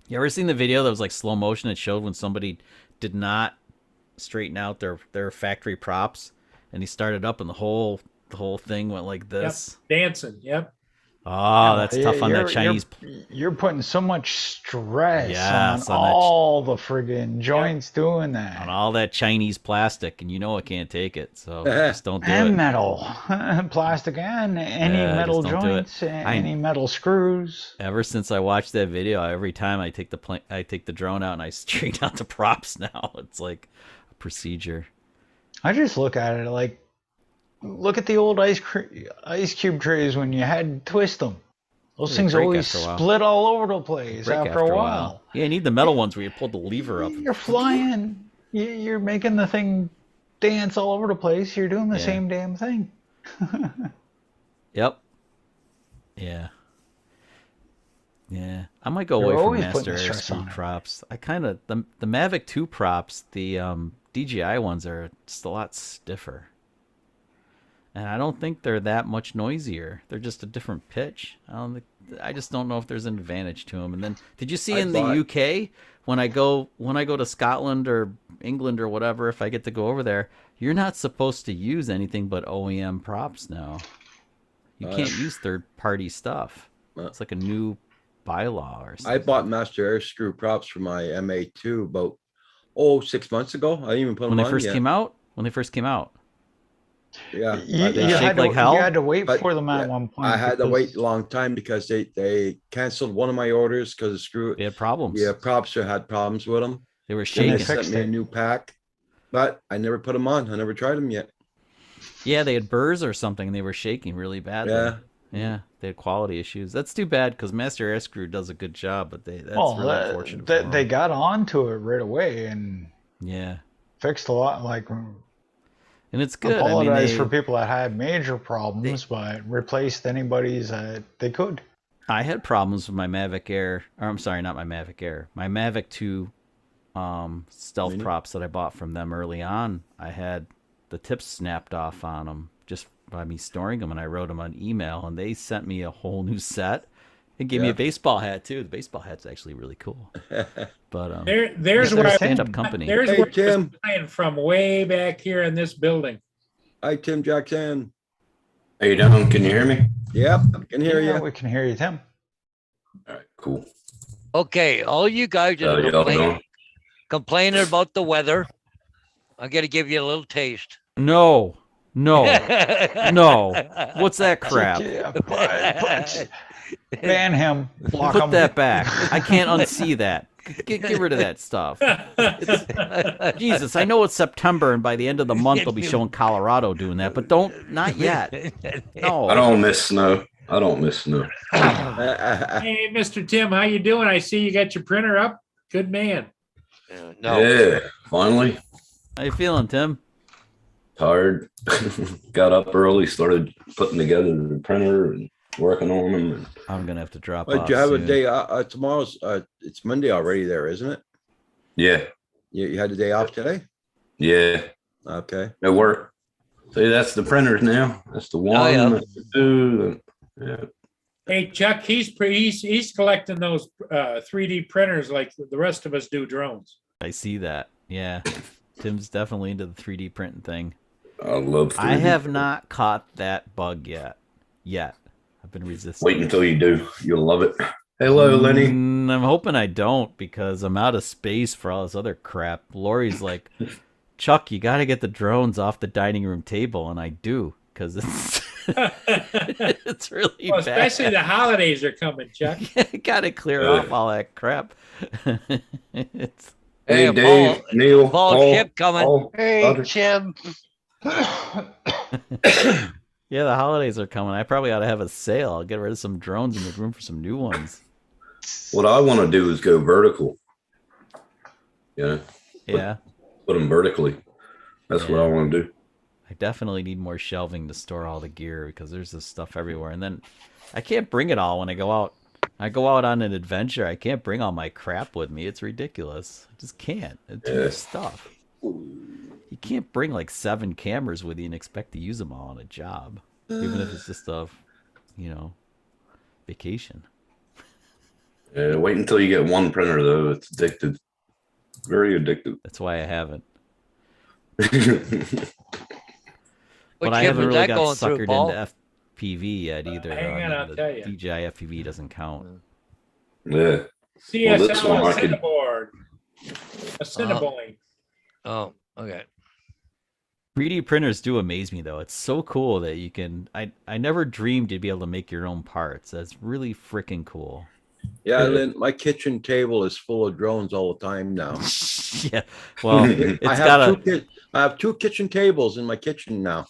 Speaker 6: You ever seen the video that was like slow motion? It showed when somebody did not straighten out their factory props, and he started up, and the whole thing went like this.
Speaker 1: Dancing. Yep.
Speaker 6: Oh, that's tough on that
Speaker 3: You're-
Speaker 6: Chinese.
Speaker 3: You're putting so much stress
Speaker 6: Yes,
Speaker 3: on
Speaker 6: on that
Speaker 3: all the friggin' joints doing that.
Speaker 6: On all that Chinese plastic, and you know it can't take it, so just don't do
Speaker 3: And
Speaker 6: it.
Speaker 3: metal, plastic, and any
Speaker 6: Yeah,
Speaker 3: metal
Speaker 6: just don't do it.
Speaker 3: joints, any metal screws.
Speaker 6: Ever since I watched that video, every time I take the drone out and I straighten out the props. Now it's like a procedure.
Speaker 3: I just look at it like, look at the old ice cube trays when you had to twist them. Those
Speaker 6: They
Speaker 3: things
Speaker 6: break
Speaker 3: always
Speaker 6: after a while.
Speaker 3: split all over the place
Speaker 6: Break
Speaker 3: after a while.
Speaker 6: Yeah, you need the metal ones where you pull the lever up.
Speaker 3: You're flying. You're making the thing dance all over the place. You're doing the
Speaker 6: Yeah.
Speaker 3: same damn thing.
Speaker 6: Yep. Yeah. Yeah. I might go
Speaker 3: They're
Speaker 6: away from
Speaker 3: always
Speaker 6: Master
Speaker 3: putting
Speaker 6: Air
Speaker 3: stress
Speaker 6: Screw
Speaker 3: on it.
Speaker 6: props. I kind of the Mavic 2 props, the DJI ones are just a lot stiffer. And I don't think they're that much noisier. They're just a different pitch. I just don't know if there's an advantage to them. And then, did you see
Speaker 5: I
Speaker 6: in the
Speaker 5: thought-
Speaker 6: UK when I go to Scotland or England or whatever, if I get to go over there, you're not supposed to use anything but OEM props now. You can't use third-party stuff. It's like a new bylaw or
Speaker 5: I
Speaker 6: something.
Speaker 5: bought Master Air Screw props for my MA2 about 6 months ago. I didn't even put
Speaker 6: When
Speaker 5: them
Speaker 6: they
Speaker 5: on
Speaker 6: first
Speaker 5: yet.
Speaker 6: came out. When they first came out.
Speaker 5: Yeah,
Speaker 3: You,
Speaker 6: They
Speaker 3: you
Speaker 6: shake
Speaker 3: had to,
Speaker 6: like hell?
Speaker 3: you had to wait
Speaker 5: But,
Speaker 3: for them at
Speaker 5: yeah,
Speaker 3: one point.
Speaker 5: I had to
Speaker 3: because-
Speaker 5: wait a long time because they canceled one of my orders because the screw.
Speaker 6: They had problems.
Speaker 5: Yeah, props had problems with them.
Speaker 6: They were
Speaker 5: Then
Speaker 6: shaking.
Speaker 5: they
Speaker 3: They
Speaker 5: sent
Speaker 3: fixed
Speaker 5: me a
Speaker 3: it.
Speaker 5: new pack, but I never put them on. I never tried them yet.
Speaker 6: Yeah, they had burrs or something. And they were shaking really badly.
Speaker 5: Yeah.
Speaker 6: Yeah, they had quality issues. That's too bad because Master Air Screw does a good job, but that's
Speaker 3: Well,
Speaker 6: really unfortunate. for
Speaker 3: they
Speaker 6: them.
Speaker 3: got onto it right away and
Speaker 6: Yeah,
Speaker 3: fixed a lot. Like,
Speaker 6: and it's good. I mean,
Speaker 3: apologize for people that had major problems, but replaced anybody's that they could.
Speaker 6: I had problems with my Mavic Air. Or I'm sorry, not my Mavic Air. My Mavic 2 stealth
Speaker 5: Mini?
Speaker 6: props that I bought from them early on. I had the tips snapped off on them just by me storing them, and I wrote them on email, and they sent me a whole new set. It gave me
Speaker 5: Yeah.
Speaker 6: a baseball hat too. The baseball hat's actually really cool. But
Speaker 1: There's
Speaker 3: Yes,
Speaker 1: where
Speaker 3: there's
Speaker 1: I
Speaker 6: stand-up company.
Speaker 1: There's
Speaker 5: Hey,
Speaker 1: where I was
Speaker 5: Tim.
Speaker 1: flying from way back here in this building.
Speaker 5: Hi, Tim Jackson.
Speaker 7: How you doing? Can you hear me?
Speaker 5: Yep, I can hear
Speaker 3: Yeah,
Speaker 5: you.
Speaker 3: we can hear you, Tim.
Speaker 7: All right, cool.
Speaker 2: Okay, all you guys
Speaker 7: How
Speaker 2: are
Speaker 7: y'all doing?
Speaker 2: complaining about the weather. I'm gonna give you a little taste.
Speaker 6: no, no, no. What's that crap?
Speaker 3: Yeah, ban him. Block
Speaker 6: Put
Speaker 3: him.
Speaker 6: that back. I can't unsee that. Get rid of that stuff. Jesus, I know it's September, and by the end of the month, they'll be showing Colorado doing that, but not yet. No.
Speaker 7: I don't miss snow. I don't miss snow.
Speaker 1: Hey, Mr. Tim, how you doing? I see you got your printer up. Good man.
Speaker 2: No.
Speaker 7: Yeah, finally.
Speaker 6: How you feeling, Tim?
Speaker 7: Tired. Got up early, started putting together the printer and working on them.
Speaker 6: I'm gonna have to drop
Speaker 5: But
Speaker 6: off
Speaker 5: you have a
Speaker 6: soon.
Speaker 5: day, tomorrow's, it's Monday already there, isn't it?
Speaker 7: Yeah,
Speaker 5: You had the day off today?
Speaker 7: yeah,
Speaker 5: Okay.
Speaker 7: it worked. See, that's the printers now. That's the one,
Speaker 2: yeah.
Speaker 7: that's the two. Yeah.
Speaker 1: Hey, Chuck, he's collecting those 3D printers like the rest of us do drones.
Speaker 6: I see that. Yeah. Tim's definitely into the 3D printing thing.
Speaker 7: I love 3D.
Speaker 6: I have not caught that bug yet. I've been resisting.
Speaker 7: Wait until you do. You'll love it. Hello, Lenny.
Speaker 6: I'm hoping I don't because I'm out of space for all this other crap. Lori's like, Chuck, you got to get the drones off the dining room table, and I do because it's it's really
Speaker 1: Well, especially
Speaker 6: bad.
Speaker 1: the holidays are coming, Chuck.
Speaker 6: Got to clear off all that crap. It's
Speaker 7: Hey,
Speaker 2: Hey,
Speaker 7: Dave,
Speaker 2: Paul-
Speaker 7: Neil,
Speaker 2: Paul
Speaker 7: Paul,
Speaker 2: Ship coming.
Speaker 7: Paul,
Speaker 8: Hey,
Speaker 7: Roger.
Speaker 8: Jim.
Speaker 6: yeah, the holidays are coming. I probably ought to have a sale. I'll get rid of some drones and make room for some new ones.
Speaker 7: What I want to do is go vertical. Yeah,
Speaker 6: Yeah,
Speaker 7: put them vertically. That's what I want to do.
Speaker 6: I definitely need more shelving to store all the gear because there's this stuff everywhere. And then I can't bring it all when I go out. I go out on an adventure. I can't bring all my crap with me. It's ridiculous. I just can't. It's too much stuff. You can't bring like 7 cameras with you and expect to use them all on a job, even if it's just a, vacation.
Speaker 7: Wait until you get one printer though. It's addictive. Very addictive.
Speaker 6: That's why I haven't.
Speaker 2: What
Speaker 6: But I
Speaker 2: ship
Speaker 6: haven't
Speaker 2: is
Speaker 6: really
Speaker 2: that
Speaker 6: got
Speaker 2: going through,
Speaker 6: suckered
Speaker 2: Paul?
Speaker 6: into FPV yet either.
Speaker 1: Hang
Speaker 6: though.
Speaker 1: on, I'll
Speaker 6: the
Speaker 1: tell you.
Speaker 6: DJI FPV doesn't count.
Speaker 7: Yeah.
Speaker 1: CSL
Speaker 7: Well, this one I could-
Speaker 1: Cinnabon. A Cinnabon.
Speaker 2: Oh, okay.
Speaker 6: 3D printers do amaze me though. It's so cool that you can. I never dreamed you'd be able to make your own parts. That's really freaking cool.
Speaker 5: Yeah, Lynn, my kitchen table is full of drones all the time now.
Speaker 6: Yeah. Well, it's
Speaker 5: I
Speaker 6: got
Speaker 5: have
Speaker 6: a.
Speaker 5: I have 2 kitchen tables in my kitchen now.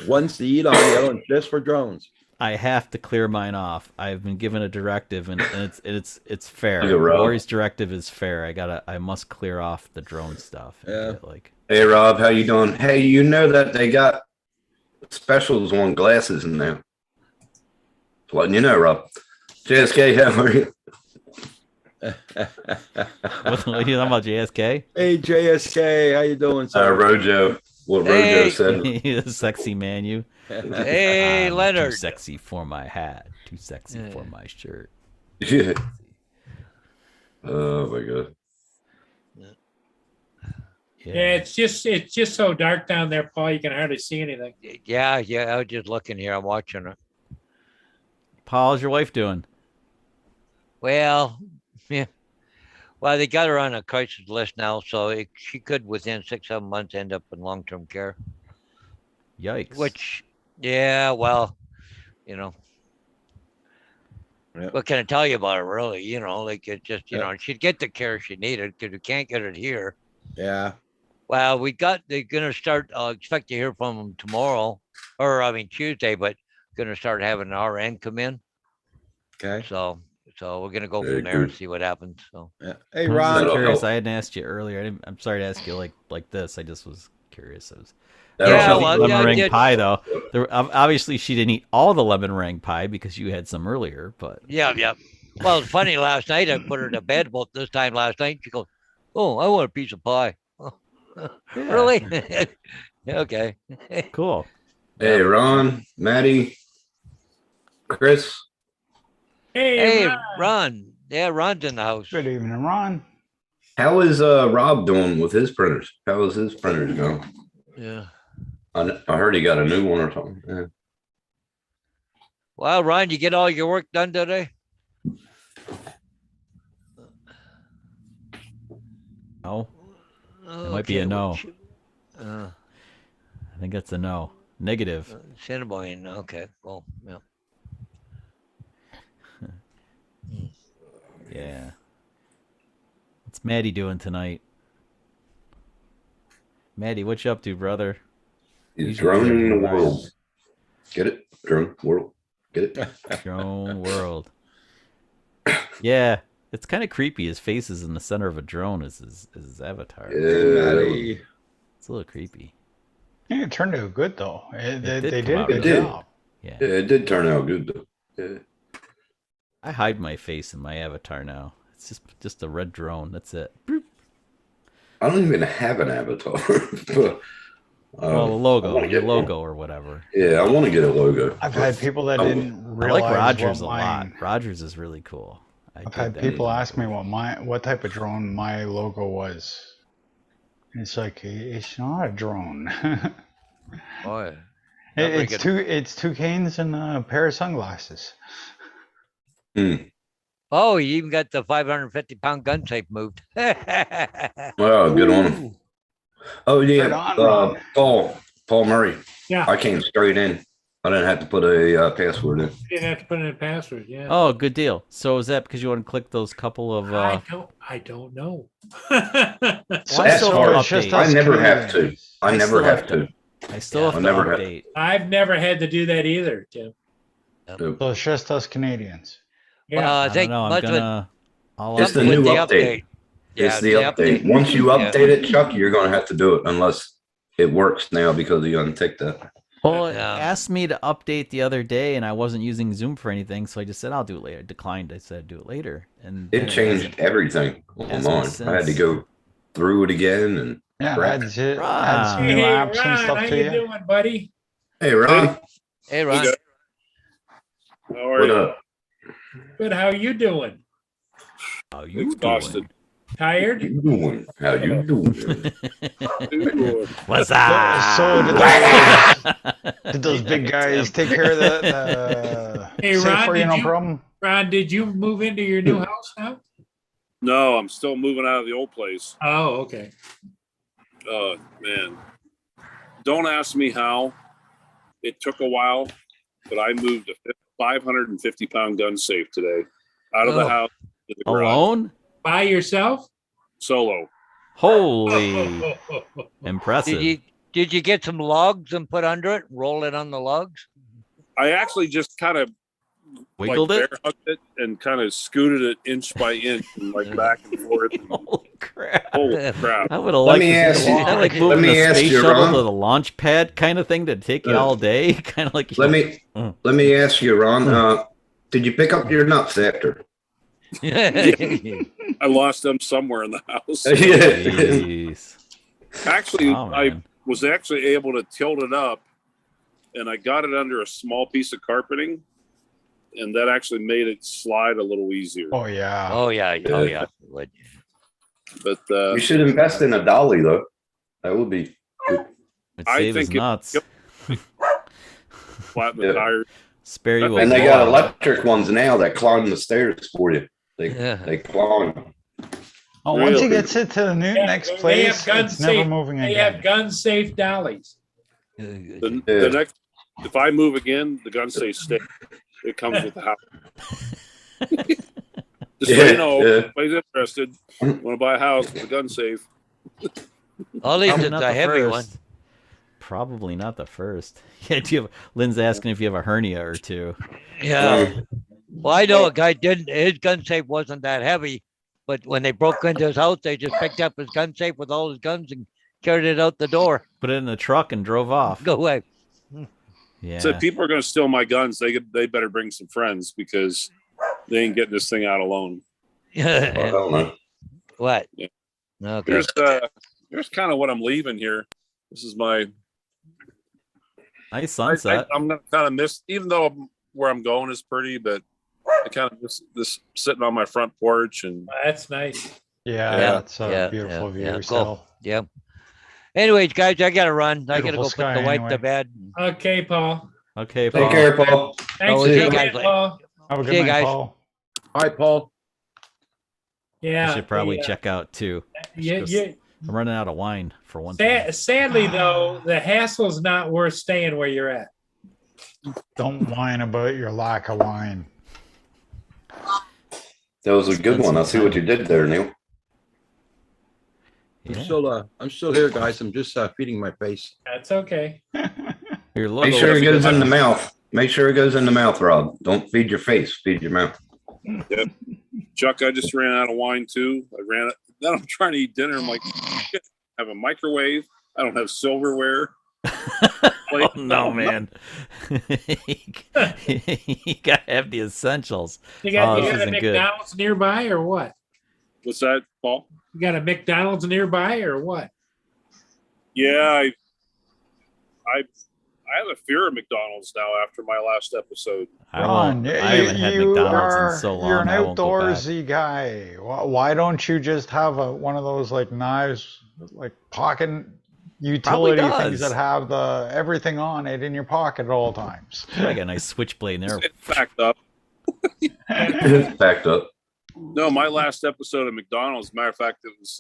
Speaker 5: One's to eat on, the other one's just for drones.
Speaker 6: I have to clear mine off. I've been given a directive, and it's fair.
Speaker 7: Look at Rob.
Speaker 6: Lori's directive is fair. I must clear off the drone stuff. and
Speaker 5: Yeah.
Speaker 6: get, like
Speaker 7: Hey, Rob, how you doing? Hey, you know that they got specials on glasses now. Just letting you know, Rob. JSK, how are you?
Speaker 6: what are you talking about, JSK?
Speaker 5: Hey, JSK, how you doing, sir?
Speaker 7: Rojo. What
Speaker 2: Hey.
Speaker 7: Rojo said.
Speaker 6: The sexy man, you.
Speaker 2: Hey,
Speaker 6: I'm
Speaker 2: Leonard.
Speaker 6: Too sexy for my hat. Too sexy
Speaker 2: Yeah.
Speaker 6: for my shirt.
Speaker 7: Yeah. Oh my god.
Speaker 1: Yeah, it's just so dark down there, Paul. You can hardly see anything.
Speaker 2: Yeah. I was just looking here. I'm watching it.
Speaker 6: Paul, how's your wife doing?
Speaker 2: Well, yeah. Well, they got her on a crisis list now, so she could, within 6-7 months, end up in long-term care.
Speaker 6: Yikes.
Speaker 2: Which, yeah, well, you know.
Speaker 5: Yeah.
Speaker 2: What can I tell you about it, really? You know, like it just, you
Speaker 5: Yeah.
Speaker 2: know, she'd get the care she needed because we can't get it here.
Speaker 5: Yeah.
Speaker 2: Well, they're going to start, expect to hear from them tomorrow, Tuesday, but going to start having an RN come in.
Speaker 5: Okay.
Speaker 2: So we're going to go
Speaker 7: Very
Speaker 2: from there and
Speaker 7: good.
Speaker 2: see what happens. So,
Speaker 5: Yeah. Hey,
Speaker 6: I'm
Speaker 5: Ron.
Speaker 6: just curious.
Speaker 7: help.
Speaker 6: I hadn't asked you earlier. I'm sorry to ask you like this. I just was curious. I was
Speaker 7: That'll
Speaker 2: Yeah,
Speaker 7: help.
Speaker 2: well,
Speaker 6: lemon
Speaker 2: yeah, I
Speaker 6: meringue
Speaker 2: did-
Speaker 6: pie though. Obviously, she didn't eat all the lemon meringue pie because you had some earlier. But
Speaker 2: yeah. Well, it's funny. Last night, I put her to bed about this time last night. She goes, "Oh, I want a piece of pie."
Speaker 6: yeah,
Speaker 2: Really? Okay.
Speaker 6: cool.
Speaker 7: Hey, Ron, Maddie, Chris.
Speaker 1: Hey,
Speaker 2: Hey, Ron. Yeah, Ron's in the house.
Speaker 3: Good evening, Ron.
Speaker 7: How is Rob doing with his printers? How is his printers going?
Speaker 2: Yeah.
Speaker 7: I heard he got a new one or something. Yeah.
Speaker 2: Well, Ron, you get all your work done today?
Speaker 6: No, It might be a no.
Speaker 2: Uh,
Speaker 6: I think that's a no. Negative.
Speaker 2: Cinnabon. Okay. Well, yeah.
Speaker 6: Yeah. What's Maddie doing tonight? Maddie, what you up to, brother?
Speaker 7: He's
Speaker 6: These are
Speaker 7: droning the
Speaker 6: nice.
Speaker 7: world. Get it? Drone world. Get it?
Speaker 6: Drone world. Yeah, It's kind of creepy. His face is in the center of a drone as his avatar.
Speaker 7: Yeah,
Speaker 5: Matty.
Speaker 6: It's a little creepy.
Speaker 3: Yeah, it turned out good though. They
Speaker 6: did
Speaker 3: did
Speaker 6: come
Speaker 3: a
Speaker 6: out
Speaker 3: good
Speaker 7: good.
Speaker 3: job.
Speaker 6: Yeah.
Speaker 7: yeah, it did turn out good though. Yeah.
Speaker 6: I hide my face in my avatar now. It's just a red drone. That's it. Boop.
Speaker 7: I don't even have an avatar. but,
Speaker 6: Well, the
Speaker 7: I
Speaker 6: logo,
Speaker 7: wanna
Speaker 6: your
Speaker 7: get one.
Speaker 6: logo or whatever.
Speaker 7: Yeah, I want to get a logo.
Speaker 3: I've had people that
Speaker 7: Oh,
Speaker 3: didn't
Speaker 6: I
Speaker 3: realize
Speaker 6: like Rogers a
Speaker 3: what
Speaker 6: lot.
Speaker 3: mine.
Speaker 6: Rogers is really cool. I
Speaker 3: I've
Speaker 6: dig
Speaker 3: had
Speaker 6: that
Speaker 3: people
Speaker 6: dude.
Speaker 3: ask me what type of drone my logo was. It's like it's not a drone.
Speaker 2: Oh, yeah.
Speaker 3: It's two canes and a pair of sunglasses.
Speaker 2: Oh, you even got the 550-pound gun safe moved.
Speaker 7: Wow, good on him. Oh
Speaker 3: Right
Speaker 7: yeah,
Speaker 3: on, Ron.
Speaker 7: Paul Murray.
Speaker 1: Yeah,
Speaker 7: I came straight in. I didn't have to put a password in.
Speaker 1: you didn't have to put in a password, yeah.
Speaker 6: Oh, good deal. So is that because you want to click those couple of?
Speaker 1: I don't know.
Speaker 6: Well, I
Speaker 7: That's
Speaker 6: still
Speaker 7: hard.
Speaker 6: have to
Speaker 3: It's just
Speaker 6: update.
Speaker 3: us
Speaker 7: I never have to.
Speaker 3: Canadians.
Speaker 7: I
Speaker 6: I
Speaker 7: never
Speaker 6: still
Speaker 7: have
Speaker 6: have
Speaker 7: to.
Speaker 6: I still have
Speaker 7: I
Speaker 6: to
Speaker 7: never have-
Speaker 6: update.
Speaker 1: I've never had to do that either, Tim.
Speaker 3: So it's just us Canadians.
Speaker 1: Yeah,
Speaker 2: Well, I
Speaker 6: I
Speaker 2: think
Speaker 6: don't know. I'm
Speaker 2: much of it-
Speaker 6: gonna. I'll
Speaker 7: It's the
Speaker 2: with
Speaker 7: new
Speaker 2: the
Speaker 7: update.
Speaker 2: Yeah,
Speaker 7: It's the update.
Speaker 2: update.
Speaker 7: Once you
Speaker 2: Yeah.
Speaker 7: update it, Chuck, you're going to have to do it unless it works now because you unticked that.
Speaker 6: Well, it
Speaker 2: Yeah.
Speaker 6: asked me to update the other day, and I wasn't using Zoom for anything, so I just said I'll do it later. Declined. I said do it later, and then
Speaker 7: It changed
Speaker 6: hasn't-
Speaker 7: everything
Speaker 6: hasn't
Speaker 7: online. I had to
Speaker 6: since.
Speaker 7: go through it again. And
Speaker 3: Yeah,
Speaker 7: Right.
Speaker 3: adds it,
Speaker 6: Ron.
Speaker 3: adds new
Speaker 1: Hey,
Speaker 3: apps and
Speaker 1: Ron, how
Speaker 3: stuff to
Speaker 1: you
Speaker 3: you.
Speaker 1: doing, buddy?
Speaker 7: hey, Ron,
Speaker 2: Hey, Ron.
Speaker 8: How are
Speaker 7: what
Speaker 8: you?
Speaker 7: up?
Speaker 1: Good, how you doing?
Speaker 6: How you
Speaker 8: Exhausted.
Speaker 1: Tired?
Speaker 7: You doing? How you doing?
Speaker 6: doing? What's
Speaker 3: So did those big guys take care of the
Speaker 1: Hey,
Speaker 3: safe
Speaker 1: Ron,
Speaker 3: for you,
Speaker 1: did
Speaker 3: no
Speaker 1: you-
Speaker 3: problem?
Speaker 1: Ron, did you move into your new house now?
Speaker 8: No, I'm still moving out of the old place.
Speaker 1: Oh, okay.
Speaker 8: Man. Don't ask me how. It took a while, but I moved a 550-pound gun safe today out of
Speaker 2: Oh.
Speaker 8: the house to the garage.
Speaker 6: Alone?
Speaker 1: By yourself?
Speaker 8: Solo.
Speaker 6: Holy impressive!
Speaker 2: Did you get some logs and put under it? Roll it on the logs?
Speaker 8: I actually just kind of
Speaker 6: Wiggled
Speaker 8: like
Speaker 6: it?
Speaker 8: bear hugged it and kind of scooted it inch by inch and like back and forth.
Speaker 6: Holy crap!
Speaker 8: Holy crap.
Speaker 6: I would have
Speaker 7: Let
Speaker 6: liked
Speaker 7: me
Speaker 6: to
Speaker 7: ask
Speaker 6: see
Speaker 7: you-
Speaker 6: that, like
Speaker 7: let
Speaker 6: moving
Speaker 7: me
Speaker 6: the
Speaker 7: ask
Speaker 6: space
Speaker 7: you,
Speaker 6: shuttle
Speaker 7: Ron.
Speaker 6: to the launch pad kind of thing to take you all day, kind of like.
Speaker 7: Let me ask you, Ron. Did you pick up your nuts after?
Speaker 8: I lost them somewhere in the house.
Speaker 6: Jeez.
Speaker 8: Actually,
Speaker 6: Oh,
Speaker 8: I
Speaker 6: man.
Speaker 8: was actually able to tilt it up and I got it under a small piece of carpeting and that actually made it slide a little easier.
Speaker 3: Oh yeah.
Speaker 2: Oh yeah, oh yeah. Would.
Speaker 8: But
Speaker 7: You should invest in a dolly, though. That would be.
Speaker 6: It'd
Speaker 8: I
Speaker 6: save his
Speaker 8: think it-
Speaker 6: nuts.
Speaker 8: yep. flatten the
Speaker 7: Yeah.
Speaker 8: tires.
Speaker 6: Spare you a
Speaker 7: And they got
Speaker 6: blowout.
Speaker 7: electric ones now that climb the stairs for you.
Speaker 2: Yeah.
Speaker 7: They climb.
Speaker 3: Oh, once he
Speaker 8: Really?
Speaker 3: gets it to the new
Speaker 1: Yeah,
Speaker 3: next
Speaker 1: they have
Speaker 3: place,
Speaker 1: gun
Speaker 3: it's never
Speaker 1: safe-
Speaker 3: moving
Speaker 1: They
Speaker 3: again.
Speaker 1: have gun safe dollies.
Speaker 8: The
Speaker 7: Yeah.
Speaker 8: next, if I move again, the gun safe stay. It comes with the house. Just so
Speaker 7: Yeah,
Speaker 8: you know,
Speaker 7: yeah.
Speaker 8: if anybody's interested, want to buy a house with a gun safe.
Speaker 2: At least
Speaker 6: Probably
Speaker 2: it's
Speaker 6: not
Speaker 2: a
Speaker 6: the
Speaker 2: heavy one.
Speaker 6: first. Probably not the first. Yeah, do you have? Lynn's asking if you have a hernia or two.
Speaker 2: Yeah. Well, I know a guy didn't. His gun safe wasn't that heavy, but when they broke into his house, they just picked up his gun safe with all his guns and carried it out the door.
Speaker 6: Put it in the truck and drove off.
Speaker 2: Go away.
Speaker 6: Yeah.
Speaker 8: So if people are going to steal my guns, they better bring some friends because they ain't getting this thing out alone.
Speaker 7: I don't know.
Speaker 2: What?
Speaker 8: Yeah.
Speaker 2: Okay.
Speaker 8: Here's kind of what I'm leaving here. This is my.
Speaker 6: Nice sunset.
Speaker 8: I'm gonna kind of miss, even though where I'm going is pretty, but I kind of miss this sitting on my front porch and
Speaker 1: That's nice.
Speaker 3: Yeah,
Speaker 2: Yeah,
Speaker 3: that's a
Speaker 2: yeah,
Speaker 3: beautiful view.
Speaker 2: yeah, cool.
Speaker 3: So
Speaker 2: Yeah. Anyways, guys, I gotta run. I gotta
Speaker 3: Beautiful
Speaker 2: go put
Speaker 3: sky
Speaker 2: the wife
Speaker 3: anyway.
Speaker 2: to bed.
Speaker 1: Okay, Paul.
Speaker 6: Okay,
Speaker 7: Take
Speaker 6: Paul.
Speaker 7: care, Paul.
Speaker 1: Thanks
Speaker 2: Oh,
Speaker 1: for
Speaker 2: see you
Speaker 1: coming
Speaker 2: guys
Speaker 1: in,
Speaker 2: later.
Speaker 1: Paul.
Speaker 3: have a
Speaker 2: See
Speaker 3: good
Speaker 2: you
Speaker 3: night,
Speaker 2: guys.
Speaker 3: Paul.
Speaker 5: Hi, Paul.
Speaker 1: Yeah.
Speaker 6: I should probably
Speaker 1: the,
Speaker 6: check out too.
Speaker 1: Yeah, yeah.
Speaker 6: I'm running out of wine for one thing.
Speaker 1: Sadly, though, the hassle's not worth staying where you're at.
Speaker 3: Don't whine about your lack of wine.
Speaker 7: That was a good one. I see what you did there, Neil.
Speaker 6: Yeah.
Speaker 5: I'm still here, guys. I'm just feeding my face.
Speaker 1: That's okay.
Speaker 6: Your
Speaker 7: Make
Speaker 6: logo.
Speaker 7: sure it goes in the mouth. Make sure it goes in the mouth, Rob. Don't feed your face. Feed your mouth.
Speaker 8: Chuck, I just ran out of wine too. Then I'm trying to eat dinner. I'm like, shit, I have a microwave. I don't have silverware.
Speaker 6: Oh no, man! You gotta have the essentials.
Speaker 1: You got,
Speaker 6: Oh,
Speaker 1: you
Speaker 6: this
Speaker 1: got a
Speaker 6: isn't good.
Speaker 1: McDonald's nearby or what?
Speaker 8: What's that, Paul?
Speaker 1: You got a McDonald's nearby or what?
Speaker 8: Yeah, I have a fear of McDonald's now after my last episode.
Speaker 3: Ron,
Speaker 6: I haven't had McDonald's in so long.
Speaker 3: You're an
Speaker 6: I won't go back.
Speaker 3: outdoorsy guy. Why don't you just have one of those like knives, like pocket utility things
Speaker 6: does.
Speaker 3: that have the everything on it in your pocket at all times?
Speaker 6: I got a nice switchblade there.
Speaker 8: It's backed up.
Speaker 7: It's backed up.
Speaker 8: No, my last episode of McDonald's, matter of fact, it was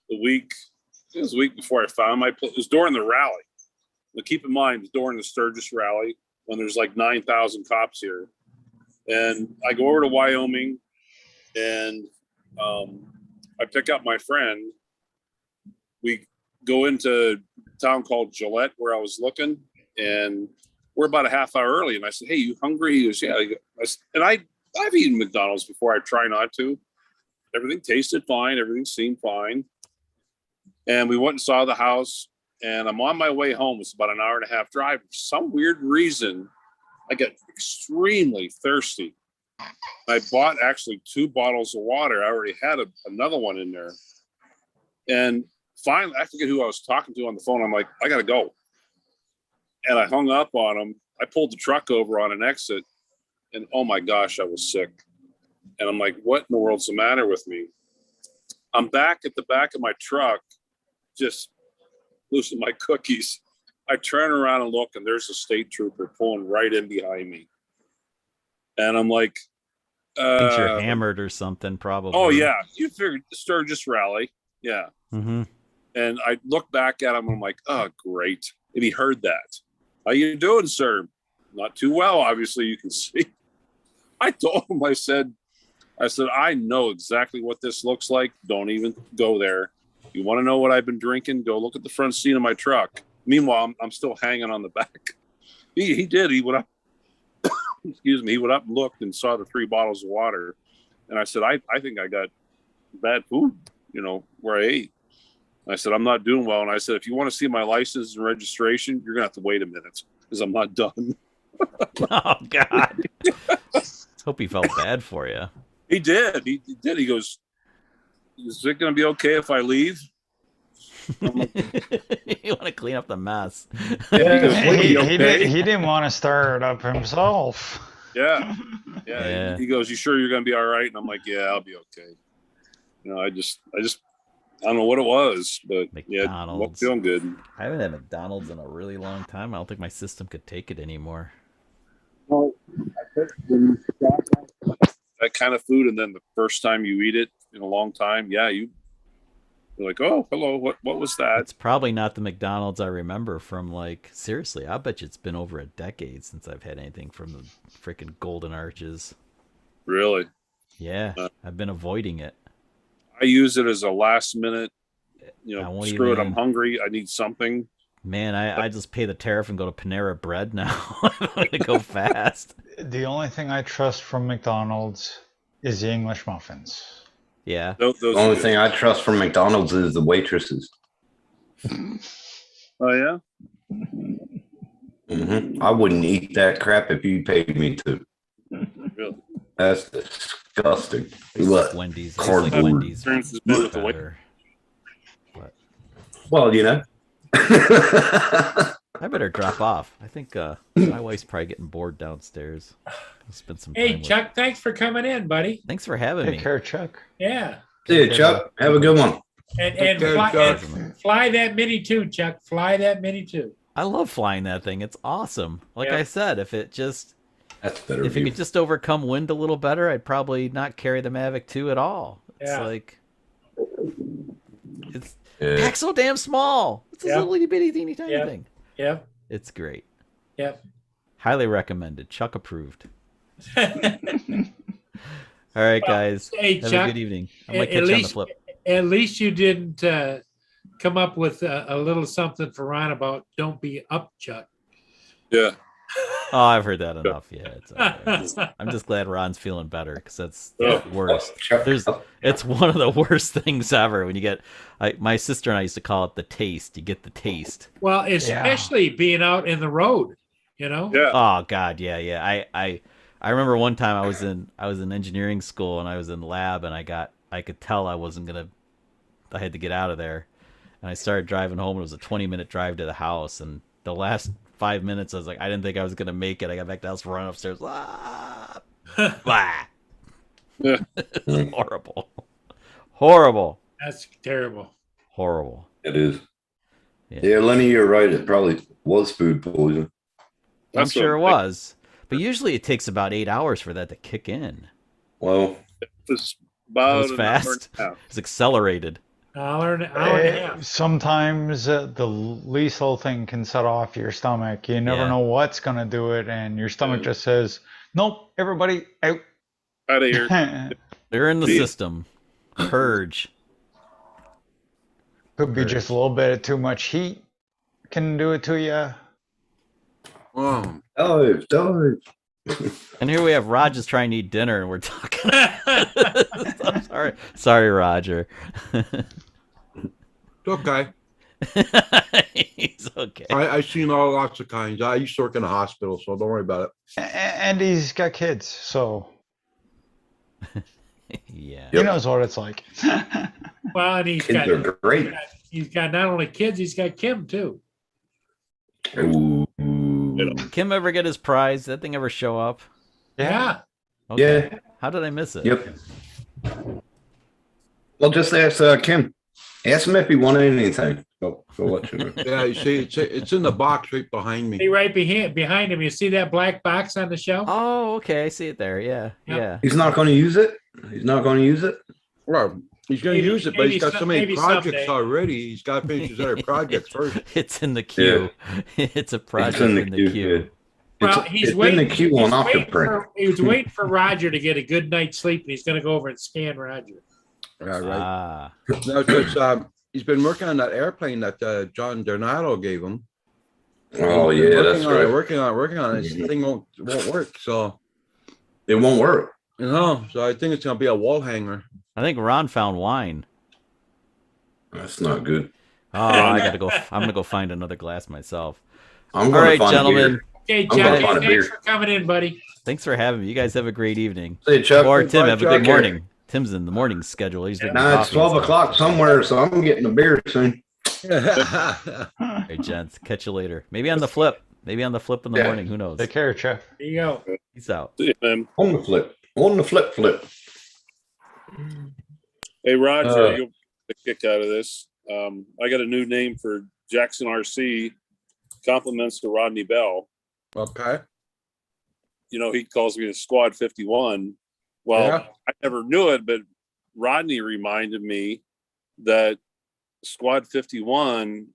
Speaker 8: the week before I found my place. It was during the rally. Now keep in mind, it's during the Sturgis rally when there's like 9,000 cops here. And I go over to Wyoming and I pick up my friend. We go into a town called Gillette where I was looking, and we're about a half hour early. And I said, "Hey, you hungry?" He goes, "Yeah." I've eaten McDonald's before. I try not to. Everything tasted fine. Everything seemed fine. And we went and saw the house, and I'm on my way home. It's about an hour and a half drive. For some weird reason, I get extremely thirsty. I bought actually 2 bottles of water. I already had another one in there. And finally, I forget who I was talking to on the phone. I'm like, I got to go. And I hung up on him. I pulled the truck over on an exit, and oh my gosh, I was sick. And I'm like, what in the world's the matter with me? I'm back at the back of my truck, just losing my cookies. I turn around and look, and there's a state trooper pulling right in behind me. And I'm like,
Speaker 6: I think you're hammered or something, probably.
Speaker 8: oh yeah, you figured the Sturgis rally. Yeah.
Speaker 6: Mm-hmm.
Speaker 8: And I look back at him and I'm like, oh, great. And he heard that. How you doing, sir? Not too well, obviously, you can see. I told him, I said, I know exactly what this looks like. Don't even go there. You want to know what I've been drinking? Go look at the front seat of my truck. Meanwhile, I'm still hanging on the back. He did. He went up. Excuse me. He went up and looked and saw the 3 bottles of water. And I said, I think I got bad food, where I ate. I said, I'm not doing well. And I said, if you want to see my license and registration, you're going to have to wait a minute because I'm not done.
Speaker 6: Oh, God. Hope he felt bad for you.
Speaker 8: He did. He did. He goes, is it going to be okay if I leave? I'm like,
Speaker 6: You want to clean up the mess.
Speaker 8: yeah, he goes, "Will it be okay?"
Speaker 3: He didn't want to stir it up himself.
Speaker 8: Yeah.
Speaker 6: Yeah.
Speaker 8: He goes, you sure you're going to be all right? And I'm like, yeah, I'll be okay. I just I don't know what it was, but yeah,
Speaker 6: McDonald's.
Speaker 8: feeling good.
Speaker 6: I haven't had McDonald's in a really long time. I don't think my system could take it anymore.
Speaker 8: Well, I think when you got that kind of food, and then the first time you eat it in a long time, yeah, you're like, oh, hello, what was that?
Speaker 6: It's probably not the McDonald's I remember from, seriously, I bet you it's been over a decade since I've had anything from the freaking Golden Arches.
Speaker 8: Really?
Speaker 6: Yeah, I've been avoiding it.
Speaker 8: I use it as a last minute,
Speaker 6: won't
Speaker 8: screw it,
Speaker 6: even-
Speaker 8: I'm hungry, I need something.
Speaker 6: Man, I just pay the tariff and go to Panera Bread now. I'm going to go fast.
Speaker 3: The only thing I trust from McDonald's is the English muffins.
Speaker 6: Yeah.
Speaker 8: Those
Speaker 7: The
Speaker 8: are
Speaker 7: only
Speaker 8: good.
Speaker 7: thing I trust from McDonald's is the waitresses.
Speaker 8: Oh yeah?
Speaker 7: I wouldn't eat that crap if you paid me to.
Speaker 8: Really?
Speaker 7: That's disgusting.
Speaker 6: I used to like
Speaker 7: What?
Speaker 6: Wendy's. I used to like
Speaker 7: Cardboard.
Speaker 6: Wendy's
Speaker 8: Experience has been with the
Speaker 6: better. But
Speaker 7: Well,
Speaker 6: I better drop off. I think my wife's probably getting bored downstairs. I'll spend some time
Speaker 1: Hey,
Speaker 6: with
Speaker 1: Chuck, thanks for coming in, buddy.
Speaker 6: Thanks for having
Speaker 3: Take
Speaker 6: me.
Speaker 3: care, Chuck.
Speaker 1: Yeah.
Speaker 7: See you, Chuck. Have a good one.
Speaker 1: And
Speaker 5: Okay,
Speaker 1: fly,
Speaker 5: Chuck.
Speaker 1: and fly that Mini too, Chuck. Fly that Mini too.
Speaker 6: I love flying that thing. It's awesome. Like
Speaker 1: Yeah.
Speaker 6: I said, if it
Speaker 7: Better
Speaker 6: could
Speaker 7: view.
Speaker 6: just overcome wind a little better, I'd probably not carry the Mavic 2 at all. It's
Speaker 1: Yeah.
Speaker 6: it's
Speaker 7: Yeah.
Speaker 6: packed so damn small. It's a
Speaker 1: Yeah.
Speaker 6: little itty bitty teeny tiny
Speaker 1: Yeah.
Speaker 6: thing.
Speaker 1: Yep.
Speaker 6: It's great.
Speaker 1: Yep.
Speaker 6: Highly recommended. Chuck approved. All right, guys.
Speaker 1: Hey,
Speaker 6: Have
Speaker 1: Chuck.
Speaker 6: a good evening. I might
Speaker 1: At
Speaker 6: catch you on the
Speaker 1: least,
Speaker 6: flip.
Speaker 1: at least you didn't come up with a little something for Ron about don't be up, Chuck.
Speaker 8: Yeah.
Speaker 6: Oh, I've heard that enough. Yeah, it's all right. I'm just glad Ron's feeling better because that's the worst. It's one of the worst things ever when you get. My sister and I used to call it the taste. You get the taste.
Speaker 1: Well, especially being out in the road, you know?
Speaker 8: Yeah.
Speaker 6: Oh God, yeah. I remember one time I was in engineering school and I was in lab and I could tell I had to get out of there, and I started driving home. It was a 20-minute drive to the house, and the last 5 minutes I was like, I didn't think I was gonna make it. I got back to the house, running upstairs. Blah.
Speaker 8: Yeah.
Speaker 6: Horrible.
Speaker 1: That's terrible.
Speaker 6: Horrible.
Speaker 7: It is.
Speaker 6: Yeah.
Speaker 7: Yeah, Lenny, you're right. It probably was food poison.
Speaker 6: I'm
Speaker 8: That's
Speaker 6: sure it
Speaker 8: what-
Speaker 6: was, but usually it takes about 8 hours for that to kick in.
Speaker 7: Well,
Speaker 8: It's
Speaker 6: It
Speaker 8: about
Speaker 6: was
Speaker 8: an hour and
Speaker 6: fast.
Speaker 8: a half.
Speaker 6: It's accelerated.
Speaker 1: Hour and a half.
Speaker 3: Sometimes the lethal thing can set off your stomach. You never
Speaker 6: Yeah.
Speaker 3: know what's gonna do it, and your stomach just says, "Nope, everybody out."
Speaker 8: Out of here.
Speaker 6: They're in the
Speaker 8: Yeah.
Speaker 6: system. Purge.
Speaker 3: Could be just a little bit of too much heat can do it to you.
Speaker 7: dive.
Speaker 6: And here we have Rogers trying to eat dinner, and we're talking. I'm sorry, Roger.
Speaker 5: It's okay.
Speaker 6: He's okay.
Speaker 5: I've seen all lots of kinds. I used to work in a hospital, so don't worry about it.
Speaker 3: And he's got kids, so
Speaker 6: Yeah.
Speaker 3: he knows what it's like.
Speaker 1: Well, and
Speaker 7: Kids are great.
Speaker 1: he's got not only kids, he's got Kim too.
Speaker 7: Ooh.
Speaker 6: Kim ever get his prize? That thing ever show up?
Speaker 1: Yeah.
Speaker 6: Okay.
Speaker 7: Yeah.
Speaker 6: How did I miss it?
Speaker 7: Yep. Well, just ask Kim. Ask him if he wanted anything. Go let you know.
Speaker 5: Yeah, you see, it's in the box right behind
Speaker 1: See
Speaker 5: me.
Speaker 1: right behind him. You see that black box on the shelf?
Speaker 6: Oh, okay. I see it there. Yeah.
Speaker 1: Yep.
Speaker 6: Yeah.
Speaker 7: He's not going to use it. He's not going to use it.
Speaker 5: Well, he's going to
Speaker 1: Maybe-
Speaker 5: use it, but he's got so many
Speaker 1: maybe
Speaker 5: projects
Speaker 1: someday.
Speaker 5: already. He's got to finish his other projects first.
Speaker 6: It's in the queue. It's a project
Speaker 7: It's
Speaker 6: in the queue.
Speaker 1: Well,
Speaker 7: It's,
Speaker 1: he's
Speaker 7: it's
Speaker 1: waiting.
Speaker 7: in the queue
Speaker 1: he's
Speaker 7: on
Speaker 1: waiting
Speaker 7: Octoprint.
Speaker 1: for- He was waiting for Roger to get a good night's sleep, and he's going to go over and scan Roger.
Speaker 5: Yeah, right.
Speaker 6: Ah.
Speaker 5: No, because he's been working on that airplane that John Donato gave him.
Speaker 7: Oh
Speaker 5: He's been
Speaker 7: yeah, that's
Speaker 5: working on it,
Speaker 7: right.
Speaker 5: working on it. This thing won't work. So
Speaker 7: It won't work.
Speaker 5: so I think it's gonna be a wall hanger.
Speaker 6: I think Ron found wine.
Speaker 7: That's not good.
Speaker 6: Oh, I gotta go. I'm gonna go find another glass myself.
Speaker 7: I'm
Speaker 6: All
Speaker 7: going
Speaker 6: right,
Speaker 7: to find
Speaker 6: gentlemen.
Speaker 7: Beer.
Speaker 1: Okay,
Speaker 7: I'm gonna
Speaker 1: Jackie,
Speaker 7: find a beer.
Speaker 1: thanks for coming in, buddy.
Speaker 6: Thanks for having me. You guys have a great evening.
Speaker 7: Say, Chuck.
Speaker 6: Or Tim, have a
Speaker 7: Chuck
Speaker 6: good
Speaker 7: here.
Speaker 6: morning. Tim's in the morning schedule. He's drinking
Speaker 7: Nah, it's
Speaker 6: coffee and
Speaker 7: 12
Speaker 6: stuff.
Speaker 7: o'clock somewhere, so I'm getting a beer soon.
Speaker 6: All right, gents. Catch you later. Maybe on the flip. Maybe on the flip in the
Speaker 7: Yeah.
Speaker 6: morning. Who knows?
Speaker 3: Take care, Chuck.
Speaker 1: There you go.
Speaker 6: Peace out.
Speaker 8: See you, man.
Speaker 7: On the flip. On the flip.
Speaker 8: Hey, Roger,
Speaker 7: Uh,
Speaker 8: you'll get a kick out of this. I got a new name for Jackson RC. Compliments to Rodney Bell.
Speaker 5: Okay.
Speaker 8: You know, he calls me the Squad 51. Well,
Speaker 5: Yeah.
Speaker 8: I never knew it, but Rodney reminded me that Squad 51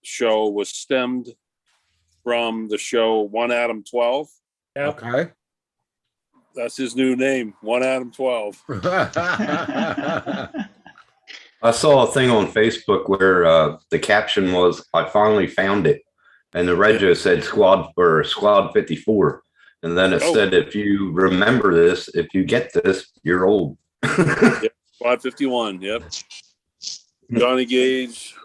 Speaker 8: show was stemmed from the show One Adam 12.
Speaker 1: Yep.
Speaker 5: Okay.
Speaker 8: That's his new name, One Adam 12.
Speaker 7: I saw a thing on Facebook where the caption was, "I finally found it," and the rego said Squad 54, and then it
Speaker 8: Oh.
Speaker 7: said, "If you remember this, if you get this, you're old."
Speaker 8: Squad 51, yep. Johnny Gage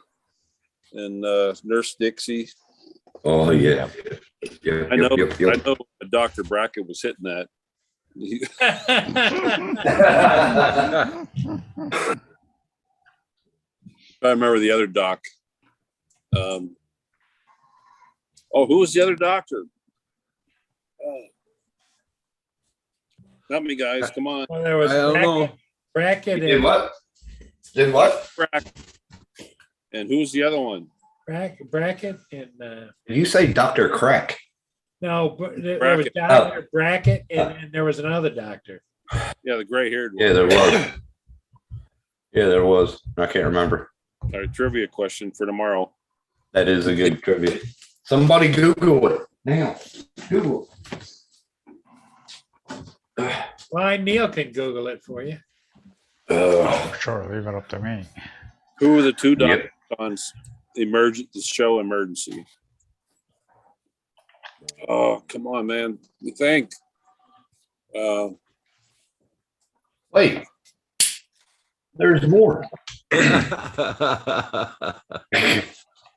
Speaker 8: and Nurse Dixie.
Speaker 7: Oh yeah. Yep,
Speaker 8: I know,
Speaker 7: yep, yep.
Speaker 8: I know Dr. Brackett was hitting that. I remember the other doc. Oh, who was the other doctor? Not me, guys. Come on.
Speaker 1: Well, there was
Speaker 5: I don't know.
Speaker 1: Brackett
Speaker 7: Did
Speaker 1: and
Speaker 7: what? Did what?
Speaker 8: And who's the other one?
Speaker 1: Brackett and
Speaker 7: Did you say Dr. Crack?
Speaker 1: no, but there was
Speaker 8: Brackett.
Speaker 1: Dr. Brackett and there was another doctor.
Speaker 8: Yeah, the gray haired one.
Speaker 7: Yeah, there was. Yeah, there was. I can't remember.
Speaker 8: All right, trivia question for tomorrow.
Speaker 7: That is a good trivia. Somebody Google it now. Google it.
Speaker 1: Blind Neil can Google it for you.
Speaker 3: Sure, leave it up to me.
Speaker 8: Who were the two doctors
Speaker 7: Yep.
Speaker 8: on the show Emergency? Oh, come on, man. You think?
Speaker 7: Wait, there's more.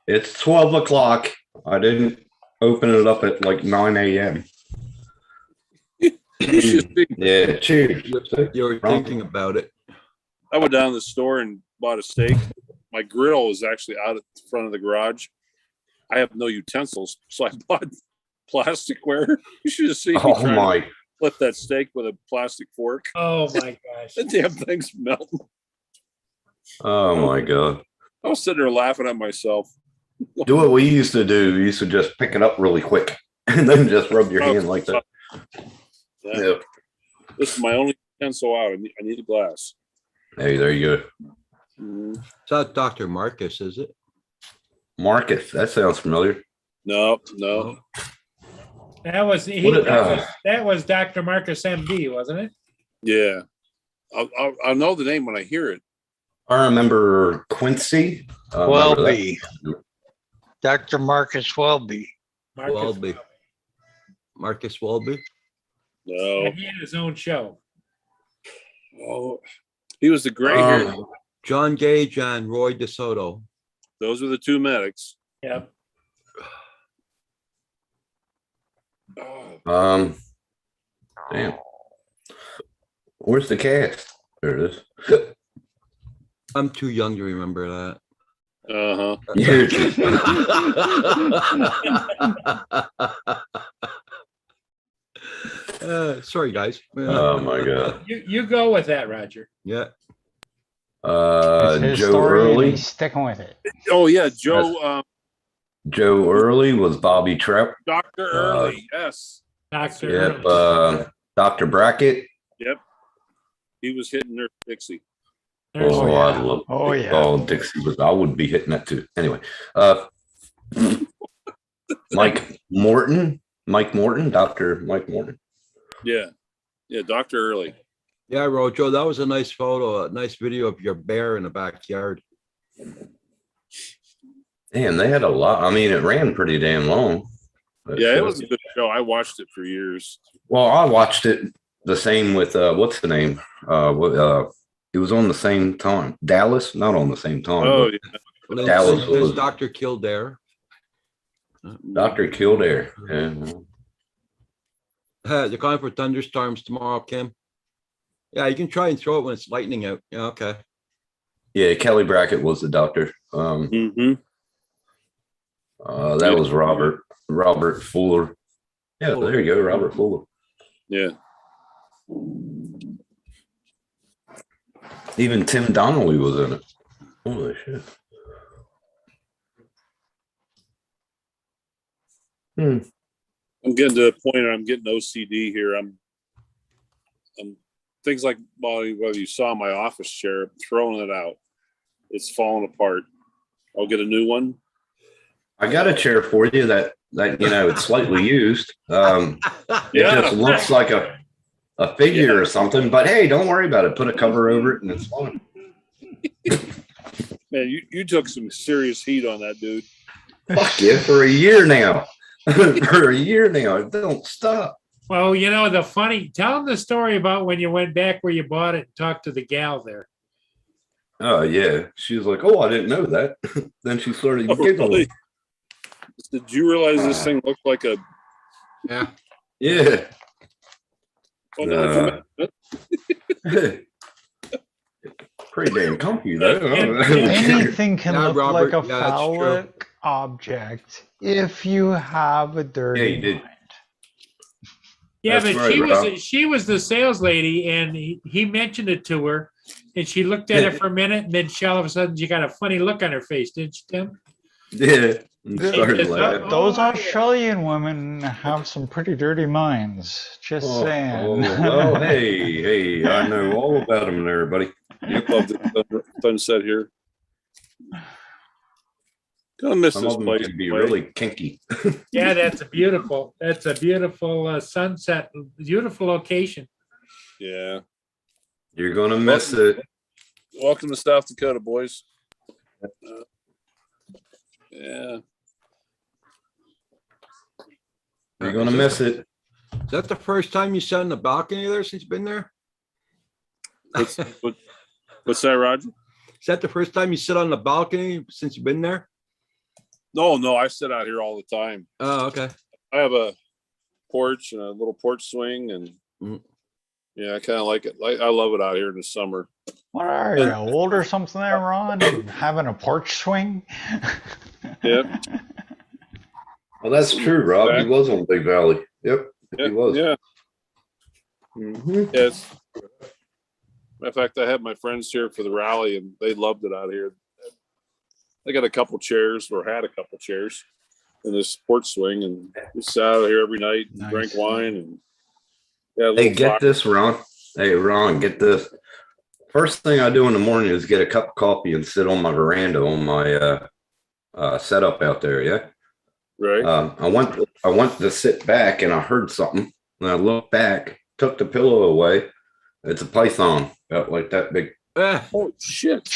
Speaker 7: It's 12 o'clock. I didn't open it up at like 9 a.m.
Speaker 8: You should see.
Speaker 7: Yeah, cheers.
Speaker 5: You were thinking about it.
Speaker 8: I went down to the store and bought a steak. My grill is actually out at the front of the garage. I have no utensils, so I bought plasticware. You should have seen me
Speaker 7: Oh
Speaker 8: trying to
Speaker 7: my.
Speaker 8: flip that steak with a plastic fork.
Speaker 1: Oh my gosh.
Speaker 8: That damn thing's melting.
Speaker 7: Oh my God.
Speaker 8: I was sitting there laughing at myself.
Speaker 7: Do what we used to do. We used to just pick it up really quick and then just rub your hand like that. Yeah.
Speaker 8: This is my only utensil out. I need a glass.
Speaker 7: Hey, there you go.
Speaker 8: Mhm.
Speaker 5: It's not Dr. Marcus, is it?
Speaker 7: Marcus, that sounds familiar.
Speaker 8: No.
Speaker 1: That was that was Dr. Marcus MD, wasn't it?
Speaker 8: Yeah. I'll know the name when I hear it.
Speaker 7: I remember Quincy. Remember that?
Speaker 4: Welby. Dr. Marcus Welby.
Speaker 1: Marcus
Speaker 5: Welby. Marcus Welby.
Speaker 8: No.
Speaker 1: Yeah, he had his own show.
Speaker 8: Oh, he was the gray hair.
Speaker 5: John Gage and Roy DeSoto.
Speaker 8: Those were the two medics.
Speaker 1: Yep.
Speaker 8: Oh,
Speaker 7: Damn. Where's the cast? There it is.
Speaker 5: I'm too young to remember that.
Speaker 8: uh-huh.
Speaker 5: Sorry, guys.
Speaker 7: Oh my God.
Speaker 1: You go with that, Roger.
Speaker 5: Yeah.
Speaker 3: It's his
Speaker 7: Joe
Speaker 3: story and
Speaker 7: Early.
Speaker 3: he's sticking with it.
Speaker 8: Oh yeah, Joe.
Speaker 7: Joe Early was Bobby Trepp.
Speaker 8: Dr. Early. Yes.
Speaker 1: Dr.
Speaker 7: Yep.
Speaker 1: Early.
Speaker 7: Dr. Brackett.
Speaker 8: Yep. He was hitting Nurse Dixie.
Speaker 1: There's-
Speaker 7: Oh,
Speaker 3: yeah.
Speaker 7: I love.
Speaker 3: Oh, yeah.
Speaker 7: Oh, Dixie was. I would be hitting that too. Anyway, Mike Morton. Dr. Mike Morton.
Speaker 8: Yeah. Yeah. Dr. Early.
Speaker 5: Yeah, Rojo, that was a nice photo, a nice video of your bear in the backyard.
Speaker 7: Damn, they had a lot. I mean, it ran pretty damn long.
Speaker 8: Yeah, it was a good show. I watched it for years.
Speaker 7: Well, I watched it the same with what's the name? It was on the same time. Dallas, not on the same time.
Speaker 8: Oh,
Speaker 7: but
Speaker 8: yeah.
Speaker 5: Well,
Speaker 7: Dallas
Speaker 5: there's
Speaker 7: was-
Speaker 5: Dr. Kildare.
Speaker 7: Dr. Kildare. Yeah.
Speaker 5: They're calling for thunderstorms tomorrow, Kim. Yeah, you can try and throw it when it's lightning out. Yeah, okay.
Speaker 7: Yeah, Kelly Brackett was the doctor.
Speaker 8: Mm-hmm.
Speaker 7: That was Robert Fuller. Yeah, there you go, Robert Fuller.
Speaker 8: Yeah.
Speaker 7: Even Tim Donnelly was in it. Holy shit.
Speaker 8: I'm getting to a point where I'm getting OCD here. I'm things like whether you saw my office chair, I'm throwing it out. It's falling apart. I'll get a new one.
Speaker 7: I got a chair for you that it's slightly used. It just looks like a figure or something, but hey, don't worry about it. Put a cover over it and it's fine.
Speaker 8: Man, you took some serious heat on that, dude.
Speaker 7: Fuck yeah, for a year now. For a year now. It don't stop.
Speaker 1: Well, tell them the story about when you went back where you bought it and talked to the gal there.
Speaker 7: Oh yeah. She was like, oh, I didn't know that. Then she started
Speaker 8: Oh,
Speaker 7: giggling.
Speaker 8: really? Did you realize this thing looked like a
Speaker 5: Yeah.
Speaker 7: Yeah.
Speaker 8: well,
Speaker 7: Pretty damn comfy though.
Speaker 3: Anything can
Speaker 5: Yeah,
Speaker 3: look
Speaker 5: Robert,
Speaker 3: like a
Speaker 5: yeah, that's true.
Speaker 3: phallic object if you have a dirty
Speaker 7: Yeah, you did.
Speaker 3: mind.
Speaker 1: Yeah,
Speaker 7: That's
Speaker 1: but
Speaker 7: right,
Speaker 1: she was the sales lady, and he mentioned it to her, and she looked at it for a minute, and then all of a sudden she got a funny look on her face, didn't she, Tim?
Speaker 7: Yeah. And
Speaker 1: They
Speaker 7: started
Speaker 1: just-
Speaker 7: laughing.
Speaker 3: Those Australian women have some pretty dirty minds. Just saying.
Speaker 7: Well, hey, I know all about them there, buddy.
Speaker 8: you love the sunset here? Gonna miss
Speaker 7: Some
Speaker 8: this
Speaker 7: of them
Speaker 8: place.
Speaker 7: can be
Speaker 8: boy.
Speaker 7: really kinky.
Speaker 1: Yeah, that's a beautiful sunset, beautiful location.
Speaker 8: Yeah.
Speaker 7: You're gonna miss it.
Speaker 8: Welcome to South Dakota, boys. Yeah.
Speaker 7: You're gonna miss it.
Speaker 5: Is that the first time you sat on the balcony there since you've been there?
Speaker 8: What's that, Roger?
Speaker 5: Is that the first time you sit on the balcony since you've been there?
Speaker 8: No, I sit out here all the time.
Speaker 5: Oh, okay.
Speaker 8: I have a porch and a little porch swing, and
Speaker 5: Mhm.
Speaker 8: yeah, I kind of like it. I love it out here in the summer.
Speaker 3: What are you, old or something there, Ron? Having a porch swing?
Speaker 8: Yep.
Speaker 7: Well, that's true, Rob. He was on Big Valley. Yep, he
Speaker 8: Yeah,
Speaker 7: was.
Speaker 8: yeah.
Speaker 7: Mhm.
Speaker 8: Yes. Matter of fact, I had my friends here for the rally, and they loved it out here. They got a couple chairs, or had a couple chairs, in this porch swing, and we sat out here every night, and
Speaker 3: Nice.
Speaker 8: drank wine, and yeah.
Speaker 7: Hey, get this, Ron. Hey, Ron, get this. First thing I do in the morning is get a cup of coffee and sit on my veranda on my setup out there. Yeah.
Speaker 8: Right.
Speaker 7: I went to sit back and I heard something. And I looked back, took the pillow away. It's a python, about like that big.
Speaker 8: Oh shit!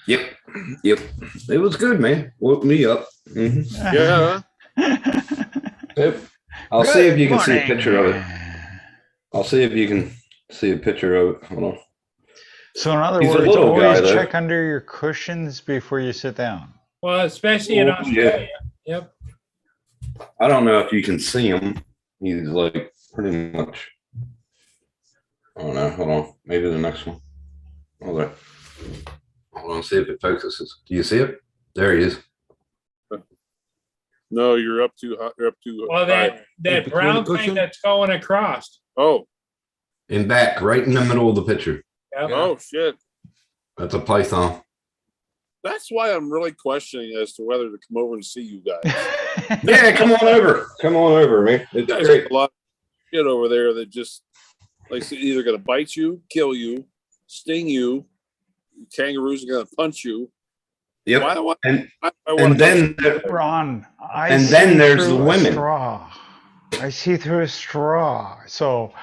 Speaker 7: Yep. It was good, man. Woke me up. Mhm.
Speaker 8: Yeah.
Speaker 7: Yep. I'll see if you can see a
Speaker 3: Morning.
Speaker 7: picture of it. I'll see if you can see a picture of it. Hold on.
Speaker 3: So in other
Speaker 7: He's a
Speaker 3: words,
Speaker 7: little guy,
Speaker 3: always
Speaker 7: though.
Speaker 3: check under your cushions before you sit down.
Speaker 1: Well, especially in
Speaker 7: Oh, yeah.
Speaker 1: Australia. Yep.
Speaker 7: I don't know if you can see him. He's like pretty much. I don't know. Hold on. Maybe the next one. Hold on. Hold on. See if it focuses. Do you see it? There he is.
Speaker 8: No, you're up too high. You're up too
Speaker 1: Well,
Speaker 8: high.
Speaker 1: that
Speaker 5: Between
Speaker 1: brown
Speaker 5: the
Speaker 1: thing
Speaker 5: cushion?
Speaker 1: that's going across.
Speaker 8: Oh,
Speaker 7: In back, right in the middle of the picture.
Speaker 1: Yep.
Speaker 8: oh shit!
Speaker 7: That's a python.
Speaker 8: That's why I'm really questioning as to whether to come over and see you guys.
Speaker 7: Yeah, come on over. Come on over, man.
Speaker 8: You
Speaker 7: It's
Speaker 8: guys
Speaker 7: great.
Speaker 8: have a lot of shit over there that just like either gonna bite you, kill you, sting you. Kangaroos are gonna punch you.
Speaker 7: Yep.
Speaker 8: Why do
Speaker 7: And
Speaker 8: I wanna
Speaker 7: and then
Speaker 3: Ron, I
Speaker 7: And
Speaker 3: see
Speaker 7: then there's
Speaker 3: through
Speaker 7: the
Speaker 3: a
Speaker 7: women.
Speaker 3: straw. I see through a straw. So,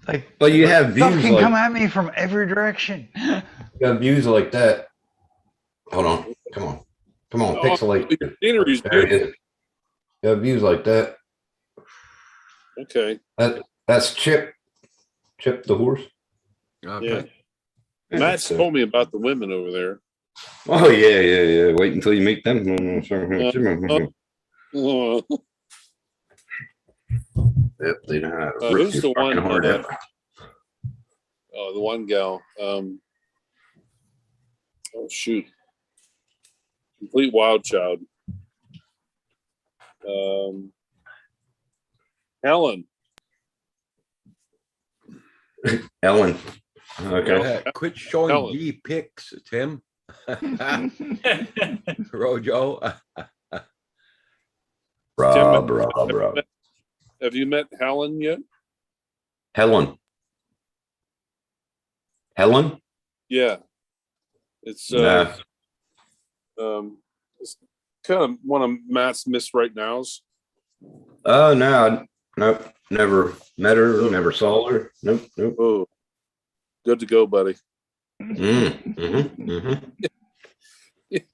Speaker 3: like,
Speaker 7: but you have
Speaker 3: stuff
Speaker 7: views
Speaker 3: can come
Speaker 7: like
Speaker 3: at me from every direction.
Speaker 7: you got views like that. Hold on. Come on.
Speaker 8: Oh,
Speaker 7: Pixelate.
Speaker 8: your scenery's
Speaker 7: There it
Speaker 8: beautiful.
Speaker 7: is. You have views like that.
Speaker 8: Okay.
Speaker 7: That's Chip. Chip the horse.
Speaker 5: Okay.
Speaker 8: Matt's
Speaker 7: So-
Speaker 8: told me about the women over there.
Speaker 7: Oh yeah. Wait until you meet them.
Speaker 8: Oh,
Speaker 7: Yep, they know how to rip
Speaker 8: who's
Speaker 7: your
Speaker 8: the one?
Speaker 7: fucking heart out.
Speaker 8: The one gal. Oh shoot. Complete wild child. Helen.
Speaker 7: Ellen. Okay.
Speaker 5: Quit showing
Speaker 8: Helen.
Speaker 5: G pics, Tim. Rojo.
Speaker 7: Rob.
Speaker 8: Have you met Helen yet?
Speaker 7: Helen.
Speaker 8: Yeah. It's
Speaker 7: Nah.
Speaker 8: it's kind of one of Matt's miss right nows.
Speaker 7: Oh no, nope. Never met her. Never saw her. Nope.
Speaker 8: Oh, good to go, buddy.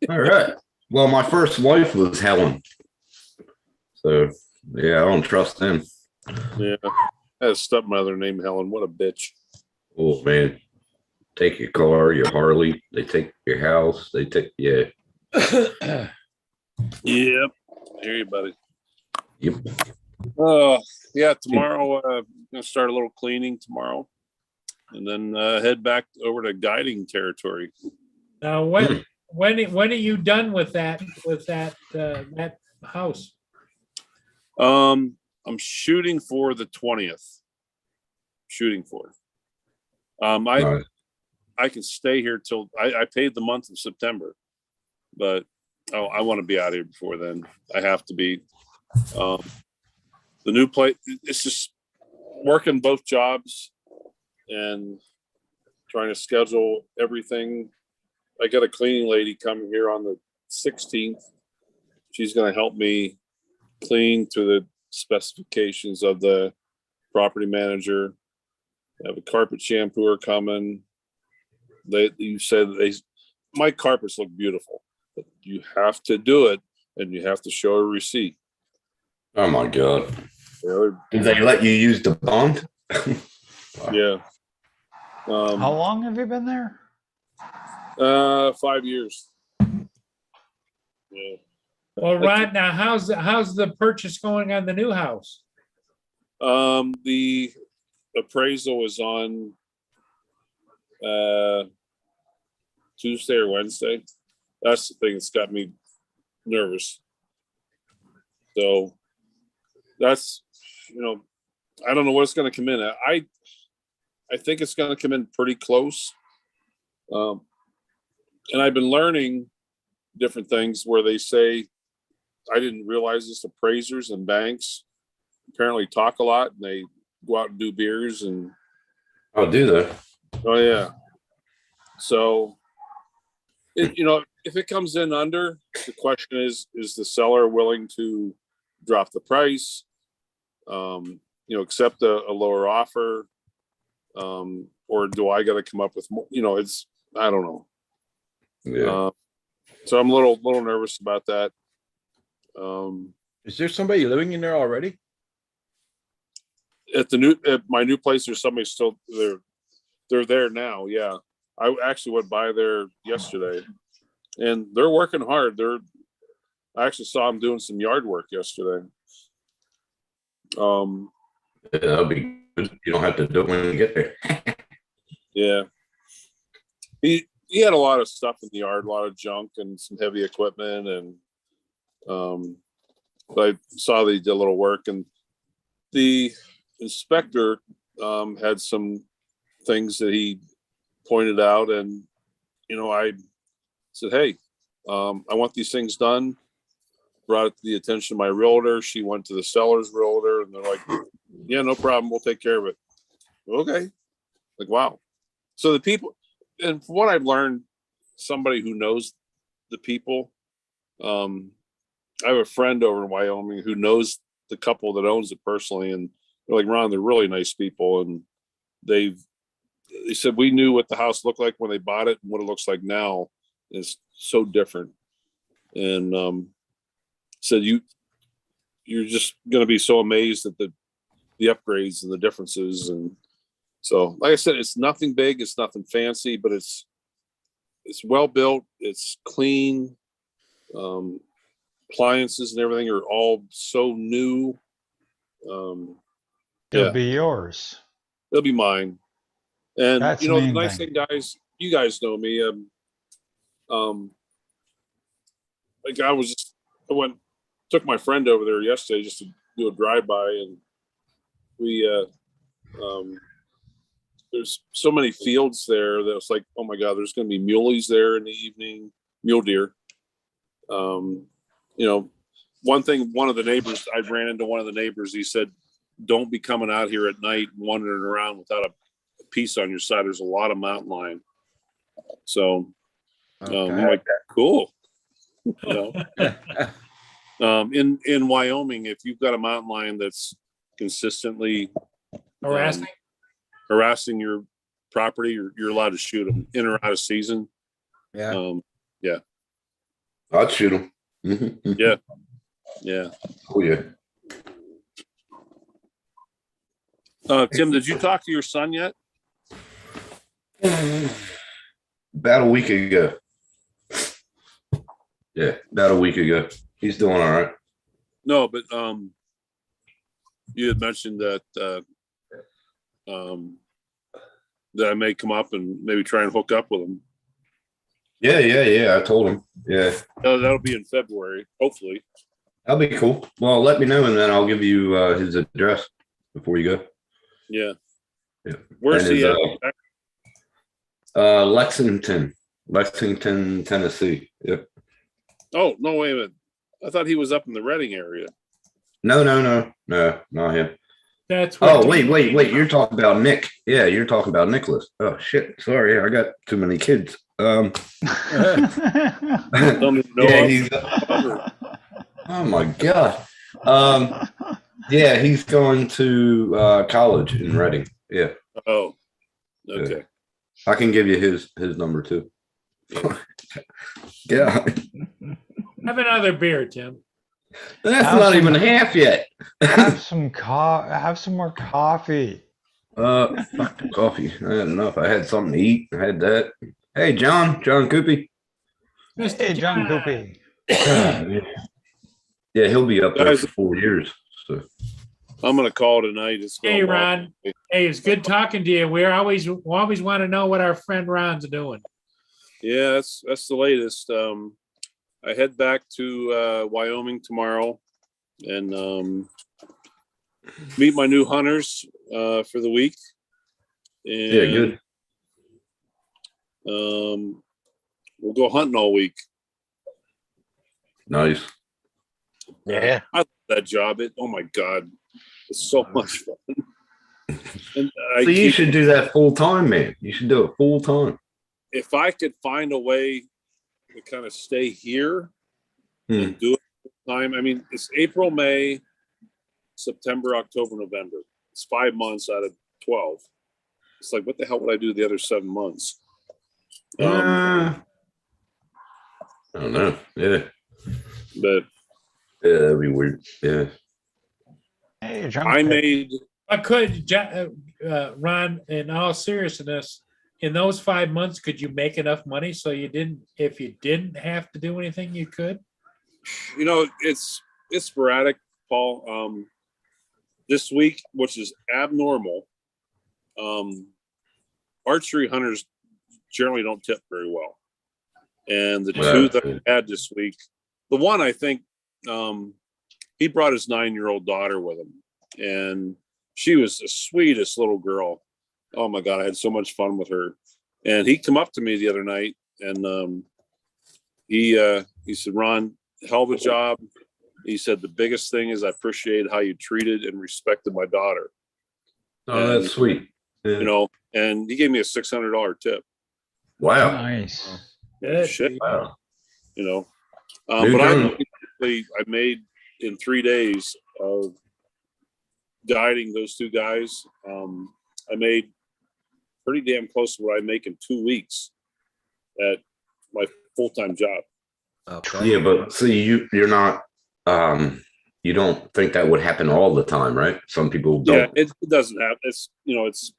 Speaker 7: All right. Well, my first wife was Helen. So yeah, I don't trust them.
Speaker 8: Yeah. I had a stepmother named Helen. What a bitch.
Speaker 7: Oh man. Take your car, your Harley, they take your house, they take
Speaker 8: Yep. Hear you, buddy.
Speaker 7: Yep.
Speaker 8: Yeah, tomorrow I'm gonna start a little cleaning tomorrow. And then head back over to guiding territory.
Speaker 1: Now, when are you done with that that house?
Speaker 8: I'm shooting for the 20th. Shooting for.
Speaker 7: Right.
Speaker 8: I can stay here till I paid the month of September, but I want to be out here before then. I have to be. The new place, it's just working both jobs and trying to schedule everything. I got a cleaning lady coming here on the 16th. She's going to help me clean to the specifications of the property manager. I have a carpet shampooer coming. You said my carpets look beautiful, but you have to do it and you have to show a receipt.
Speaker 7: Oh my God.
Speaker 8: Yeah,
Speaker 7: Did they let you use the bond?
Speaker 8: yeah.
Speaker 3: How long have you been there?
Speaker 8: 5 years. Yeah.
Speaker 1: Well, Rod, now how's the purchase going on the new house?
Speaker 8: The appraisal is on Tuesday or Wednesday. That's the thing that's got me nervous. So that's, I don't know what it's going to come in at. I think it's going to come in pretty close. And I've been learning different things where they say, I didn't realize this, appraisers and banks apparently talk a lot, and they go out and do beers and
Speaker 7: Oh, do they?
Speaker 8: oh yeah. So if it comes in under, the question is the seller willing to drop the price, accept a lower offer, or do I got to come up with more? I don't know.
Speaker 7: Yeah.
Speaker 8: So I'm a little nervous about that.
Speaker 9: Is there somebody living in there already?
Speaker 8: At my new place, there's somebody still there. They're there now. Yeah. I actually went by there yesterday, and they're working hard. I actually saw them doing some yard work yesterday.
Speaker 7: Yeah, that'll be good. You don't have to do it when you get there.
Speaker 8: Yeah. He had a lot of stuff in the yard, a lot of junk and some heavy equipment, and but I saw they did a little work, and the inspector had some things that he pointed out, and I said, hey, I want these things done. Brought it to the attention of my realtor. She went to the seller's realtor, and they're like, yeah, no problem, we'll take care of it. Okay. Like, wow. So the people, and from what I've learned, somebody who knows the people, I have a friend over in Wyoming who knows the couple that owns it personally, and they're like, Ron, they're really nice people, and they said we knew what the house looked like when they bought it, and what it looks like now is so different. And said you're just going to be so amazed at the upgrades and the differences. And so, like I said, it's nothing big, it's nothing fancy, but it's well built, it's clean. Appliances and everything are all so new.
Speaker 3: It'll be yours.
Speaker 8: It'll be mine. And
Speaker 3: That's
Speaker 8: the
Speaker 3: main
Speaker 8: nice
Speaker 3: thing.
Speaker 8: thing, guys, you guys know me. Like I took my friend over there yesterday just to do a drive-by, and we there's so many fields there that it's like, oh my God, there's going to be muleys there in the evening, mule deer. One of the neighbors, I ran into one of the neighbors, he said, don't be coming out here at night and wandering around without a piece on your side. There's a lot of mountain lion. So I'm like, cool. In Wyoming, if you've got a mountain lion that's consistently harassing your property, you're allowed to shoot them in or out of season.
Speaker 9: Yeah.
Speaker 7: I'd shoot him.
Speaker 8: Yeah.
Speaker 7: Oh yeah.
Speaker 8: Tim, did you talk to your son yet?
Speaker 7: About a week ago. Yeah, about a week ago. He's doing all right.
Speaker 8: No, but you had mentioned that that I may come up and maybe try and hook up with him.
Speaker 7: Yeah. I told him. Yeah.
Speaker 8: That'll be in February, hopefully.
Speaker 7: That'll be cool. Well, let me know, and then I'll give you his address before you go.
Speaker 8: Yeah.
Speaker 7: Yeah.
Speaker 8: Where's
Speaker 7: And
Speaker 8: he
Speaker 7: his,
Speaker 8: at?
Speaker 7: Lexington, Tennessee. Yep.
Speaker 8: Oh, no, wait a minute. I thought he was up in the Reading area.
Speaker 7: No, not him.
Speaker 1: That's
Speaker 7: Oh, wait. You're talking about Nick. Yeah, you're talking about Nicholas. Oh shit. Sorry, I got too many kids.
Speaker 8: Don't even know
Speaker 7: Yeah,
Speaker 8: of-
Speaker 7: he's. Oh my god. Yeah, he's going to college in Reading. Yeah,
Speaker 8: Oh, okay.
Speaker 7: I can give you his number too. Yeah.
Speaker 1: Have another beer, Tim.
Speaker 7: That's
Speaker 3: Have
Speaker 7: not
Speaker 3: some-
Speaker 7: even half yet.
Speaker 3: Have some more coffee.
Speaker 7: Fuck the coffee. I had enough. I had something to eat. I had that. Hey, John Coopy.
Speaker 1: Mr.
Speaker 3: Hey, John Coopy.
Speaker 7: Yeah, he'll be up there
Speaker 8: Guys-
Speaker 7: for 4 years. So
Speaker 8: I'm gonna call tonight. It's
Speaker 1: Hey,
Speaker 8: going well.
Speaker 1: Ron. Hey, it's good talking to you. We always want to know what our friend Ron's doing.
Speaker 8: Yeah, that's the latest. I head back to Wyoming tomorrow and meet my new hunters for the week. And,
Speaker 7: yeah, good.
Speaker 8: We'll go hunting all week.
Speaker 7: Nice.
Speaker 4: Yeah.
Speaker 8: I love that job. Oh my god, it's so much fun. And I
Speaker 7: So you
Speaker 8: keep-
Speaker 7: should do that full time, man. You should do it full time.
Speaker 8: if I could find a way to kind of stay here and do it full time. I mean, it's April, May, September, October, November. It's 5 months out of 12. It's like, what the hell would I do the other 7 months?
Speaker 7: I don't know. Yeah.
Speaker 8: But
Speaker 7: Yeah, that'd be weird. Yeah.
Speaker 3: Hey, John.
Speaker 8: I made,
Speaker 1: I could, Ron, in all seriousness, in those 5 months, could you make enough money so you didn't, if you didn't have to do anything, you could?
Speaker 8: you know, it's sporadic, Paul. This week, which is abnormal, archery hunters generally don't tip very well. And the
Speaker 7: Well,
Speaker 8: two that I had this week, the one I think he brought his 9-year-old daughter with him, and she was the sweetest little girl. Oh my god, I had so much fun with her. And he come up to me the other night, and he said, "Ron, hell of a job." He said, "The biggest thing is I appreciate how you treated and respected my daughter."
Speaker 7: Oh, that's sweet. Yeah.
Speaker 8: You know, and he gave me a $600 tip.
Speaker 7: Wow.
Speaker 3: Nice.
Speaker 1: Good.
Speaker 8: Shit,
Speaker 7: Wow.
Speaker 8: you know.
Speaker 7: New
Speaker 8: But
Speaker 7: journey.
Speaker 8: I made in 3 days of guiding those two guys. I made pretty damn close to what I make in 2 weeks at my full-time job.
Speaker 7: Yeah, but see, you're not. You don't think that would happen all the time, right? Some people
Speaker 8: Yeah,
Speaker 7: don't.
Speaker 8: it doesn't have. It's it's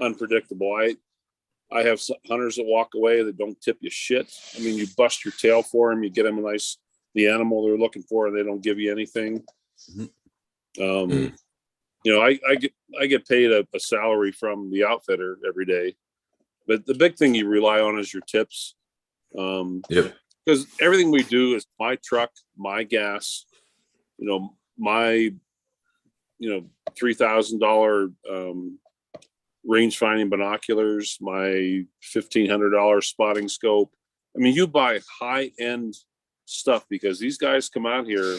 Speaker 8: unpredictable. I have hunters that walk away that don't tip you shit. I mean, you bust your tail for them, you get them the animal they're looking for, and they don't give you anything.
Speaker 7: Mhm.
Speaker 8: You know, I get paid a salary from the outfitter every day, but the big thing you rely on is your tips.
Speaker 7: Yep.
Speaker 8: Because everything we do is my truck, my gas, my $3,000 range finding binoculars, my $1,500 spotting scope. I mean, you buy high end stuff because these guys come out here,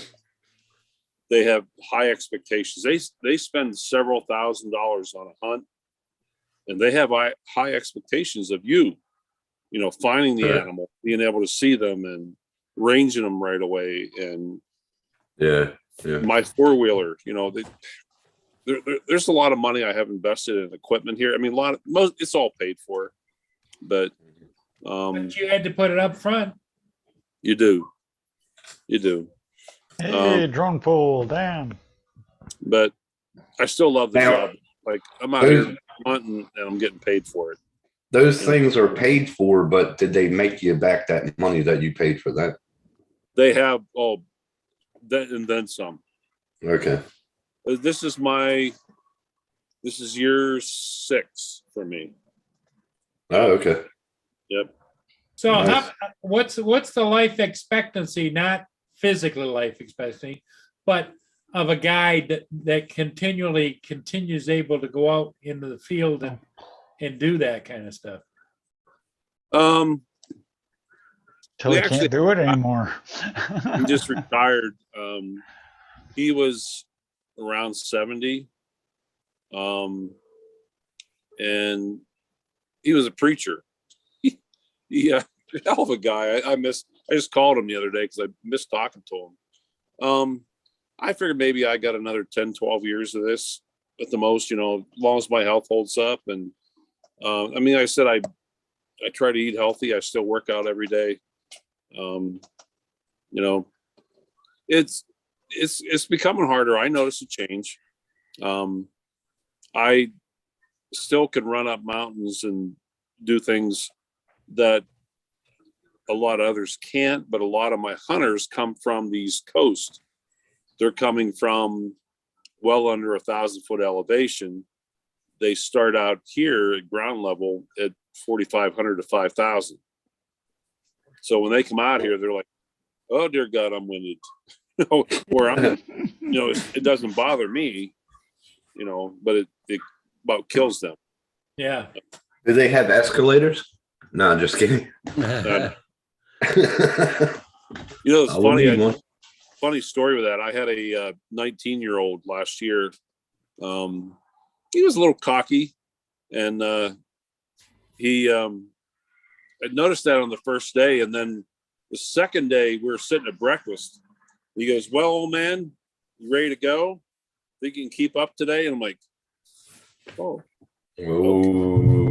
Speaker 8: they have high expectations. They spend several $1,000s on a hunt, and they have high expectations of you. Finding the
Speaker 7: Right.
Speaker 8: animal, being able to see them, and ranging them right away. And
Speaker 7: Yeah. Yeah.
Speaker 8: my 4-wheeler, there's a lot of money I have invested in equipment here. I mean, it's all paid for, but
Speaker 1: But you had to put it up front.
Speaker 8: you do.
Speaker 3: Hey, drone pool. Damn.
Speaker 8: But I still love the
Speaker 7: Now-
Speaker 8: job. Like, I'm out
Speaker 7: Those-
Speaker 8: here hunting and I'm getting paid for it.
Speaker 7: Those things are paid for, but did they make you back that money that you paid for that?
Speaker 8: They have that and then some.
Speaker 7: Okay.
Speaker 8: This is year 6 for me.
Speaker 7: Oh, okay.
Speaker 8: Yep.
Speaker 1: So
Speaker 7: Nice.
Speaker 1: what's the life expectancy, not physically life expectancy, but of a guy that continues able to go out into the field and do that kind of stuff?
Speaker 3: Till
Speaker 8: We
Speaker 3: he
Speaker 8: actually-
Speaker 3: can't do it anymore.
Speaker 8: He just retired. He was around 70. And he was a preacher. Hell of a guy. I just called him the other day because I missed talking to him. I figured maybe I got another 10, 12 years of this at the most, as long as my health holds up. And I said, I try to eat healthy. I still work out every day. it's becoming harder. I noticed a change. I still can run up mountains and do things that a lot of others can't, but a lot of my hunters come from the East Coast. They're coming from well under 1,000-foot elevation. They start out here at ground level at 4,500 to 5,000. So when they come out here, they're like, "Oh dear God, I'm winded." Where I'm, it doesn't bother me, but it about kills them.
Speaker 1: Yeah.
Speaker 7: Do they have escalators? No, just kidding.
Speaker 8: It's
Speaker 7: I wouldn't
Speaker 8: funny.
Speaker 7: need one.
Speaker 8: Funny story with that. I had a 19-year-old last year. He was a little cocky, and he I noticed that on the first day, and then the second day we were sitting at breakfast. He goes, "Well, old man, you ready to go? Think you can keep up today?" And I'm like, "Oh."
Speaker 7: Ooh.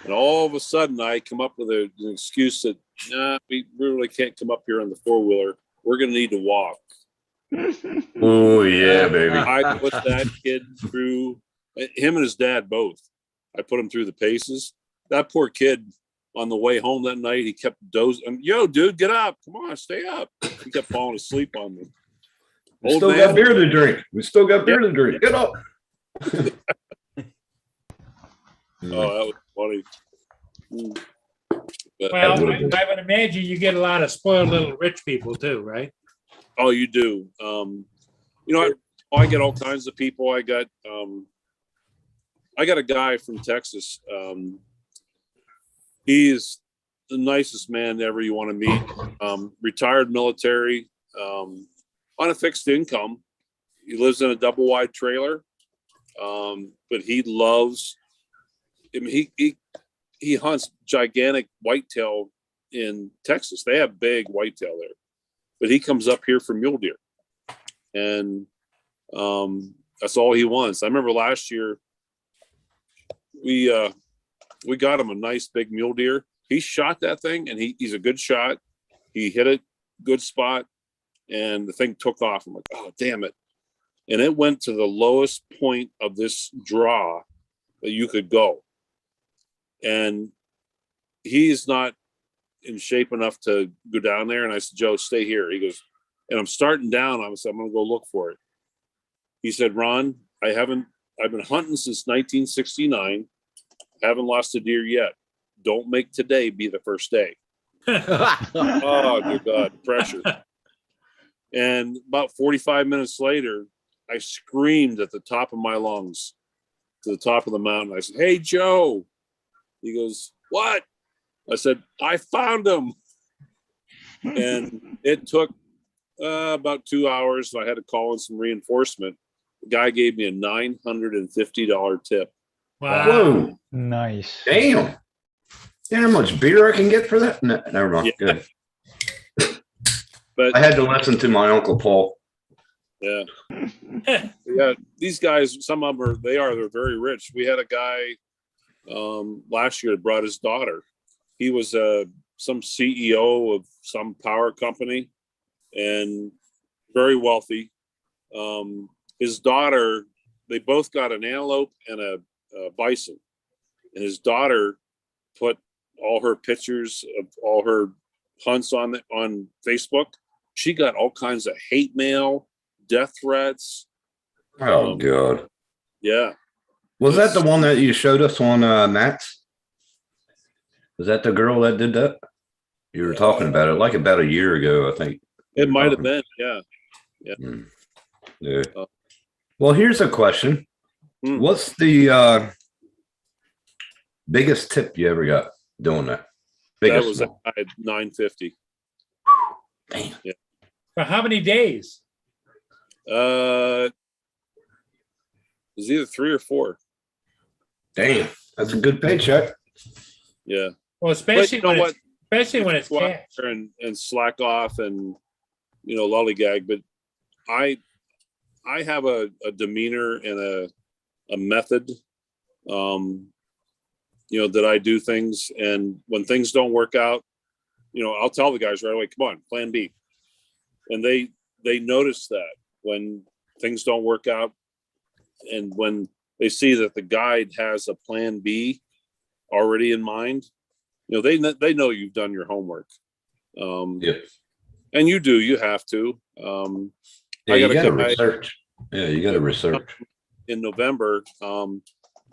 Speaker 8: And all of a sudden, I come up with an excuse that, "Nah, we really can't come up here on the four-wheeler. We're going to need to walk."
Speaker 7: Oh yeah, baby.
Speaker 8: I put that kid through, him and his dad both. I put him through the paces. That poor kid, on the way home that night, he kept dozing. "Yo, dude, get up. Come on, stay up." He kept falling asleep on me.
Speaker 7: We still got beer to drink. Get up.
Speaker 8: Oh, that was funny. But,
Speaker 1: Well, I would imagine you get a lot of spoiled little rich people too, right?
Speaker 8: oh, you do. I get all kinds of people. I got a guy from Texas. He's the nicest man ever you want to meet. Retired military, on a fixed income. He lives in a double wide trailer. But he loves, he hunts gigantic whitetail in Texas. They have big whitetail there, but he comes up here for mule deer, and that's all he wants. I remember last year we got him a nice big mule deer. He shot that thing, and he's a good shot. He hit it good spot, and the thing took off. I'm like, "Oh, damn it." And it went to the lowest point of this draw that you could go. And he's not in shape enough to go down there. And I said, "Joe, stay here." He goes, and I'm starting down. I said, "I'm going to go look for it." He said, "Ron, I've been hunting since 1969. Haven't lost a deer yet. Don't make today be the first day." Oh, dear God, pressure. And about 45 minutes later, I screamed at the top of my lungs to the top of the mountain. I said, "Hey, Joe." He goes, "What?" I said, "I found him." And it took about 2 hours. So I had to call in some reinforcement. The guy gave me a $950 tip.
Speaker 1: Wow.
Speaker 7: Whoa.
Speaker 3: Nice.
Speaker 7: Damn. You know how much beer I can get for that? No, never mind.
Speaker 8: Yeah.
Speaker 7: Good.
Speaker 8: But
Speaker 7: I had to listen to my Uncle Paul.
Speaker 8: yeah. Yeah, these guys, some of them they're very rich. We had a guy last year that brought his daughter. He was some CEO of some power company and very wealthy. His daughter, they both got an antelope and a bison, and his daughter put all her pictures of all her hunts on Facebook. She got all kinds of hate mail, death threats.
Speaker 7: Oh God.
Speaker 8: Yeah.
Speaker 7: Was that the one that you showed us on Matt's? Was that the girl that did that? You were talking about it like about a year ago, I think.
Speaker 8: It might have been. Yeah.
Speaker 7: Yeah. Well, here's a question.
Speaker 8: Hmm.
Speaker 7: What's the biggest tip you ever got doing that?
Speaker 8: That was
Speaker 7: one.
Speaker 8: at 950.
Speaker 7: Damn.
Speaker 8: Yeah.
Speaker 1: For how many days?
Speaker 8: It was either 3 or 4.
Speaker 7: Damn. That's a good paycheck.
Speaker 8: Yeah.
Speaker 1: Well, especially
Speaker 8: But you know
Speaker 1: when it's
Speaker 8: Go out
Speaker 1: cash.
Speaker 8: there and slack off and lollygag, but I have a demeanor and a method that I do things, and when things don't work out, I'll tell the guys right away, "Come on, plan B." And they notice that when things don't work out, and when they see that the guide has a plan B already in mind, they know you've done your homework.
Speaker 7: Yep.
Speaker 8: And you have to.
Speaker 7: Yeah,
Speaker 8: I got
Speaker 7: you
Speaker 8: a
Speaker 7: gotta
Speaker 8: guy
Speaker 7: research. Yeah, you gotta research.
Speaker 8: in November,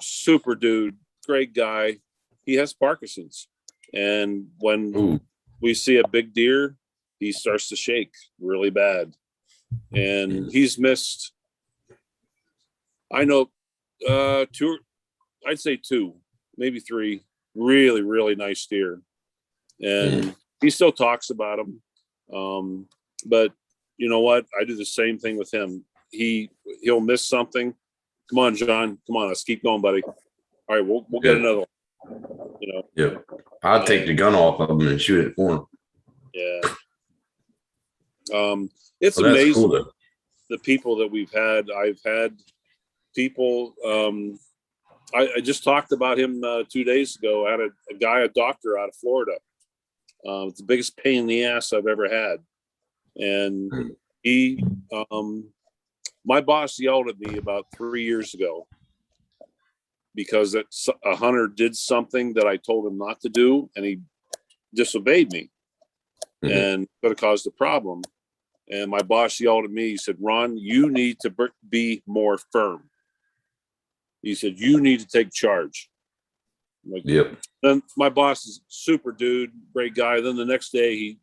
Speaker 8: super dude, great guy. He has Parkinson's. And when
Speaker 7: Ooh.
Speaker 8: we see a big deer, he starts to shake really bad. And he's missed, I know, I'd say two, maybe three really, really nice deer. And he still talks about them. But you know what? I do the same thing with him. He'll miss something. Come on, John. Come on, let's keep going, buddy. All right, we'll get another one.
Speaker 7: Yeah. I'd take the gun off of him and shoot it for him.
Speaker 8: Yeah. It's
Speaker 7: Well, that's
Speaker 8: amazing
Speaker 7: cool, though.
Speaker 8: the people that we've had. I've had people. I just talked about him 2 days ago. I had a guy, a doctor out of Florida. It's the biggest pain in the ass I've ever had. And my boss yelled at me about 3 years ago because a hunter did something that I told him not to do, and he disobeyed me, and could have caused a problem. And my boss yelled at me. He said, "Ron, you need to be more firm." He said, "You need to take charge." I'm like,
Speaker 7: yep.
Speaker 8: Then my boss is super dude, great guy. Then the next day,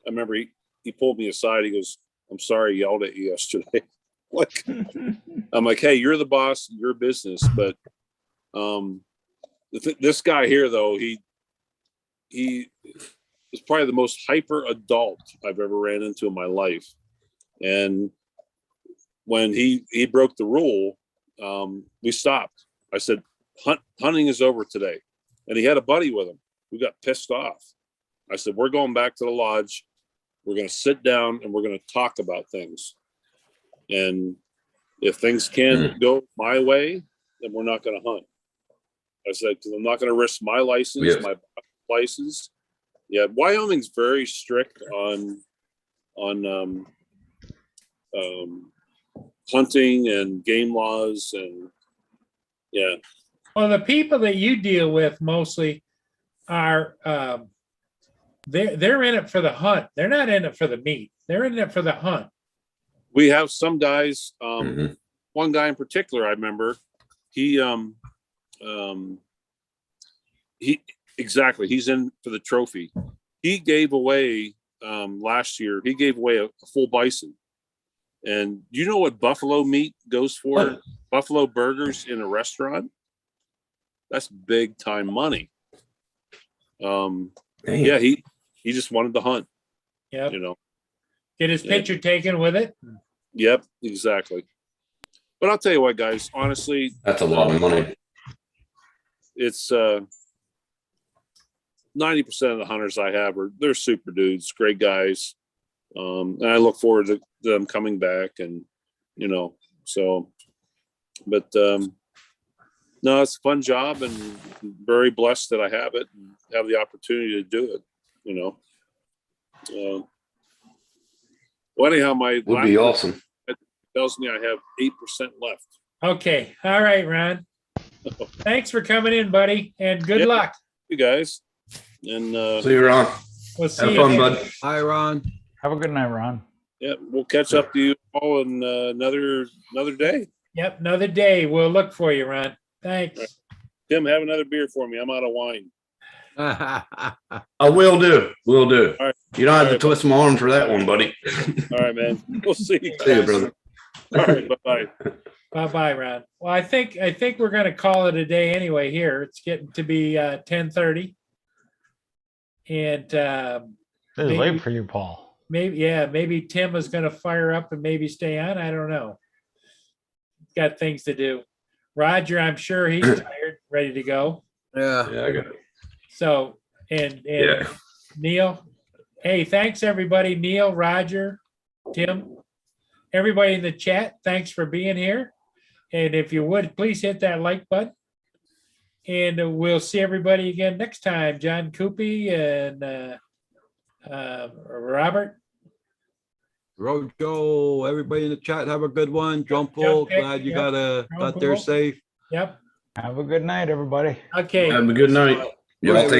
Speaker 8: I remember he pulled me aside. He goes, "I'm sorry I yelled at you yesterday." Like, I'm like, "Hey, you're the boss, your business." But this guy here, though, he is probably the most hyper adult I've ever ran into in my life. And when he broke the rule, we stopped. I said, hunting is over today. And he had a buddy with him who got pissed off. I said, we're going back to the lodge. We're going to sit down and we're going to talk about things. And if things can't go my way, then we're not going to hunt. I said, because I'm not going to risk my license, my license. Yeah, Wyoming's very strict on hunting and game laws, and yeah.
Speaker 1: Well, the people that you deal with mostly are they're in it for the hunt. They're not in it for the meat. They're in it for the hunt.
Speaker 8: We have some guys. One guy in particular, I remember. He's in for the trophy. He gave away last year. He gave away a full bison. And you know what buffalo meat goes for? Buffalo burgers in a restaurant. That's big time money. Yeah, he just wanted to hunt.
Speaker 1: Yeah, get his
Speaker 8: Yeah.
Speaker 1: picture taken with it.
Speaker 8: Yep, exactly. But I'll tell you what, guys. Honestly,
Speaker 7: That's a lot of money.
Speaker 8: It's 90% of the hunters I have they're super dudes, great guys. And I look forward to them coming back, and so. But no, it's a fun job, and very blessed that I have it and have the opportunity to do it. Well, anyhow, my
Speaker 7: Would be awesome.
Speaker 8: tells me I have 8% left.
Speaker 1: Okay. All right, Ron. Thanks for coming in, buddy, and good
Speaker 8: Yeah.
Speaker 1: luck.
Speaker 8: You guys, and
Speaker 7: See you, Ron.
Speaker 1: We'll see
Speaker 7: Have
Speaker 1: you
Speaker 7: fun,
Speaker 1: again.
Speaker 7: bud.
Speaker 5: Hi, Ron.
Speaker 3: Have a good night, Ron.
Speaker 8: yeah, we'll catch up to you all in another day.
Speaker 1: Yep, another day. We'll look for you, Ron. Thanks.
Speaker 8: Tim, have another beer for me. I'm out of wine.
Speaker 7: I will do. Will do.
Speaker 8: All right.
Speaker 7: You don't have
Speaker 8: All
Speaker 7: to
Speaker 8: right,
Speaker 7: twist my arm for that one, buddy.
Speaker 8: All right, man. We'll see you.
Speaker 7: See you,
Speaker 8: guys.
Speaker 7: brother.
Speaker 8: All right, bye-bye.
Speaker 1: Bye-bye, Ron. Well, I think we're going to call it a day anyway here. It's getting to be 10:30. And
Speaker 3: This is
Speaker 1: Maybe-
Speaker 3: late for you, Paul.
Speaker 1: maybe Tim is going to fire up and maybe stay on. I don't know. Got things to do. Roger, I'm sure he's tired, ready to go.
Speaker 5: Yeah.
Speaker 7: Yeah, I got it.
Speaker 1: So, and
Speaker 7: Yeah.
Speaker 1: Neil, hey, thanks everybody. Neil, Roger, Tim, everybody in the chat, thanks for being here. And if you would, please hit that like button. And we'll see everybody again next time. John Coopy and Robert.
Speaker 5: Rojo, everybody in the chat, have a good one. John
Speaker 1: John
Speaker 5: Paul,
Speaker 1: Pick,
Speaker 5: glad you
Speaker 1: yep.
Speaker 5: got there
Speaker 1: Paul.
Speaker 5: safe.
Speaker 1: Yep.
Speaker 3: Have a good night, everybody.
Speaker 1: Okay.
Speaker 9: Have a good night. Y'all
Speaker 5: Right.
Speaker 9: take